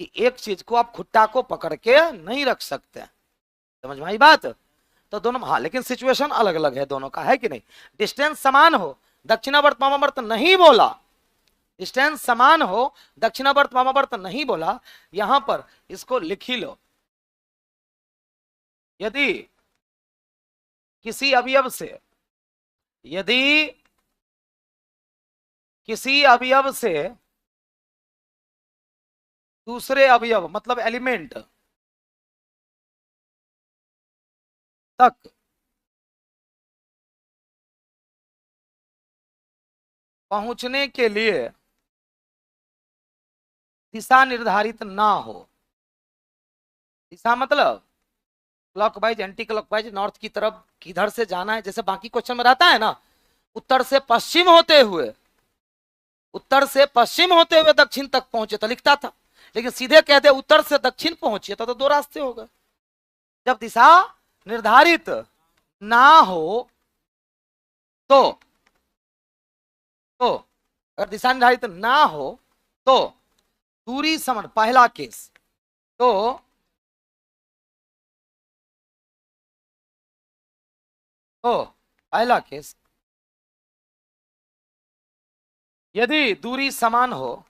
कि एक चीज को आप खुट्टा को पकड़ के नहीं रख सकते। समझ में आई बात। तो दोनों हाँ, लेकिन सिचुएशन अलग अलग है दोनों का, है कि नहीं। डिस्टेंस समान हो, दक्षिणावर्त वामावर्त नहीं बोला, डिस्टेंस समान हो दक्षिणावर्त वामावर्त नहीं बोला। यहां पर इसको लिख ही लो, यदि किसी अवयव से, यदि किसी अवयव से दूसरे अवयव मतलब एलिमेंट तक पहुंचने के लिए दिशा निर्धारित ना हो, दिशा मतलब क्लॉकवाइज एंटी क्लॉकवाइज नॉर्थ की तरफ किधर से जाना है, जैसे बाकी क्वेश्चन में रहता है ना उत्तर से पश्चिम होते हुए, उत्तर से पश्चिम होते हुए दक्षिण तक पहुंचे तो लिखता था। लेकिन सीधे कहते उत्तर से दक्षिण पहुंचे तो दो रास्ते हो गए। जब दिशा निर्धारित ना हो तो अगर दिशा निर्धारित ना हो तो दूरी समान, पहला केस। तो पहला केस यदि दूरी समान हो,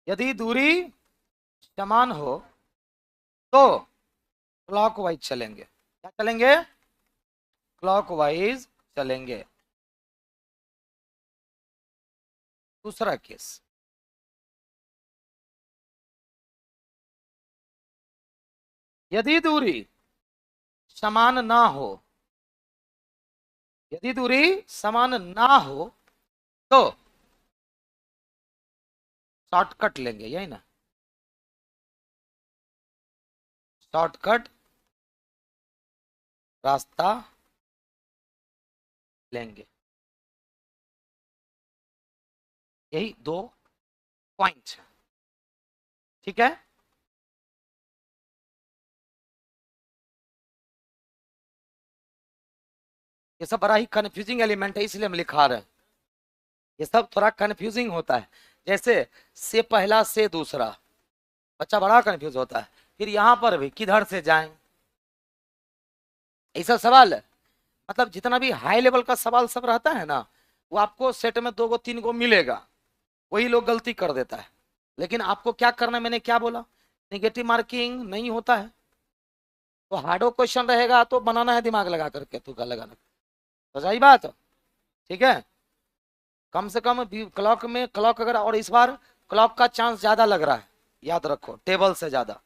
यदि दूरी समान हो तो क्लॉकवाइज चलेंगे। क्या चलेंगे क्लॉकवाइज चलेंगे। दूसरा केस यदि दूरी समान ना हो, यदि दूरी समान ना हो तो शॉर्टकट लेंगे, यही ना शॉर्टकट रास्ता लेंगे। यही दो पॉइंट, ठीक है। ये सब बड़ा ही कंफ्यूजिंग एलिमेंट है इसलिए हम लिखा रहे हैं। ये सब थोड़ा कंफ्यूजिंग होता है, जैसे से पहला से दूसरा, बच्चा बड़ा कंफ्यूज होता है। फिर यहां पर भी किधर से जाएं, ऐसा सवाल है। मतलब जितना भी हाई लेवल का सवाल सब रहता है ना वो आपको सेट में 2 गो 3 गो मिलेगा, वही लोग गलती कर देता है। लेकिन आपको क्या करना है, मैंने क्या बोला, नेगेटिव मार्किंग नहीं होता है। तो हार्डो क्वेश्चन रहेगा तो बनाना है दिमाग लगा करके, तुक्का लगाना, तो सही बात। ठीक है, कम से कम क्लॉक में क्लॉक अगर, और इस बार क्लॉक का चांस ज्यादा लग रहा है, याद रखो टेबल से ज्यादा,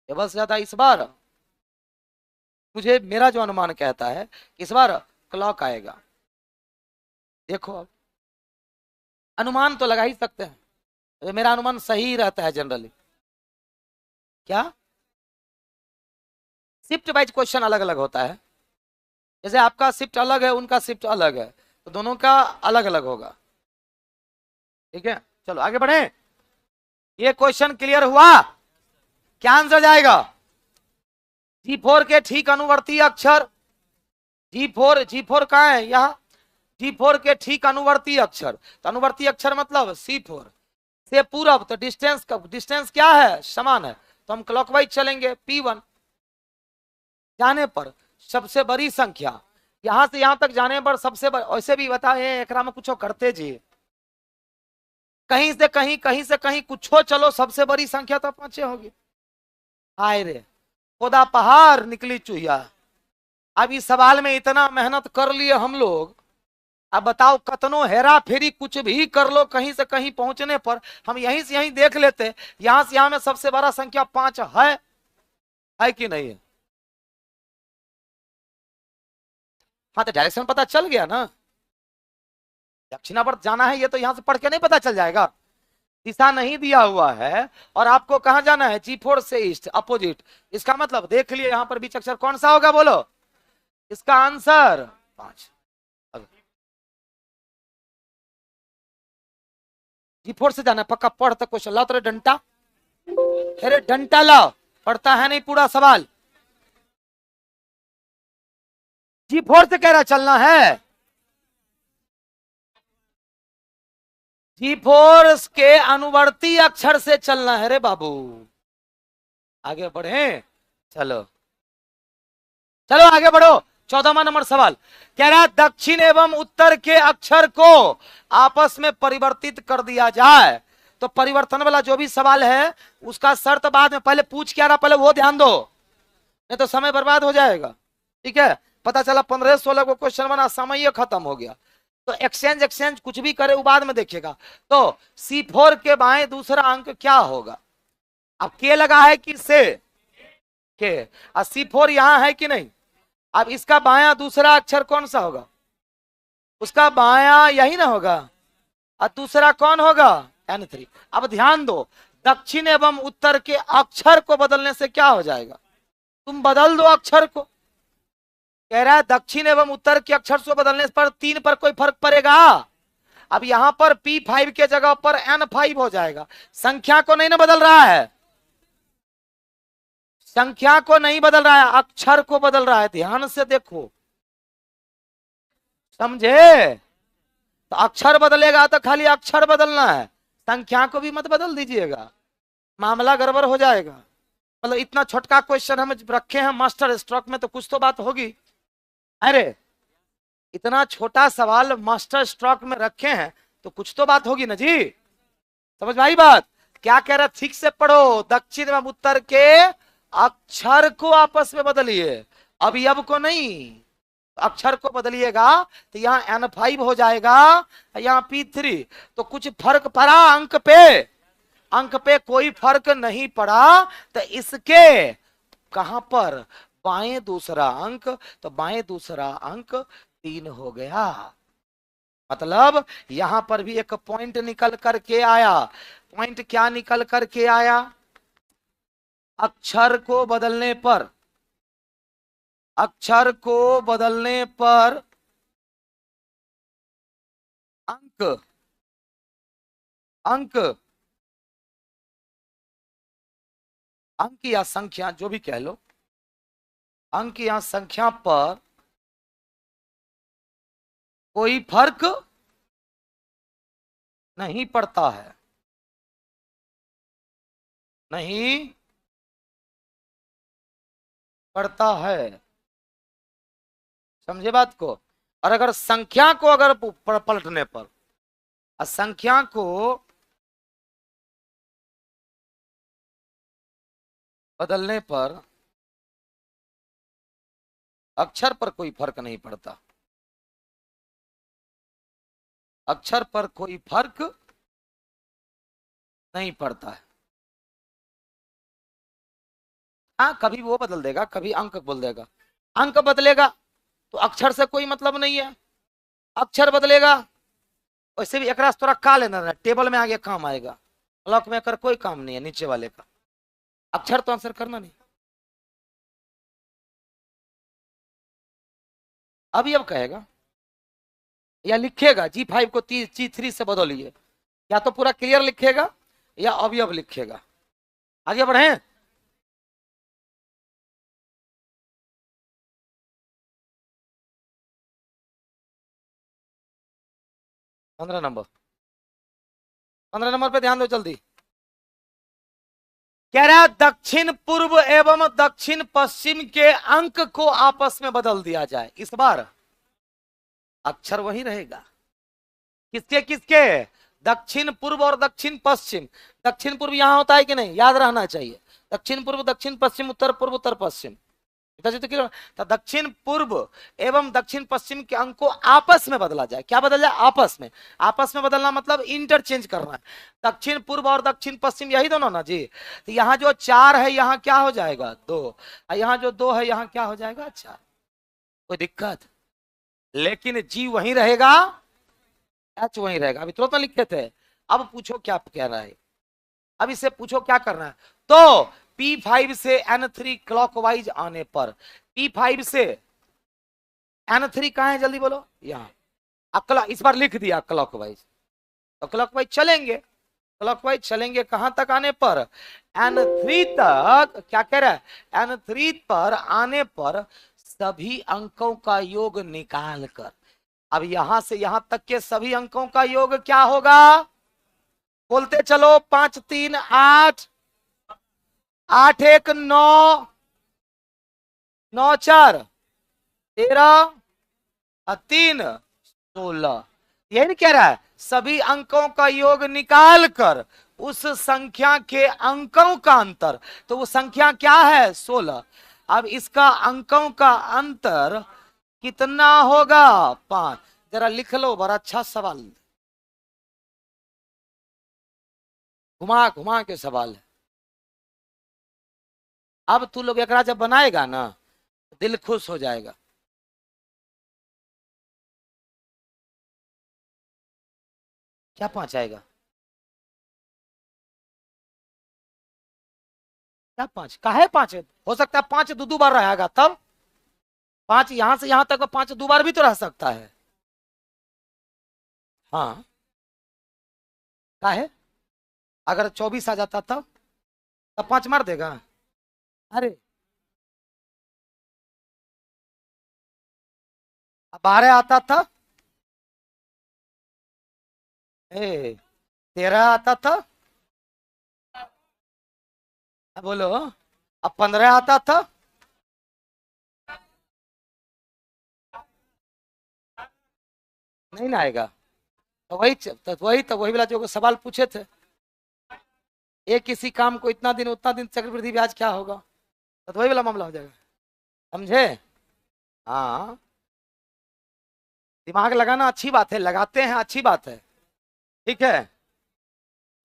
टेबल से ज्यादा इस बार मुझे मेरा जो अनुमान कहता है इस बार क्लॉक आएगा। देखो अब अनुमान तो लगा ही सकते हैं, तो मेरा अनुमान सही रहता है जनरली। क्या शिफ्ट वाइज क्वेश्चन अलग अलग होता है, जैसे आपका शिफ्ट अलग है उनका शिफ्ट अलग है तो दोनों का अलग अलग होगा। ठीक है, चलो आगे बढ़े। ये क्वेश्चन क्लियर हुआ, क्या आंसर जाएगा G4 के ठीक अनुवर्ती अक्षर, G4 कहां है यहाँ, G4 के ठीक अनुवर्ती अक्षर, तो अनुवर्ती अक्षर मतलब C4 से पूरब, तो डिस्टेंस क्या है, समान है, तो हम क्लॉकवाइज चलेंगे। P1 जाने पर सबसे बड़ी संख्या, यहां से यहां तक जाने पर सबसे ऐसे भी बताए एकरा में कुछ करते जी, कहीं से कहीं, कहीं से कहीं कुछ चलो, सबसे बड़ी संख्या तो 5 होगी। हाय रे खुदा पहाड़ निकली चुहिया। अब इस सवाल में इतना मेहनत कर लिए हम लोग, अब बताओ कतनो हेरा फेरी कुछ भी कर लो, कहीं से कहीं पहुंचने पर हम यहीं से यहीं देख लेते, यहां से यहां में सबसे बड़ा संख्या 5 है कि नहीं है? हाँ तो डायरेक्शन पता चल गया ना, दक्षिणावर्त जाना है, ये तो यहां से पढ़ के नहीं पता चल जाएगा? दिशा नहीं दिया हुआ है और आपको कहां जाना है, G4 से ईस्ट अपोजिट, इसका मतलब देख लिए यहां पर बीच अक्षर कौन सा होगा, बोलो इसका आंसर 5। G4 से जाना है पक्का, पढ़ तक क्वेश्चन लाओ, तेरे डंटा, अरे डंटा लाओ, पढ़ता है नहीं पूरा सवाल। G4 से कह रहा चलना है, G4 के अनुवर्ती अक्षर से चलना है रे बाबू। आगे बढ़े, चलो चलो आगे बढ़ो। 14वां नंबर सवाल कह रहा है दक्षिण एवं उत्तर के अक्षर को आपस में परिवर्तित कर दिया जाए, तो परिवर्तन वाला जो भी सवाल है उसका शर्त बाद में, पहले पूछ क्या रहा पहले वो ध्यान दो, नहीं तो समय बर्बाद हो जाएगा। ठीक है, पता चला 15-16 को क्वेश्चन बना, समय खत्म हो गया, तो एक्सचेंज एक्सचेंज कुछ भी करे वो बाद में देखेगा। तो C4 के बाएं दूसरा अंक क्या होगा, अब के लगा है कि से के, और C4 यहां है कि नहीं, अब इसका बायां दूसरा अक्षर कौन सा होगा, उसका बायां यही ना होगा, और दूसरा कौन होगा N3। अब ध्यान दो, दक्षिण एवं उत्तर के अक्षर को बदलने से क्या हो जाएगा, तुम बदल दो अक्षर को, कह रहा है दक्षिण एवं उत्तर के अक्षर को बदलने पर 3 पर कोई फर्क पड़ेगा। अब यहां पर P5 के जगह पर N5 हो जाएगा, संख्या को नहीं ना बदल रहा है, संख्या को नहीं बदल रहा है, अक्षर को बदल रहा है, ध्यान से देखो, समझे? तो अक्षर बदलेगा तो खाली अक्षर बदलना है, संख्या को भी मत बदल दीजिएगा, मामला गड़बड़ हो जाएगा। मतलब इतना छोटका क्वेश्चन हम रखे हैं मास्टर स्ट्रोक में, तो कुछ तो बात होगी। अरे इतना छोटा सवाल मास्टर स्ट्रोक में रखे हैं तो कुछ तो बात होगी ना जी, समझ में आई बात? क्या कह रहा, ठीक से पढ़ो, दक्षिण एवं उत्तर के अक्षर को आपस में बदलिए, अवयव को नहीं, अक्षर को बदलिएगा, तो यहाँ N5 हो जाएगा, यहाँ P3, तो कुछ फर्क पड़ा अंक पे, अंक पे कोई फर्क नहीं पड़ा, तो इसके कहां पर, बाएं दूसरा अंक, तो बाएं दूसरा अंक 3 हो गया, मतलब यहां पर भी एक पॉइंट निकल करके आया। पॉइंट क्या निकल करके आया, अक्षर को बदलने पर, अक्षर को बदलने पर अंक, अंक अंक या संख्या जो भी कह लो, अंक या संख्या पर कोई फर्क नहीं पड़ता है, नहीं पड़ता है, समझे बात को? और अगर संख्या को अगर पलटने पर, संख्या को बदलने पर अक्षर पर कोई फर्क नहीं पड़ता, अक्षर पर कोई फर्क नहीं पड़ता है। हाँ कभी वो बदल देगा, कभी अंक बोल देगा, अंक बदलेगा तो अक्षर से कोई मतलब नहीं है, अक्षर बदलेगा वैसे भी एक थोड़ा का लेना है, टेबल में आगे काम आएगा, ब्लॉक में कर कोई काम नहीं है नीचे वाले का, अक्षर तो आंसर करना नहीं। अभी अब कहेगा या लिखेगा G5 को G3 से बदलिए, या तो पूरा क्लियर लिखेगा या अवयव लिखेगा। आगे बढ़े, 15 नंबर, 15 नंबर पे ध्यान दो जल्दी। कह रहा है दक्षिण पूर्व एवं दक्षिण पश्चिम के अंक को आपस में बदल दिया जाए। इस बार अक्षर वही रहेगा। किसके किसके? दक्षिण पूर्व और दक्षिण पश्चिम। दक्षिण पूर्व यहां होता है कि नहीं, याद रहना चाहिए। दक्षिण पूर्व, दक्षिण पश्चिम, उत्तर पूर्व, उत्तर पश्चिम। तो दक्षिण पूर्व एवं दक्षिण पश्चिम के अंक को आपस में बदला जाए। क्या बदल जाए? आपस में। आपस में बदलना मतलब इंटरचेंज करना है। दक्षिण पूर्व और दक्षिण पश्चिम यही दोनों ना जी। तो यहाँ जो 4 है यहाँ क्या हो जाएगा? 2। और यहाँ जो 2 है यहाँ क्या हो जाएगा? 4। कोई दिक्कत? लेकिन जी वहीं रहेगा, एच वहीं रहेगा। अभी तुरंत लिखे थे। अब पूछो क्या कह रहा है। अब इससे पूछो क्या करना है। तो P5 से N3 क्लॉकवाइज आने पर, P5 से N3 कहां है जल्दी बोलो? यहां। अब इस बार लिख दिया क्लॉकवाइज। तो क्लॉकवाइज चलेंगे, क्लॉकवाइज चलेंगे कहां तक आने पर? N3 तक। क्या कह रहा है? N3 पर आने पर सभी अंकों का योग निकाल कर। अब यहां से यहां तक के सभी अंकों का योग क्या होगा? बोलते चलो। 5 3 8, 8 1 9, 9 4 13, 3 16। यही नहीं कह रहा है? सभी अंकों का योग निकाल कर उस संख्या के अंकों का अंतर। तो वो संख्या क्या है? 16। अब इसका अंकों का अंतर कितना होगा? 5। जरा लिख लो, बड़ा अच्छा सवाल, घुमा घुमा के सवाल है। अब तू लोग एकरा जब बनाएगा ना, दिल खुश हो जाएगा। क्या 5 आएगा? क्या 5? काहे 5? हो सकता है 5 दो बार रहेगा तब। 5 यहां से यहां तक, 5 दो बार भी तो रह सकता है। हाँ, काहे? अगर 24 आ जाता तब 5 मार देगा। अरे 12 आता था, 13 आता था, बोलो। अब 15 आता था, नहीं ना आएगा। तो वही वाला जो सवाल पूछे थे, एक किसी काम को इतना दिन उतना दिन चक्रवृद्धि ब्याज क्या होगा, तो वही वाला मामला हो जाएगा। समझे? हाँ, दिमाग लगाना अच्छी बात है, लगाते हैं, अच्छी बात है, ठीक है,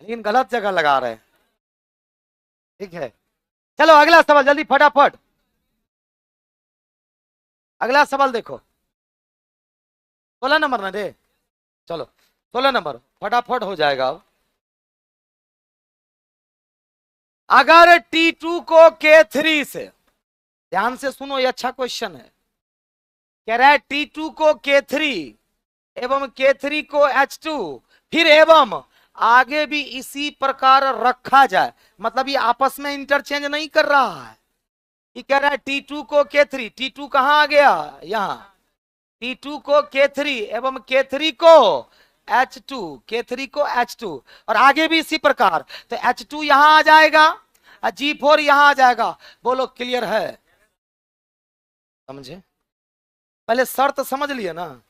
लेकिन गलत जगह लगा रहे हैं। ठीक है, चलो अगला सवाल जल्दी फटाफट। अगला सवाल देखो, 16 नंबर ना दे। चलो 16 नंबर फटाफट हो जाएगा। अब अगर T2 को K3 से, ध्यान से सुनो, ये अच्छा क्वेश्चन है। कह रहा है T2 को K3 एवं K3 को H2, फिर एवं आगे भी इसी प्रकार रखा जाए। मतलब ये आपस में इंटरचेंज नहीं कर रहा है। ये कह रहा है T2 को K3, T2 कहां आ गया? यहां। T2 को K3 एवं K3 को H2, K3 को H2, और आगे भी इसी प्रकार। तो H2 यहां आ जाएगा, G4 यहां आ जाएगा। बोलो क्लियर है? समझे? पहले शर्त समझ लिए ना,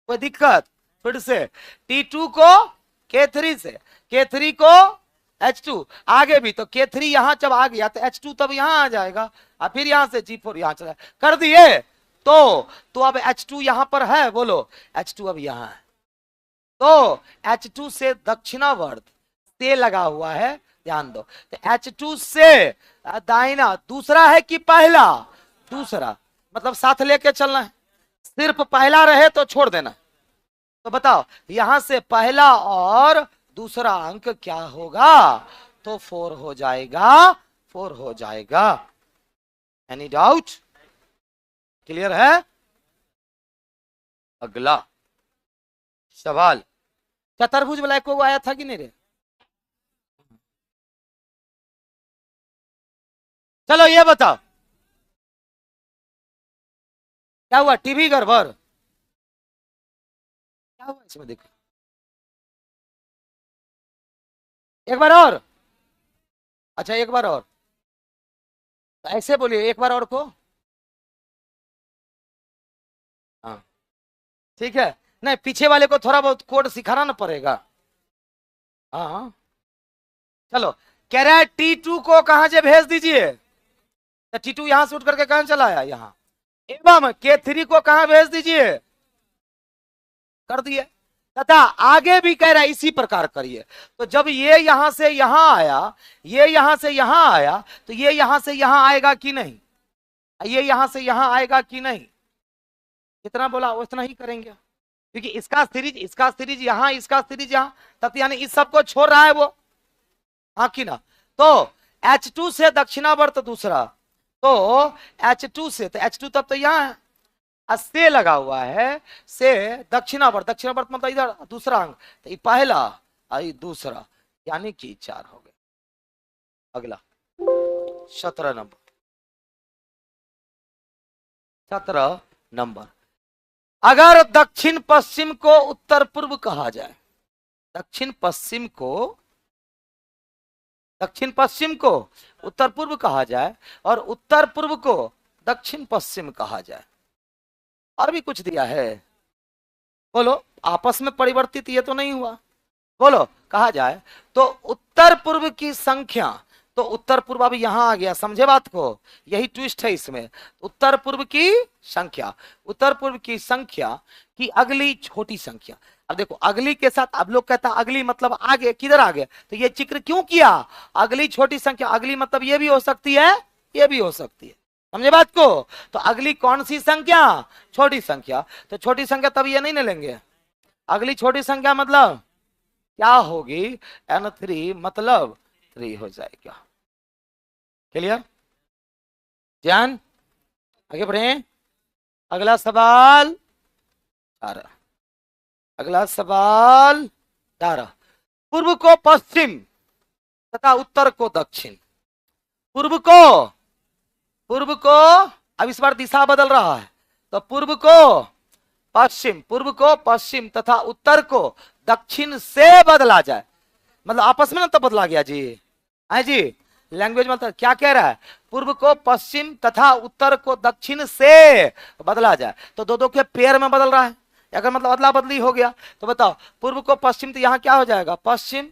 कोई दिक्कत? फिर से T2 को K3 से, K3 को H2, आगे भी तो K3 यहां जब आ गया तो H2 तब यहां आ जाएगा, और फिर यहां से G4 यहां चला कर दिए। तो अब H2 यहां पर है, बोलो H2 अब यहां है। तो H2 से दक्षिणावर्त से लगा हुआ है, ध्यान दो। तो H2 से दाहिना दूसरा है कि पहला? दूसरा, मतलब साथ लेके चलना है। सिर्फ पहला रहे तो छोड़ देना। तो बताओ यहां से पहला और दूसरा अंक क्या होगा? तो 4 हो जाएगा, 4 हो जाएगा। Any doubt? क्लियर है? अगला सवाल, क्या तरबूज वाला को आया था कि नहीं रे? चलो ये बताओ, क्या हुआ? टीवी गड़बड़? क्या हुआ इसमें? देखो एक बार और, अच्छा एक बार और, ऐसे बोलिए एक बार और को। हाँ ठीक है, नहीं पीछे वाले को थोड़ा बहुत कोड सिखाना ना पड़ेगा। हाँ हाँ चलो, कह रहा है T2 को कहां से भेज दीजिए, तो T2 यहां से उठ करके कहां चला आया, यहाँ। एवं K3 को कहां भेज दीजिए, कर दिए। तथा आगे भी कह रहा है इसी प्रकार करिए। तो जब ये यहां से यहां आया, ये यहां से यहां आया, तो ये यहां से यहां आएगा कि नहीं, ये यहां से यहां आएगा कि नहीं, जितना बोला उतना ही करेंगे, क्योंकि इसका सीरीज यहां, इसका सीरीज यहां, तब यानी इस सबको छोड़ रहा है वो, हाँ कि ना। तो H2 से दक्षिणावर्त दूसरा, तो H2 से, तो H2 तब तो यहाँ है, से लगा हुआ है, से दक्षिणावर्त, दक्षिणावर्त मतलब इधर दूसरा अंक, तो ये पहला और दूसरा, यानी कि 4 हो गए। अगला 17 नंबर, 17 नंबर, अगर दक्षिण पश्चिम को उत्तर पूर्व कहा जाए, दक्षिण पश्चिम को, दक्षिण पश्चिम को उत्तर पूर्व कहा जाए और उत्तर पूर्व को दक्षिण पश्चिम कहा जाए, और भी कुछ दिया है, बोलो आपस में परिवर्तित ये तो नहीं हुआ, बोलो कहा जाए तो उत्तर पूर्व की संख्या, तो उत्तर पूर्व अभी यहां आ गया, समझे बात को, यही ट्विस्ट है इसमें। उत्तर पूर्व की संख्या, उत्तर पूर्व की संख्या की अगली छोटी संख्या। अब देखो अगली के साथ अब लोग कहता अगली मतलब आगे, किधर आगे, तो ये जिक्र क्यों किया, अगली छोटी संख्या, अगली मतलब ये भी हो सकती है, ये भी हो सकती है, समझे बात को। तो अगली कौन सी संख्या, छोटी संख्या, तो छोटी संख्या तब ये नहीं ना लेंगे, अगली छोटी संख्या मतलब क्या होगी, N3 मतलब 3 हो जाएगा। क्लियर, ध्यान, आगे बढ़े। अगला सवाल 18, अगला सवाल 18, पूर्व को पश्चिम तथा उत्तर को दक्षिण, पूर्व को अब इस बार दिशा बदल रहा है, तो पूर्व को पश्चिम, पूर्व को पश्चिम तथा उत्तर को दक्षिण से बदला जाए, मतलब आपस में ना तब बदला गया जी, है जी, लैंग्वेज मतलब क्या कह रहा है, पूर्व को पश्चिम तथा उत्तर को दक्षिण से बदला जाए, तो दो दो के पेयर में बदल रहा है, अगर मतलब अदला बदली हो गया, तो बताओ पूर्व को पश्चिम, तो यहाँ क्या हो जाएगा, पश्चिम,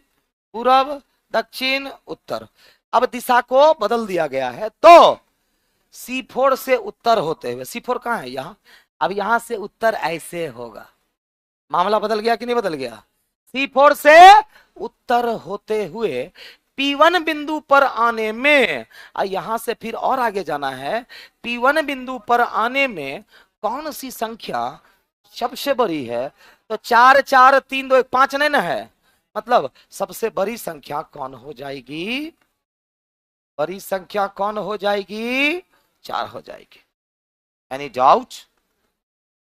पूर्व, दक्षिण, उत्तर। अब दिशा को बदल दिया गया है, तो C4 से उत्तर होते हुए, C4 कहाँ है, यहाँ, अब यहां से उत्तर ऐसे होगा, मामला बदल गया कि नहीं बदल गया, C4 से उत्तर होते हुए P1 बिंदु पर आने में, यहां से फिर और आगे जाना है, P1 बिंदु पर आने में कौन सी संख्या सबसे बड़ी है, तो 4 4 3 2 1 5 नहीं ना है, मतलब सबसे बड़ी संख्या कौन हो जाएगी, बड़ी संख्या कौन हो जाएगी, 4 हो जाएगी। एनी डाउट,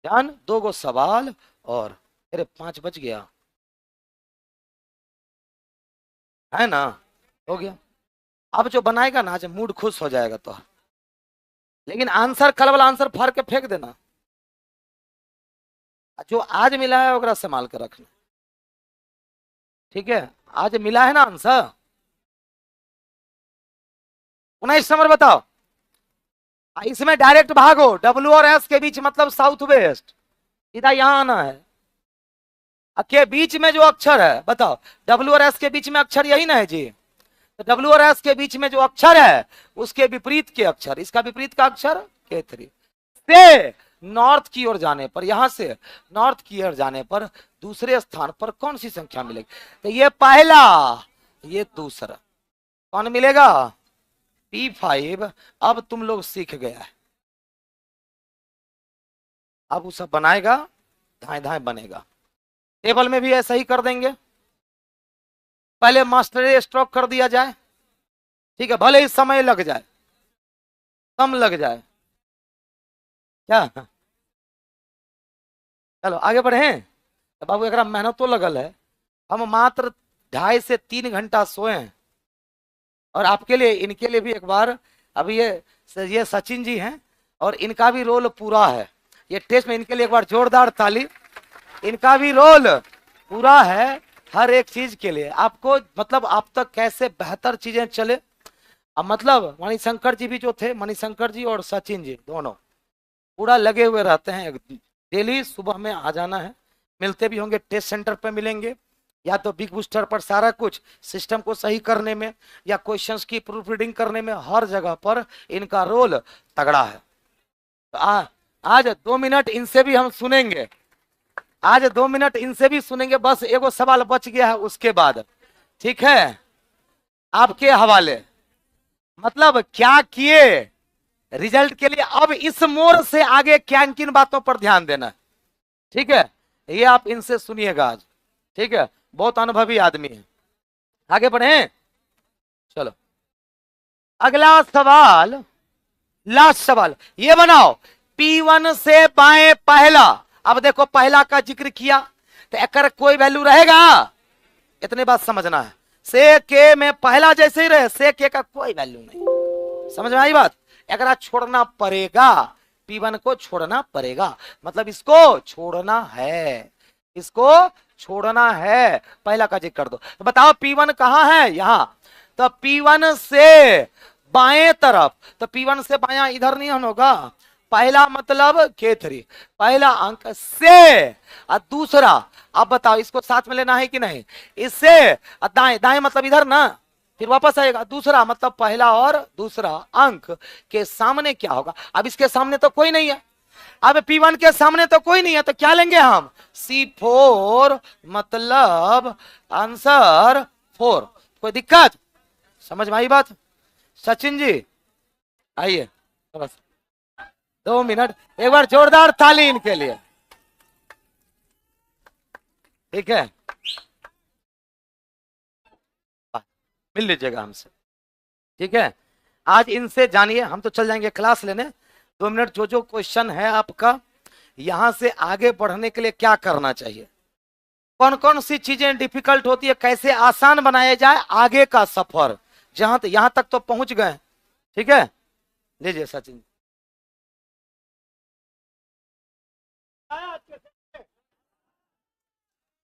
ध्यान, 2 गो सवाल और, अरे 5 बज गया है ना, हो गया। अब जो बनाएगा ना आज मूड खुश हो जाएगा, तो लेकिन आंसर कल वाला आंसर फाड़ के फेंक देना, जो आज मिला है ओकरा संभाल कर रखना, ठीक है, आज मिला है ना आंसर, 19 नंबर बताओ, इसमें डायरेक्ट भागो, W और S के बीच मतलब साउथ वेस्ट, सीधा यहां आना है, के बीच में जो अक्षर है बताओ, W और S के बीच में अक्षर यही ना है जी, तो W और S के बीच में जो अक्षर है उसके विपरीत के अक्षर, इसका विपरीत का अक्षर K3 से नॉर्थ की ओर जाने पर, यहां से नॉर्थ की ओर जाने पर दूसरे स्थान पर कौन सी संख्या मिलेगी, तो ये पहला, ये दूसरा, कौन मिलेगा, P5। अब तुम लोग सीख गया है, अब वो सब बनाएगा, धाए धाए बनेगा, टेबल में भी ऐसा ही कर देंगे, पहले मास्टर स्ट्रोक कर दिया जाए, ठीक है, भले ही समय लग जाए, कम लग जाए, क्या, चलो आगे बढ़े। तो बाबू एक मेहनत तो लगल है, हम मात्र 2.5 से 3 घंटा सोए हैं, और आपके लिए, इनके लिए भी एक बार, अभी ये सचिन जी हैं और इनका भी रोल पूरा है, ये टेस्ट में इनके लिए एक बार जोरदार ताली, इनका भी रोल पूरा है, हर एक चीज के लिए आपको मतलब आप तक कैसे बेहतर चीजें चले। अब मतलब मणिशंकर जी भी जो थे, मणिशंकर जी और सचिन जी दोनों पूरा लगे हुए रहते हैं। डेली सुबह में आ जाना है, मिलते भी होंगे, टेस्ट सेंटर पे मिलेंगे, या तो बिग बूस्टर पर सारा कुछ सिस्टम को सही करने में या क्वेश्चंस की प्रूफ रीडिंग करने में, हर जगह पर इनका रोल तगड़ा है। तो आज 2 मिनट इनसे भी हम सुनेंगे, आज 2 मिनट इनसे भी सुनेंगे। बस एगो सवाल बच गया है उसके बाद, ठीक है, आपके हवाले। मतलब क्या किए रिजल्ट के लिए, अब इस मोड़ से आगे क्या किन बातों पर ध्यान देना है, ठीक है, ये आप इनसे सुनिएगा आज, ठीक है, बहुत अनुभवी आदमी है। आगे बढ़े, चलो अगला सवाल, लास्ट सवाल ये बनाओ, P1 से बाएं पहला। अब देखो पहला का जिक्र किया तो एक कोई वैल्यू रहेगा, इतने बात समझना है। से के में पहला जैसे ही रहे, से के का कोई वैल्यू नहीं, समझ में आई बात। अगर छोड़ना पड़ेगा, P1 को छोड़ना पड़ेगा, मतलब इसको छोड़ना है, इसको छोड़ना है। पहला का जिक्र कर दो, तो बताओ P1 कहां है, यहां। तो P1 से बाएं तरफ, तो P1 से बाया इधर नहीं होगा, पहला मतलब K3, पहला अंक से, और दूसरा, अब बताओ इसको साथ में लेना है कि नहीं, इससे दाएं, दाएं मतलब इधर ना, फिर वापस आएगा, दूसरा मतलब पहला और दूसरा अंक के सामने क्या होगा। अब इसके सामने तो कोई नहीं है, अब P1 के सामने तो कोई नहीं है, तो क्या लेंगे हम, C4, मतलब आंसर 4। कोई दिक्कत, समझ में आई बात। सचिन जी आइए, बस 2 मिनट, एक बार जोरदार ताली इनके लिए, ठीक है, मिल लीजिएगा हमसे, ठीक है। आज इनसे जानिए, हम तो चल जाएंगे क्लास लेने। 2 मिनट जो जो क्वेश्चन है आपका, यहां से आगे बढ़ने के लिए क्या करना चाहिए, कौन कौन सी चीजें डिफिकल्ट होती है, कैसे आसान बनाया जाए आगे का सफर, जहां यहां तक तो पहुंच गए, ठीक है। लीजिए सचिन।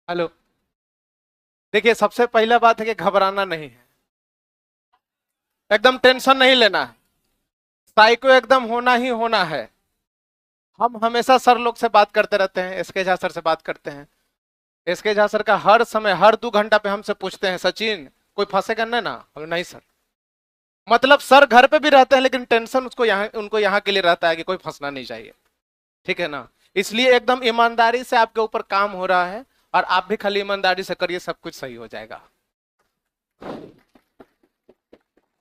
हेलो, देखिए सबसे पहला बात है कि घबराना नहीं है, एकदम टेंशन नहीं लेना है, साइको एकदम होना ही होना है। हम हमेशा सर लोग से बात करते रहते हैं, एसके झा सर से बात करते हैं। एसके झा सर का हर समय, हर 2 घंटा पे हमसे पूछते हैं, सचिन कोई फंसेगा ना। हम नहीं सर, मतलब सर घर पे भी रहते हैं लेकिन टेंशन उसको यहाँ, उनको यहाँ के लिए रहता है कि कोई फंसना नहीं चाहिए, ठीक है ना। इसलिए एकदम ईमानदारी से आपके ऊपर काम हो रहा है, और आप भी खाली ईमानदारी से करिए, सब कुछ सही हो जाएगा।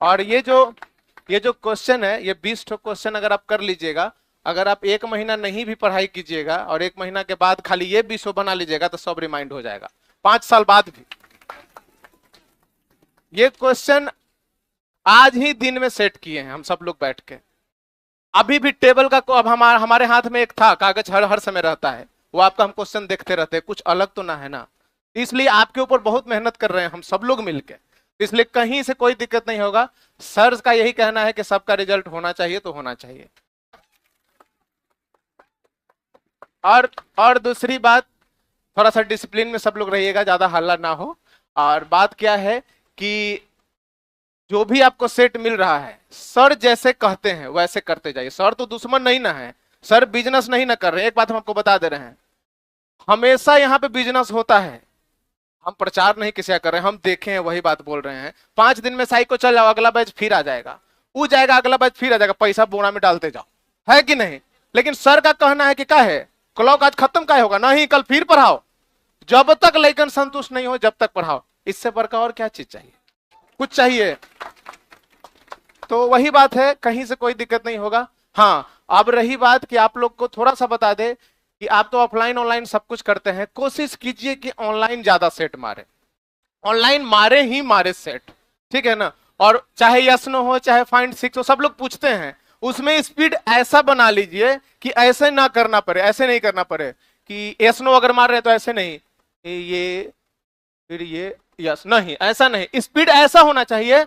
और ये जो क्वेश्चन है, ये 20 क्वेश्चन अगर आप कर लीजिएगा, अगर आप 1 महीना नहीं भी पढ़ाई कीजिएगा और 1 महीना के बाद खाली ये 20 बना लीजिएगा, तो सब रिमाइंड हो जाएगा 5 साल बाद भी। ये क्वेश्चन आज ही दिन में सेट किए हैं हम सब लोग बैठ के। अभी भी टेबल का अब हमारे हाथ में एक था कागज, हर समय रहता है, वो आपका हम क्वेश्चन देखते रहते हैं, कुछ अलग तो ना है ना। इसलिए आपके ऊपर बहुत मेहनत कर रहे हैं हम सब लोग मिलकर, इसलिए कहीं से कोई दिक्कत नहीं होगा। सर का यही कहना है कि सबका रिजल्ट होना चाहिए तो होना चाहिए। और दूसरी बात, थोड़ा सा डिसिप्लिन में सब लोग रहिएगा, ज्यादा हल्ला ना हो। और बात क्या है कि जो भी आपको सेट मिल रहा है, सर जैसे कहते हैं वैसे करते जाइए। सर तो दुश्मन नहीं ना है, सर बिजनेस नहीं ना कर रहे हैं। एक बात हम आपको बता दे रहे हैं, हमेशा यहाँ पे बिजनेस होता है, हम प्रचार नहीं किसी का कर रहे हैं, हम देखे हैं वही बात बोल रहे हैं। 5 दिन में साइको चल जाओ, अगला बैच फिर आ जाएगा, वो जाएगा, अगला बैच फिर आ जाएगा, पैसा बोरा में डालते जाओ, है कि नहीं। लेकिन सर का कहना है कि क्या है, क्लॉक आज खत्म का होगा नहीं, कल फिर पढ़ाओ, जब तक लेकिन संतुष्ट नहीं हो जब तक पढ़ाओ। इससे बढ़कर और क्या चीज चाहिए, कुछ चाहिए। तो वही बात है, कहीं से कोई दिक्कत नहीं होगा। हाँ, अब रही बात कि आप लोग को थोड़ा सा बता दे कि आप तो ऑफलाइन ऑनलाइन सब कुछ करते हैं, कोशिश कीजिए कि ऑनलाइन ज्यादा सेट मारे, ऑनलाइन मारे ही मारे सेट, ठीक है ना। और चाहे यस नो हो, चाहे फाइंड 6 हो, सब लोग पूछते हैं, उसमें स्पीड ऐसा बना लीजिए कि ऐसे ना करना पड़े, ऐसे नहीं करना पड़े कि यस नो अगर मार रहे हैं तो ऐसे नहीं, ये फिर ये यस नहीं, ऐसा नहीं, स्पीड ऐसा होना चाहिए,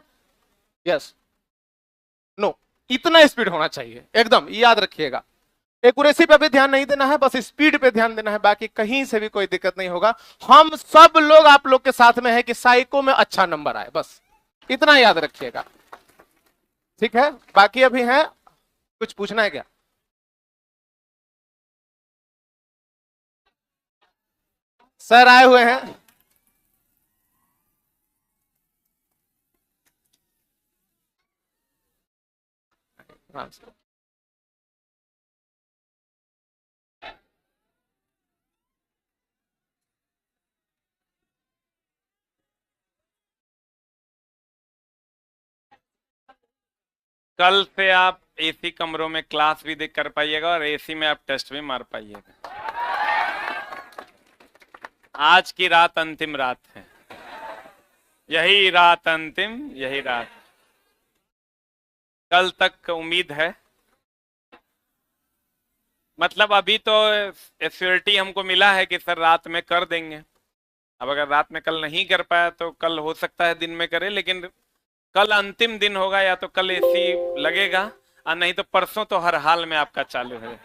यस नो, इतना स्पीड होना चाहिए, एकदम याद रखिएगा। एक्यूरेसी पे भी ध्यान नहीं देना है, बस स्पीड पे ध्यान देना है, बाकी कहीं से भी कोई दिक्कत नहीं होगा। हम सब लोग आप लोग के साथ में है कि साइको में अच्छा नंबर आए, बस इतना याद रखिएगा, ठीक है। बाकी अभी है, कुछ पूछना है क्या? सर आए हुए हैं। हाँ सर। कल से आप एसी कमरों में क्लास भी देख कर पाइएगा और एसी में आप टेस्ट भी मार पाइएगा। आज की रात अंतिम रात है, यही रात अंतिम, यही रात। कल तक उम्मीद है, मतलब अभी तो एश्योरिटी हमको मिला है कि सर रात में कर देंगे। अब अगर रात में कल नहीं कर पाया तो कल हो सकता है दिन में करे, लेकिन कल अंतिम दिन होगा, या तो कल एसी लगेगा और नहीं तो परसों तो हर हाल में आपका चालू है।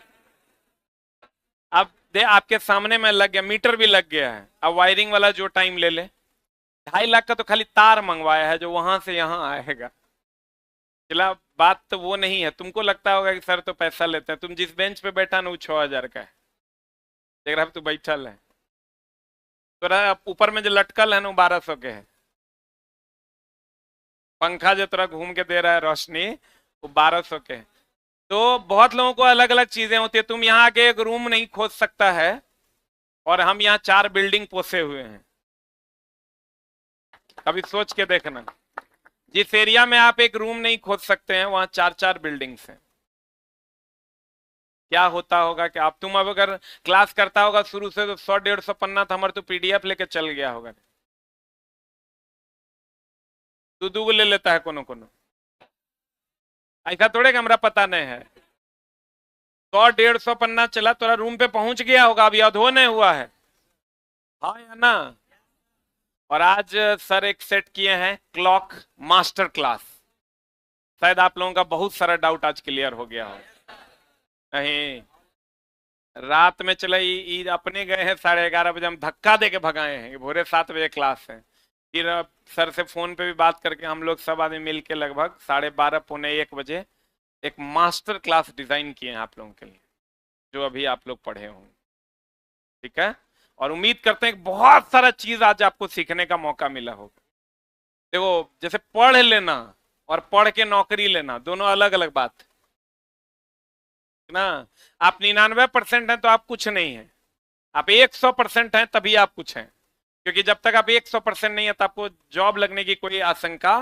अब दे आपके सामने में लग गया, मीटर भी लग गया है। अब वायरिंग वाला जो टाइम ले ले, 2.5 लाख का तो खाली तार मंगवाया है जो वहां से यहाँ आएगा। चला, बात तो वो नहीं है। तुमको लगता होगा कि सर तो पैसा लेते हैं, तुम जिस बेंच पे बैठा ना वो 6,000 का है, देख रहा तू बैठा है, तो ऊपर में जो लटकल है ना 1200 के है। पंखा जो तरह घूम के दे रहा है रोशनी, वो 1200 के है। तो बहुत लोगों को अलग अलग चीजें होती है। तुम यहाँ आके एक रूम नहीं खोज सकता है, और हम यहाँ 4 बिल्डिंग पोसे हुए हैं। कभी सोच के देखना, जिस एरिया में आप एक रूम नहीं खोज सकते हैं वहां 4-4 बिल्डिंग्स हैं। क्या होता होगा कि आप, तुम अब अगर क्लास करता होगा शुरू से तो 100-150 पन्ना था हमारे, तो पीडीएफ लेके चल गया होगा। तू दू ले लेता है कोनो कोनो, ऐसा थोड़े हमरा पता नहीं है। 100-150 पन्ना चला, तोरा रूम पे पहुंच गया होगा, अभी अधो नहीं हुआ है, हाँ या ना। और आज सर एक सेट किए हैं क्लॉक मास्टर क्लास। शायद आप लोगों का बहुत सारा डाउट आज क्लियर हो गया हो। नहीं, रात में चले अपने गए हैं 11:30 बजे, हम धक्का दे के भगाए हैं, भोरे 7 बजे क्लास है। फिर सर से फोन पे भी बात करके हम लोग सब आदमी मिल के लगभग 12:30 पौने 1 बजे एक मास्टर क्लास डिजाइन किए हैं आप लोगों के लिए, जो अभी आप लोग पढ़े होंगे, ठीक है। और उम्मीद करते हैं कि बहुत सारा चीज आज आपको सीखने का मौका मिला होगा। देखो, जैसे पढ़ लेना और पढ़ के नौकरी लेना दोनों अलग अलग बात है ना। आप 99% हैं तो आप कुछ नहीं है, आप 100% हैं तभी आप कुछ हैं। क्योंकि जब तक आप 100% नहीं है तो आपको जॉब लगने की कोई आशंका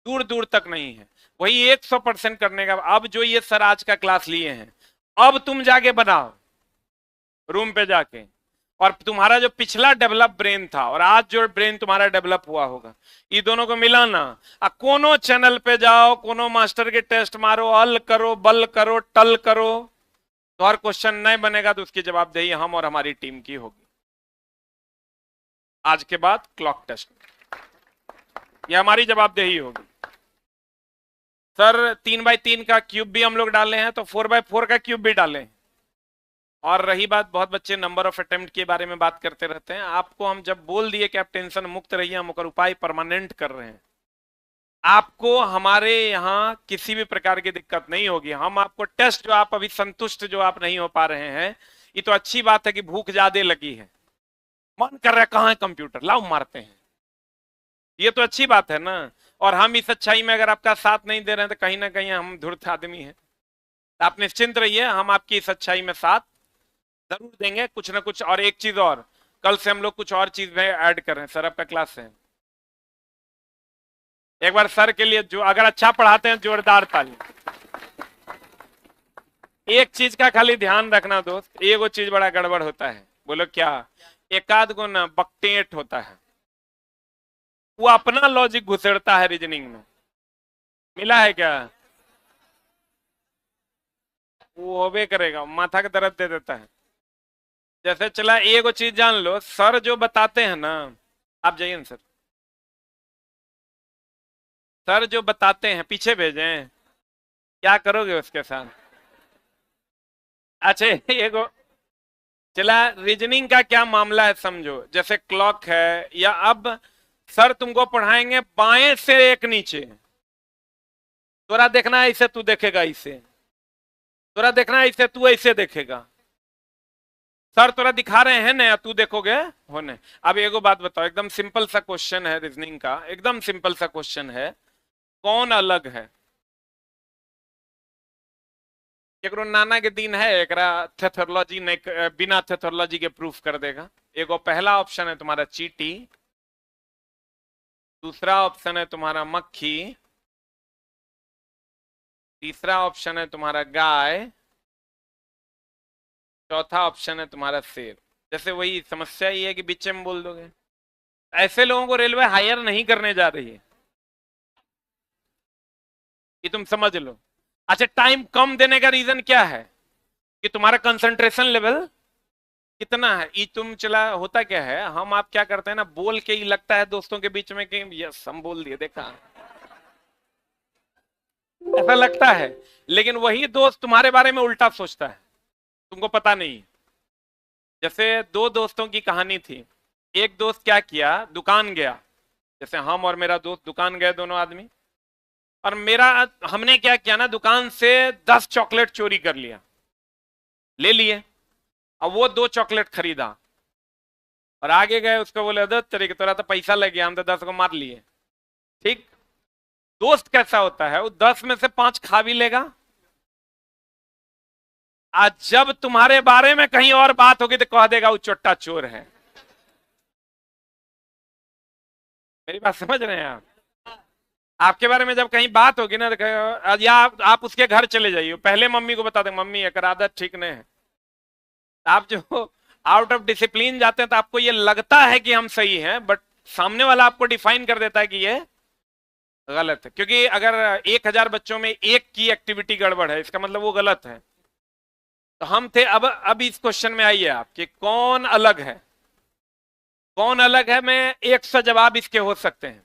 दूर दूर तक नहीं है। वही 100% करने का, अब जो ये सर आज का क्लास लिए हैं, अब तुम जाके बनाओ रूम पे जाके, और तुम्हारा जो पिछला डेवलप ब्रेन था और आज जो ब्रेन तुम्हारा डेवलप हुआ होगा, ये दोनों को मिलाना। कोनो चैनल पे जाओ, कोनो मास्टर के टेस्ट मारो, अल करो, बल करो, टल करो, तो हर क्वेश्चन नहीं बनेगा तो उसकी जवाबदेही हम और हमारी टीम की होगी। आज के बाद क्लॉक टेस्ट, ये हमारी जवाबदेही होगी। सर 3x3 का क्यूब भी हम लोग डाले हैं, तो 4x4 का क्यूब भी डाले हैं। और रही बात, बहुत बच्चे नंबर ऑफ अटेम्प्ट के बारे में बात करते रहते हैं। आपको हम जब बोल दिए कि आप टेंशन मुक्त रहिए, हम उपाय परमानेंट कर रहे हैं, आपको हमारे यहाँ किसी भी प्रकार की दिक्कत नहीं होगी। हम आपको टेस्ट, जो आप अभी संतुष्ट जो आप नहीं हो पा रहे हैं, ये तो अच्छी बात है कि भूख ज्यादा लगी है, मन कर रहा है कहाँ है कंप्यूटर, लाओ मारते हैं, ये तो अच्छी बात है ना। और हम इस अच्छाई में अगर आपका साथ नहीं दे रहे हैं तो कहीं ना कहीं हम धूर्त आदमी हैं। तो आप निश्चिंत रहिए, हम आपकी इस अच्छाई में साथ जरूर देंगे, कुछ ना कुछ। और एक चीज और, कल से हम लोग कुछ और चीज में ऐड कर रहे हैं। सर आपका क्लास है, एक बार सर के लिए, जो अगर अच्छा पढ़ाते हैं, जोरदार ताली। एक चीज का खाली ध्यान रखना दोस्त, एगो चीज बड़ा गड़बड़ होता है। बोलो क्या? एकाध गो ना बकटेट होता है, वो अपना लॉजिक घुसेड़ता है रीजनिंग में। मिला है क्या? वो होबे करेगा, माथा का दर्द दे देता है। जैसे चला, एगो चीज जान लो, सर जो बताते हैं ना, आप जाइए ना सर, सर जो बताते हैं पीछे भेजें, क्या करोगे उसके साथ? अच्छा एगो चला, रीजनिंग का क्या मामला है समझो। जैसे क्लॉक है, या अब सर तुमको पढ़ाएंगे बाएं से एक नीचे, तोरा देखना है इसे, तू देखेगा इसे, तोरा देखना है इसे, तू ऐसे देखेगा। सर तोरा दिखा रहे हैं ना, तू देखोगे होने। अब एगो बात बताओ, एकदम सिंपल सा क्वेश्चन है रीजनिंग का, एकदम सिंपल सा क्वेश्चन है, कौन अलग है? एकरो नाना के दिन है, एकरा थेथोलॉजी ने बिना थेथोलॉजी के प्रूफ कर देगा। एगो पहला ऑप्शन है तुम्हारा चींटी, दूसरा ऑप्शन है तुम्हारा मक्खी, तीसरा ऑप्शन है तुम्हारा गाय, चौथा ऑप्शन है तुम्हारा शेर। जैसे वही समस्या ये है कि बीच में बोल दोगे। ऐसे लोगों को रेलवे हायर नहीं करने जा रही है, ये तुम समझ लो। अच्छा, टाइम कम देने का रीजन क्या है? कि तुम्हारा कंसंट्रेशन लेवल कितना है। ये तुम चला, होता क्या है, हम आप क्या करते हैं ना, बोल के ही लगता है दोस्तों के बीच में कि यस हम बोल दिए, देखा, ऐसा लगता है। लेकिन वही दोस्त तुम्हारे बारे में उल्टा सोचता है, तुमको पता नहीं। जैसे दो दोस्तों की कहानी थी। एक दोस्त क्या किया, दुकान गया, जैसे हम और मेरा दोस्त दुकान गए दोनों आदमी, और हमने क्या किया ना, दुकान से 10 चॉकलेट चोरी कर लिया, ले लिए। अब वो 2 चॉकलेट खरीदा और आगे गए, उसको बोले दो तरीके, तोरा तो पैसा लग गया, हम तो 10 को मार लिए। ठीक, दोस्त कैसा होता है, वो 10 में से 5 खा भी लेगा। आज जब तुम्हारे बारे में कहीं और बात होगी तो कह देगा वो चोट्टा चोर है। मेरी बात समझ रहे हैं आप? आपके बारे में जब कहीं बात होगी ना, या आप उसके घर चले जाइए, पहले मम्मी को बता दें, मम्मी एक आदत ठीक नहीं है। आप जो आउट ऑफ डिसिप्लिन जाते हैं तो आपको ये लगता है कि हम सही हैं, बट सामने वाला आपको डिफाइन कर देता है कि ये गलत है। क्योंकि अगर 1000 बच्चों में एक की एक्टिविटी गड़बड़ है, इसका मतलब वो गलत है। तो हम थे। अब इस क्वेश्चन में आइए आप कि कौन अलग है, कौन अलग है। मैं 100 जवाब इसके हो सकते हैं।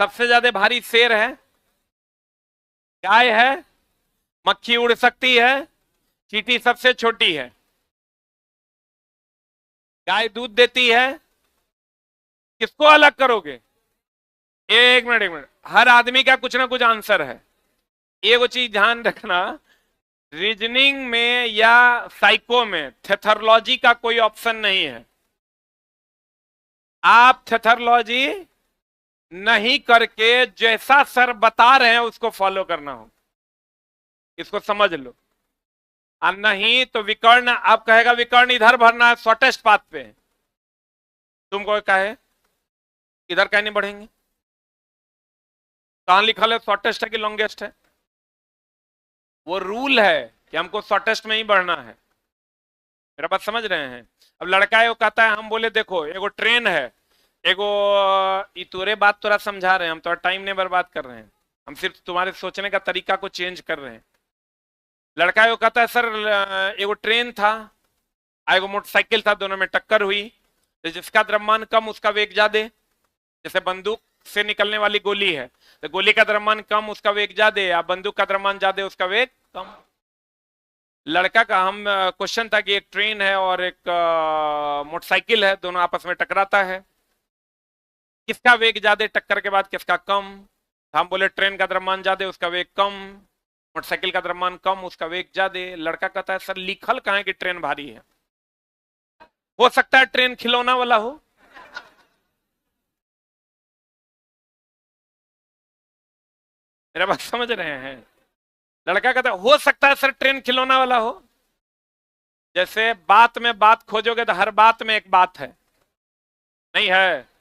सबसे ज्यादा भारी शेर है, गाय है, मक्खी उड़ सकती है, चींटी सबसे छोटी है, गाय दूध देती है। किसको अलग करोगे? एक मिनट, हर आदमी का कुछ ना कुछ आंसर है। एगो चीज ध्यान रखना, रीजनिंग में या साइको में थेथोलॉजी का कोई ऑप्शन नहीं है। आप थेथोलॉजी नहीं करके जैसा सर बता रहे हैं उसको फॉलो करना हो, इसको समझ लो। और नहीं तो विकर्ण, आप कहेगा विकर्ण इधर भरना है, शॉर्टेस्ट पाथ पे है। तुमको कहे इधर कहीं नहीं बढ़ेंगे, कहां लिखा है शॉर्टेस्ट है कि लॉन्गेस्ट है? वो रूल है कि हमको शॉर्टेस्ट में ही बढ़ना है। मेरा बात समझ रहे हैं? अब लड़का है वो कहता है, हम बोले देखो एगो ट्रेन है, एगो तोरे बात तोरा समझा रहे हैं, हम तो टाइम नहीं बर्बाद कर रहे हैं, हम सिर्फ तुम्हारे सोचने का तरीका को चेंज कर रहे हैं। लड़का है वो कहता है सर एगो ट्रेन था, एगो मोटरसाइकिल था, दोनों में टक्कर हुई, तो जिसका द्रव्यमान कम उसका वेग ज्यादा। जैसे बंदूक से निकलने वाली गोली है, तो गोली का द्रव्यमान कम उसका वेग ज्यादा, या बंदूक का द्रव्यमान ज्यादा उसका वेग कम। लड़का का हम क्वेश्चन था कि एक ट्रेन है और एक मोटरसाइकिल है, दोनों आपस में टकराता है, किसका वेग ज्यादा टक्कर के बाद, किसका कम? हम बोले ट्रेन का द्रव्यमान ज्यादा उसका वेग कम, मोटरसाइकिल का द्रव्यमान कम उसका वेग ज्यादा। लड़का कहता है सर लिखल कहां है कि ट्रेन भारी है? हो सकता है ट्रेन खिलौना वाला हो। मेरा बात समझ रहे हैं? लड़का कहता है हो सकता है सर ट्रेन खिलौना वाला हो। जैसे बात में बात खोजोगे तो हर बात में एक बात है, नहीं है?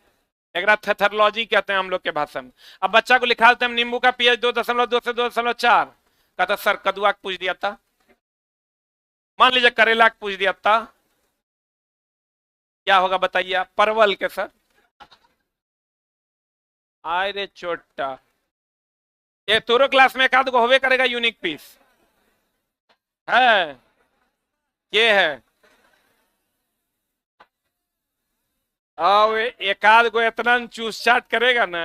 एक थेथोलॉजी कहते हैं हम लोग के भाषा में। अब बच्चा को लिखा देते हैं नींबू का पीएच 2.2 से 2.4, कहता सर कदुआ पूछ दिया था, मान लीजिए करेला पूछ दिया था, क्या होगा बताइए आप? परवल के सर। आय रे चोटा, ये तोरो क्लास में एक आध को होवे करेगा यूनिक पीस है, ये है। अब एक आध को इतना चूस चाट करेगा ना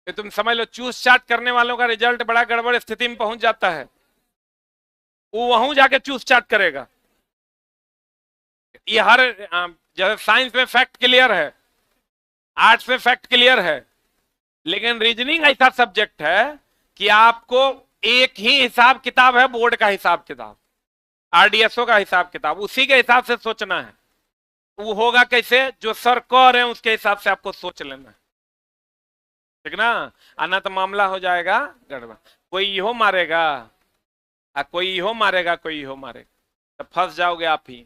कि तुम समझ लो चूस चाट करने वालों का रिजल्ट बड़ा गड़बड़ स्थिति में पहुंच जाता है। वो वहां जाके चूस चाट करेगा। ये हर जैसे साइंस में फैक्ट क्लियर है, आर्ट्स में फैक्ट क्लियर है, लेकिन रीजनिंग ऐसा सब्जेक्ट है कि आपको एक ही हिसाब किताब है, बोर्ड का हिसाब किताब, आरडीएसओ का हिसाब किताब, उसी के हिसाब से सोचना है। वो होगा कैसे, जो सर कह रहे हैं उसके हिसाब से आपको सोच लेना है, ठीक ना। आना तो मामला हो जाएगा गड़बड़, कोई इहो मारेगा कोई इहो मारेगा, कोई इहो मारेगा, तो फंस जाओगे आप ही,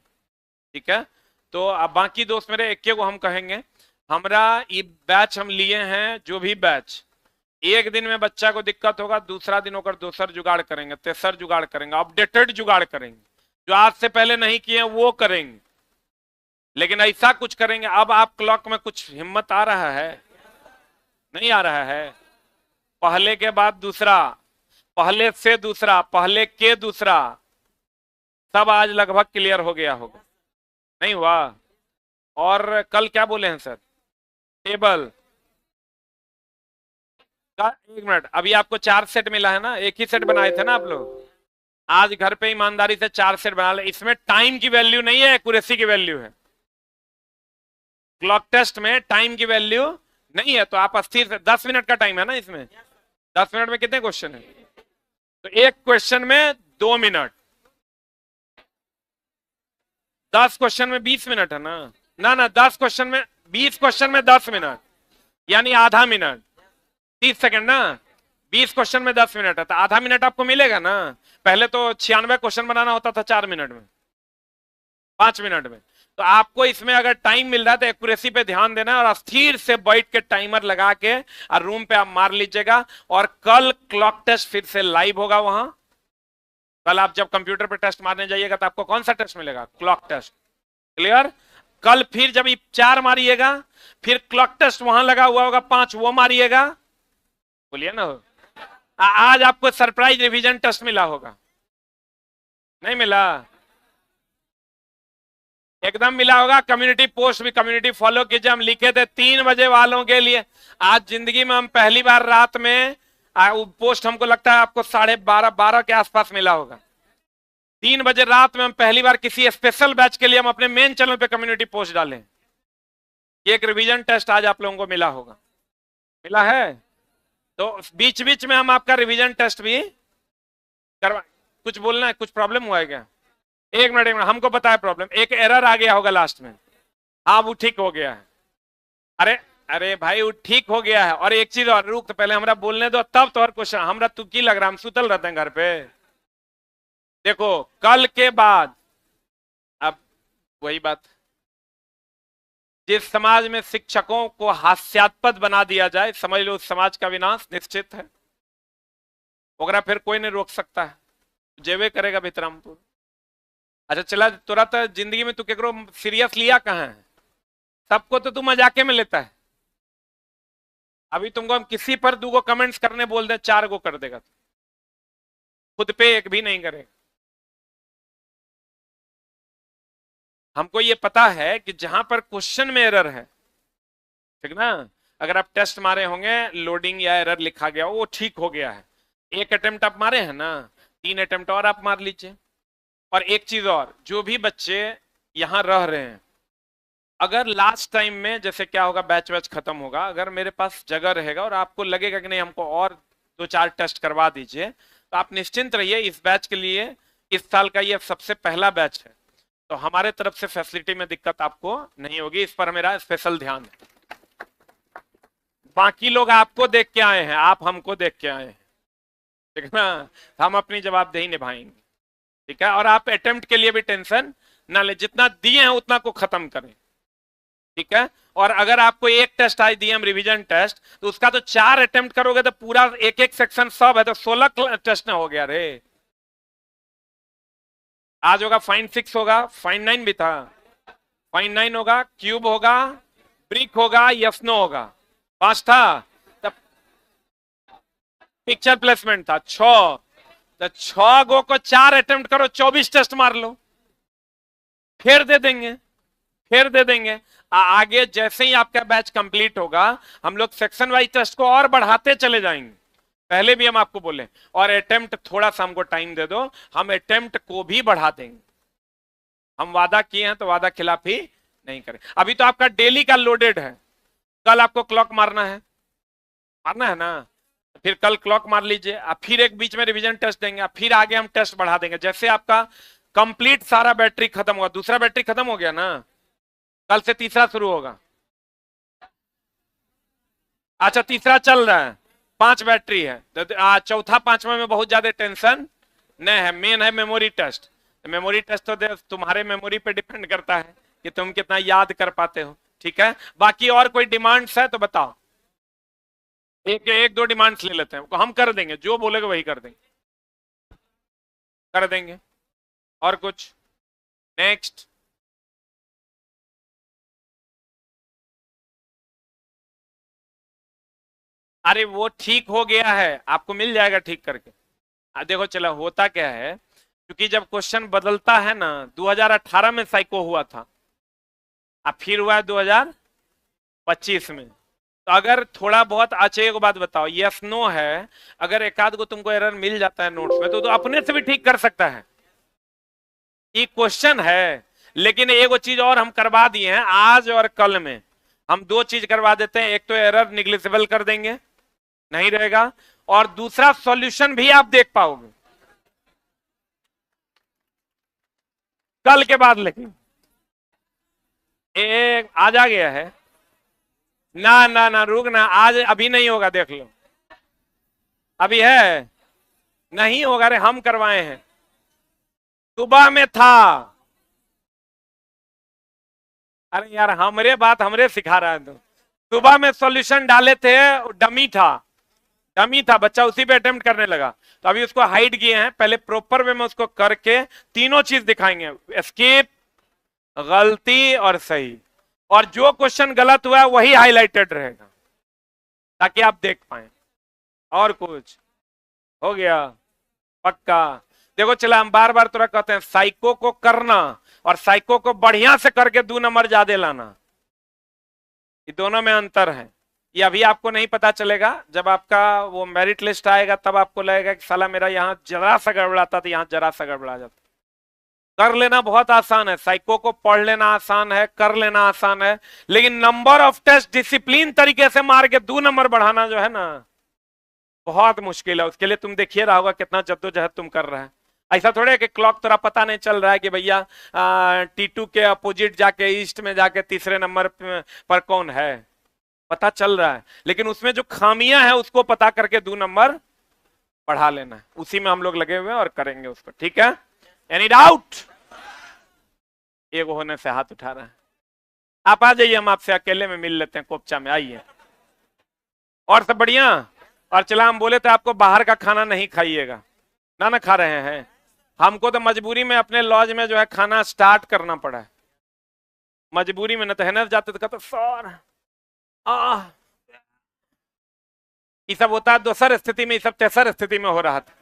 ठीक है। तो अब बाकी दोस्त मेरे एक को हम कहेंगे, हमरा ये बैच हम लिए हैं, जो भी बैच, एक दिन में बच्चा को दिक्कत होगा, दूसरा दिन होकर दोसर जुगाड़ करेंगे, तेसर जुगाड़ करेंगे, अपडेटेड जुगाड़ करेंगे, जो आज से पहले नहीं किए वो करेंगे, लेकिन ऐसा कुछ करेंगे। अब आप क्लॉक में कुछ हिम्मत आ रहा है, नहीं आ रहा है, पहले के बाद दूसरा, पहले से दूसरा, पहले के दूसरा, सब आज लगभग क्लियर हो गया होगा, नहीं हुआ। और कल क्या बोले हैं सर, टेबल का, 1 मिनट, अभी आपको 4 सेट मिला है ना, एक ही सेट बनाए थे ना आप लोग, आज घर पे ईमानदारी से 4 सेट बना ले। इसमें टाइम की वैल्यू नहीं है, एक्यूरेसी की वैल्यू है। क्लॉक टेस्ट में टाइम की वैल्यू नहीं है, तो आप अस्थिर से 10 मिनट का टाइम है ना इसमें, 10 मिनट में कितने क्वेश्चन है, तो एक क्वेश्चन में 2 मिनट, 10 क्वेश्चन में 20 मिनट है ना 10 क्वेश्चन में 20 क्वेश्चन में 10 मिनट, यानी आधा मिनट, 30 सेकंड ना, 20 क्वेश्चन में 10 मिनट है, तो आधा मिनट आपको मिलेगा ना। पहले तो 96 क्वेश्चन बनाना होता था 4 मिनट में, 5 मिनट में। तो आपको इसमें अगर टाइम मिल रहा है तो एक्यूरेसी पे ध्यान देना है, और स्थिर से बैठ के टाइमर लगा के और रूम पे आप मार लीजिएगा। और कल क्लॉक टेस्ट फिर से लाइव होगा वहां। कल आप जब कंप्यूटर पे टेस्ट मारने जाइएगा तो आपको कौन सा टेस्ट मिलेगा, क्लॉक टेस्ट, क्लियर। कल फिर जब 4 मारिएगा, फिर क्लॉक टेस्ट वहां लगा हुआ होगा 5, वो मारिएगा, बोलिए ना। आज आपको सरप्राइज रिवीजन टेस्ट मिला होगा, नहीं मिला, एकदम मिला होगा। कम्युनिटी पोस्ट भी कम्युनिटी फॉलो कीजिए, हम लिखे थे 3 बजे वालों के लिए। आज जिंदगी में हम पहली बार रात में पोस्ट, हमको लगता है आपको 12:30 के आसपास मिला होगा। 3 बजे रात में हम पहली बार किसी स्पेशल बैच के लिए हम अपने मेन चैनल पे कम्युनिटी पोस्ट डालें। एक रिवीजन टेस्ट आज आप लोगों को मिला होगा, मिला है। तो बीच बीच में हम आपका रिवीजन टेस्ट भी करवा, कुछ बोलना है, कुछ प्रॉब्लम हुआ है क्या? एक मिनट हमको पता है प्रॉब्लम, एक एरर आ गया होगा लास्ट में, हाँ वो ठीक हो गया है। अरे भाई वो ठीक हो गया है। और एक चीज और, रुक, तो पहले हमरा बोलने दो, तब तो और क्वेश्चन। हमरा तू की लग रहा, हम सुतल रहते हैं घर पे। देखो कल के बाद, अब वही बात, जिस समाज में शिक्षकों को हास्यास्पद बना दिया जाए, समझ लो उस समाज का विनाश निश्चित है। ओकरा फिर कोई नहीं रोक सकता है, जेवे करेगा भितरामपुर। अच्छा चला, तोरा तो जिंदगी में तू केकरो सीरियस लिया कहाँ है? सबको तो तू मजाके में लेता है। अभी तुमको हम किसी पर 2 कमेंट्स करने बोल दे, 4 गो कर देगा, खुद पे 1 भी नहीं करेगा। हमको ये पता है कि जहां पर क्वेश्चन में एरर है, ठीक ना, अगर आप टेस्ट मारे होंगे, लोडिंग या एरर लिखा गया वो ठीक हो गया है, 1 अटेम्प्ट आप मारे हैं ना, 3 अटेम्प्ट और आप मार लीजिए। और एक चीज और, जो भी बच्चे यहां रह रहे हैं, अगर लास्ट टाइम में जैसे क्या होगा, बैच खत्म होगा, अगर मेरे पास जगह रहेगा और आपको लगेगा कि नहीं हमको और 2-4 टेस्ट करवा दीजिए, तो आप निश्चिंत रहिए। इस बैच के लिए इस साल का ये सबसे पहला बैच है, तो हमारे तरफ से फैसिलिटी में दिक्कत आपको नहीं होगी, इस पर मेरा स्पेशल ध्यान है। बाकी लोग आपको देख के आए हैं, आप हमको देख के आए हैं, ठीक है ना, हम अपनी जवाबदेही निभाएंगे, ठीक है। और आप अटेम्प्ट के लिए भी टेंशन ना ले, जितना दिए हैं उतना को खत्म करें, ठीक है। और अगर आपको 1 टेस्ट आज दिए हम रिवीजन टेस्ट, तो उसका तो 4 अटेम्प्ट करोगे तो पूरा एक सेक्शन सब है, तो 16 टेस्ट ना हो गया रे। आज होगा फाइन 6 होगा, फाइन 9 भी था, फाइन 9 होगा, क्यूब होगा, ब्रिक होगा, यस नो होगा, 5 था, तब पिक्चर प्लेसमेंट था 6, तो 6 गो को 4 अटेम्प्ट करो, 24 टेस्ट मार लो, फिर दे देंगे, फिर दे देंगे। आगे जैसे ही आपका बैच कंप्लीट होगा, हम लोग सेक्शन वाइज टेस्ट को और बढ़ाते चले जाएंगे। पहले भी हम आपको बोले, और अटेम्प्ट थोड़ा सा हमको टाइम दे दो, हम अटेम्प्ट को भी बढ़ा देंगे, हम वादा किए हैं तो वादा खिलाफी नहीं करें। अभी तो आपका डेली का लोडेड है, कल आपको क्लॉक मारना है ना, फिर कल क्लॉक मार लीजिए, आप फिर एक बीच में रिवीजन टेस्ट देंगे, फिर आगे हम टेस्ट बढ़ा देंगे। जैसे आपका कंप्लीट सारा बैटरी खत्म हुआ, दूसरा बैटरी खत्म हो गया ना, कल से तीसरा शुरू होगा। अच्छा तीसरा चल रहा है, 5 बैटरी है, तो चौथा 5वां में बहुत ज्यादा टेंशन नहीं है। मेन है मेमोरी टेस्ट। मेमोरी टेस्ट तो तुम्हारे मेमोरी पे डिपेंड करता है कि तुम कितना याद कर पाते हो। ठीक है, बाकी और कोई डिमांड्स है तो बताओ, एक दो डिमांड्स ले लेते हैं, हम कर देंगे, जो बोलेगा वही कर देंगे। और कुछ? नेक्स्ट। अरे वो ठीक हो गया है, आपको मिल जाएगा ठीक करके। देखो चलो होता क्या है, क्योंकि जब क्वेश्चन बदलता है ना, 2018 में साइको हुआ था, अब फिर हुआ है 2025 में। तो अगर थोड़ा बहुत अच्छा एक बात बताओ, यस नो है, अगर एक आध को तुमको एरर मिल जाता है नोट्स में तो अपने से भी ठीक कर सकता है। ये क्वेश्चन है, लेकिन एगो चीज और हम करवा दिए हैं, आज और कल में हम 2 चीज करवा देते हैं। एक तो एरर निग्लिजिबल कर देंगे, नहीं रहेगा, और दूसरा सॉल्यूशन भी आप देख पाओगे कल के बाद। लेकिन एक आज आ गया है ना, ना रुक ना, आज अभी नहीं होगा, देख लो अभी है, नहीं होगा। अरे हम करवाए हैं, सुबह में था। अरे यार हमरे बात हमरे सिखा रहा है तो। सुबह में सॉल्यूशन डाले थे, डमी था बच्चा, उसी पे अटेम्प्ट करने लगा, तो अभी उसको हाइड किए हैं। पहले प्रॉपर वे में उसको करके तीनों चीज दिखाएंगे, एस्केप, गलती और सही, और जो क्वेश्चन गलत हुआ है वही हाईलाइटेड रहेगा ताकि आप देख पाए। और कुछ हो गया? पक्का। देखो चला, हम बार बार तुरंत कहते हैं साइको को करना और साइको को बढ़िया से करके 2 नंबर ज्यादा लाना, ये दोनों में अंतर है। ये अभी आपको नहीं पता चलेगा, जब आपका वो मेरिट लिस्ट आएगा तब आपको लगेगा कि साला मेरा यहाँ जरा सा गड़बड़ाता था, यहाँ जरा सा गड़बड़ा जाता। कर लेना बहुत आसान है, साइको को पढ़ लेना आसान है, कर लेना आसान है, लेकिन नंबर ऑफ टेस्ट डिसिप्लिन तरीके से मार के 2 नंबर बढ़ाना जो है ना, बहुत मुश्किल है। उसके लिए तुम देखिए रहा होगा कितना जद्दोजहद तुम कर रहे हैं। ऐसा थोड़े कि क्लॉक तेरा पता नहीं चल रहा है कि भैया T2 के अपोजिट जाके ईस्ट में जाके तीसरे नंबर पर कौन है, पता चल रहा है, लेकिन उसमें जो खामियां हैं उसको पता करके 2 नंबर बढ़ा लेना है। उसी में हम लोग लगे हुए हैं और करेंगे उसको। ठीक है, एनी डाउट? एक होने से हाथ उठा रहा है, आप आ जाइए, हम आपसे अकेले में मिल लेते हैं कोपचा में, आइए। और सब बढ़िया? और चला, हम बोले थे आपको बाहर का खाना नहीं खाइएगा, ना खा रहे हैं। हमको तो मजबूरी में अपने लॉज में जो है खाना स्टार्ट करना पड़ा है, मजबूरी में, न तो है जाते तो कहते सर ये सब होता है दूसर स्थिति में, ये सब तेसर स्थिति में हो रहा था।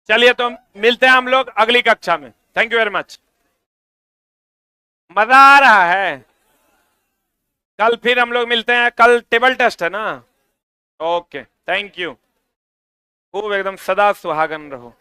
चलिए तो मिलते हैं हम लोग अगली कक्षा में। थैंक यू वेरी मच, मजा आ रहा है। कल फिर हम लोग मिलते हैं, कल टेबल टेस्ट है ना। ओके, थैंक यू, खूब एकदम सदा सुहागन रहो।